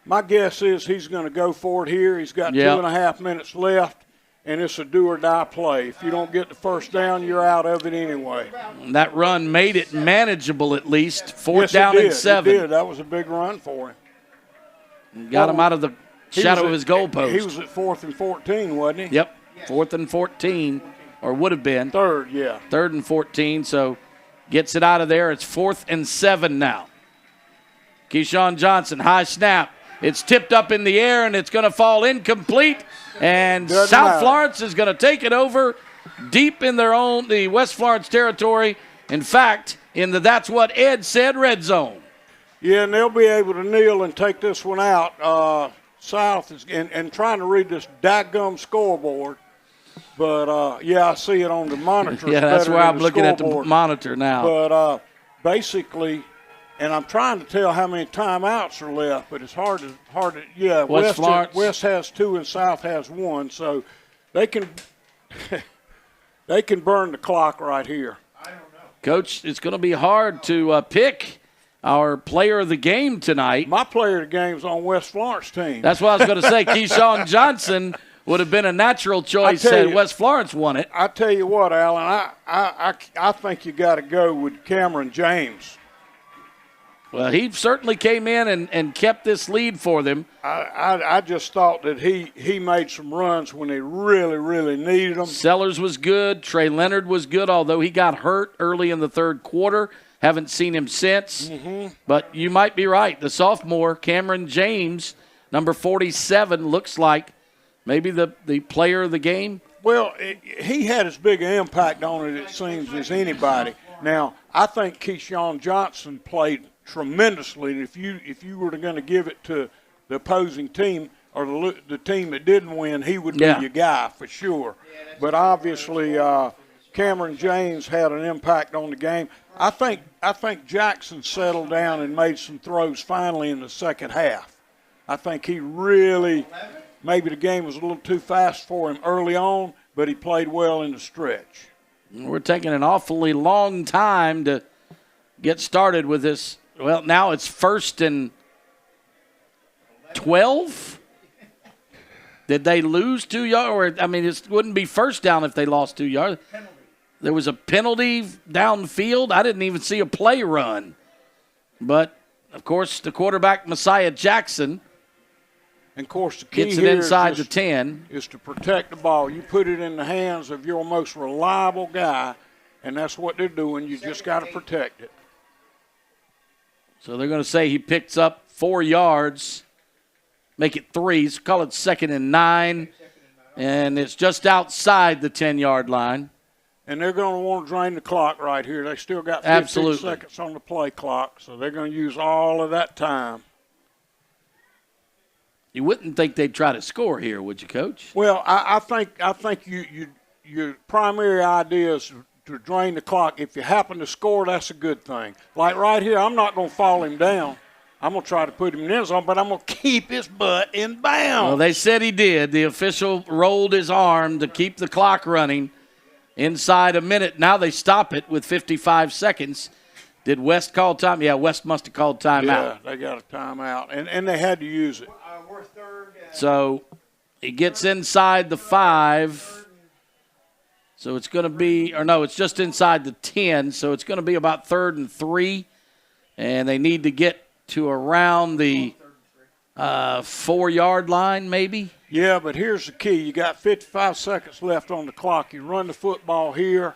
My guess is he's going to go for it here. He's got 2.5 minutes left, and it's a do-or-die play. If you don't get the first down, you're out of it anyway. And that run made it manageable at least. 4th down and 7. It did. That was a big run for him. Got him out of the shadow of his goalpost. He was at 4th and 14, wasn't he? Yep, 4th and 14, or would have been. 3rd, yeah. 3rd and 14, so gets it out of there. It's 4th and 7 now. Keyshawn Johnson, high snap. It's tipped up in the air, and it's going to fall incomplete. And South Florence is going to take it over deep in the West Florence territory. In fact, in the That's What Ed Said red zone. Yeah, and they'll be able to kneel and take this one out. South is and trying to read this daggum scoreboard. But, I see it on the monitor. Yeah, that's where I'm looking at the monitor now. But basically, and I'm trying to tell how many timeouts are left, but it's hard to yeah, West has 2 and South has 1, so they can they can burn the clock right here. I don't know. Coach, it's going to be hard to pick our player of the game tonight. My player of the game is on West Florence team. That's what I was going to say. Keyshawn Johnson would have been a natural choice had West Florence won it. I tell you what, Alan, I think you got to go with Cameron James. Well, he certainly came in and kept this lead for them. I just thought that he made some runs when they really, really needed them. Sellers was good. Trey Leonard was good, although he got hurt early in the 3rd quarter. Haven't seen him since. Mm-hmm. But you might be right. The sophomore, Cameron James, number 47, looks like maybe the player of the game. Well, he had as big an impact on it seems, as anybody. Now, I think Keyshawn Johnson played tremendously, and if you were going to give it to the opposing team or the team that didn't win, he would be your guy for sure. But obviously, Cameron James had an impact on the game. I think Jackson settled down and made some throws finally in the second half. I think he really maybe the game was a little too fast for him early on, but he played well in the stretch. We're taking an awfully long time to get started with this. Well, now it's 1st and 12. Did they lose 2 yards? It wouldn't be first down if they lost 2 yards. There was a penalty downfield. I didn't even see a play run. But, of course, the quarterback, Messiah Jackson, and of course, the key gets it inside the 10. Is to protect the ball. You put it in the hands of your most reliable guy, and that's what they're doing. You just got to protect it. So they're going to say he picks up 4 yards, make it 3. So call it 2nd and 9, and it's just outside the 10-yard line. And they're going to want to drain the clock right here. They still got 15 seconds on the play clock, so they're going to use all of that time. You wouldn't think they'd try to score here, would you, Coach? Well, I think your primary idea is to drain the clock. If you happen to score, that's a good thing. Like right here, I'm not going to fall him down. I'm going to try to put him in the end zone, but I'm going to keep his butt in bounds. Well, they said he did. The official rolled his arm to keep the clock running inside a minute. Now they stop it with 55 seconds. Did West call time? Yeah, West must have called timeout. Yeah, they got a timeout, and they had to use it. We're 3rd. So he gets inside the 5. So it's going to be, or no, it's just inside the 10. So it's going to be about 3rd and 3. And they need to get to around the 4-yard line maybe. Yeah, but here's the key. You got 55 seconds left on the clock. You run the football here,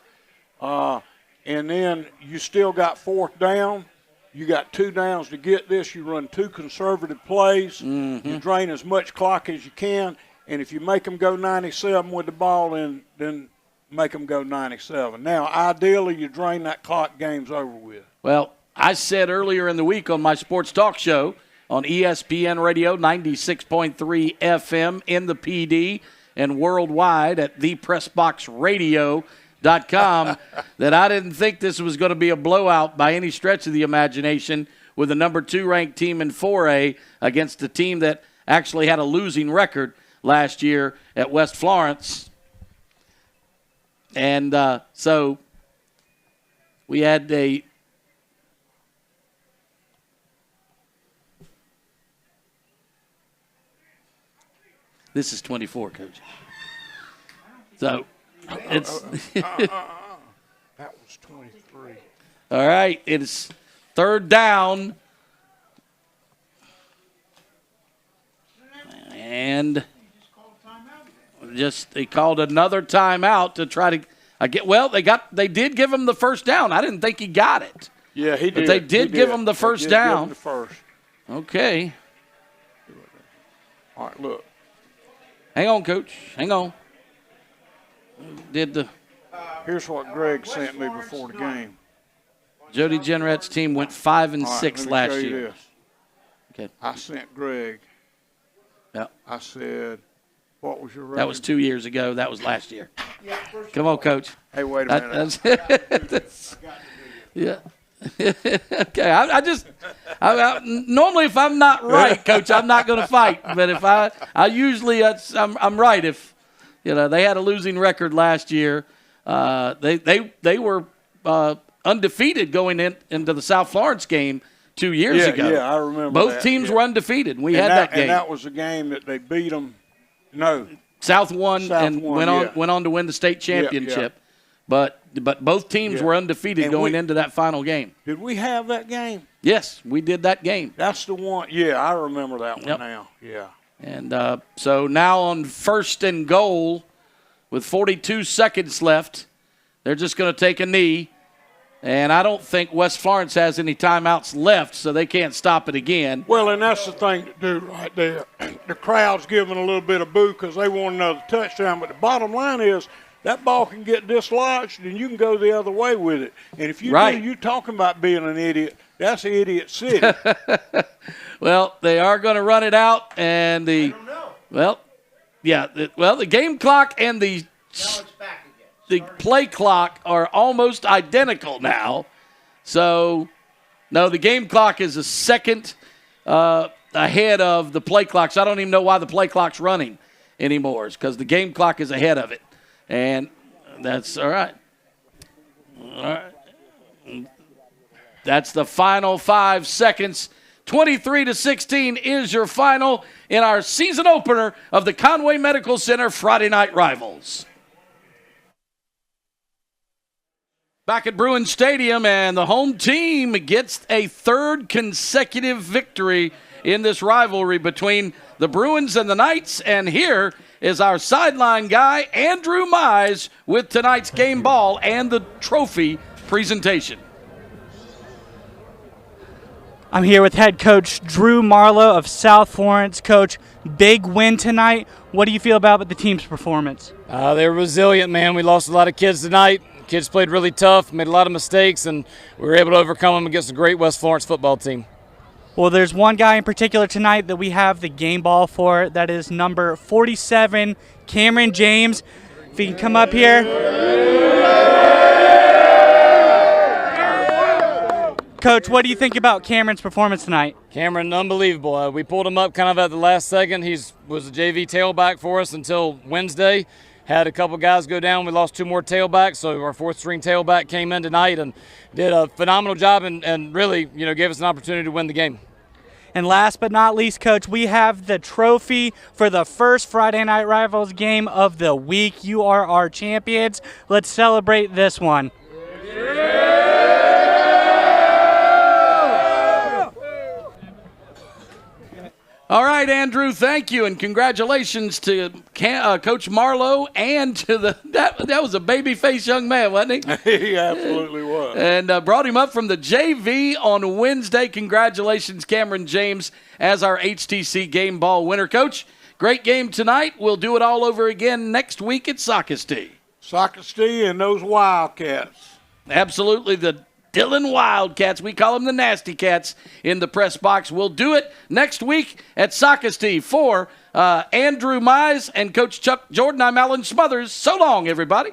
and then you still got 4th down. You got 2 downs to get this. You run 2 conservative plays. Mm-hmm. You drain as much clock as you can, and if you make them go 97 with the ball, then make them go 97. Now, ideally, you drain that clock, game's over with. Well, I said earlier in the week on my sports talk show on ESPN Radio 96.3 FM in the PD and worldwide at thepressboxradio.com that I didn't think this was going to be a blowout by any stretch of the imagination with the number 2 ranked team in 4A against a team that actually had a losing record last year at West Florence. And so we had a – this is 24, Coach. So it's – That was 23. all right, it's third down. And they called another timeout to try to they did give him the first down. I didn't think he got it. Yeah, he did. But they did give him the first down. Give him the first. Okay. All right, look. Hang on, Coach. Hang on. Here's what Greg sent me before the game. Jody Jenret's team went 5-6 last year. This. Okay. I sent Greg. Yeah. I said, what was your rating? That was 2 years ago. That was last year. Come on, Coach. Hey, wait a minute. Yeah. Okay. I normally if I'm not right, Coach, I'm not going to fight. But if I usually I'm right. If they had a losing record last year, they were undefeated going into the South Florence game 2 years ago. Yeah, I remember Both that, teams were undefeated. We had that game. And that was the game that they beat them. No. South won and went on to win the state championship. But both teams were undefeated and going into that final game. Did we have that game? Yes, we did that game. That's the one. Yeah, I remember that one now. Yeah. And so now on 1st and goal with 42 seconds left, they're just going to take a knee. And I don't think West Florence has any timeouts left, so they can't stop it again. Well, and that's the thing to do right there. The crowd's giving a little bit of boo because they want another touchdown. But the bottom line is that ball can get dislodged, and you can go the other way with it. And if you do, you're talking about being an idiot. That's Idiot City. Well, they are going to run it out, and the game clock and the play clock are almost identical now. So, no, the game clock is a second ahead of the play clock. So I don't even know why the play clock's running anymore. It's because the game clock is ahead of it. And that's all right. All right. That's the final 5 seconds. 23-16 is your final in our season opener of the Conway Medical Center Friday Night Rivals. Back at Bruins Stadium, and the home team gets a third consecutive victory in this rivalry between the Bruins and the Knights. And here is our sideline guy, Andrew Mize, with tonight's game ball and the trophy presentation. I'm here with head coach Drew Marlowe of South Florence. Coach, big win tonight. What do you feel about the team's performance? They were resilient, man. We lost a lot of kids tonight. Kids played really tough, made a lot of mistakes, and we were able to overcome them against a great West Florence football team. Well, there's one guy in particular tonight that we have the game ball for. That is number 47, Cameron James. If he can come up here. Coach, what do you think about Cameron's performance tonight? Cameron, unbelievable. We pulled him up kind of at the last second. He was a JV tailback for us until Wednesday. Had a couple guys go down. We lost 2 more tailbacks, so our 4th-string tailback came in tonight and did a phenomenal job and really, gave us an opportunity to win the game. And last but not least, Coach, we have the trophy for the first Friday Night Rivals game of the week. You are our champions. Let's celebrate this one. All right, Andrew, thank you, and congratulations to Coach Marlowe and to that was a baby-faced young man, wasn't he? He absolutely was. And brought him up from the JV on Wednesday. Congratulations, Cameron James, as our HTC game ball winner. Coach, great game tonight. We'll do it all over again next week at Sockasty. Sockasty and those Wildcats. Absolutely, the Dillon Wildcats. We call them the Nasty Cats in the press box. We'll do it next week at Sockasty for Andrew Mize and Coach Chuck Jordan. I'm Alan Smothers. So long, everybody.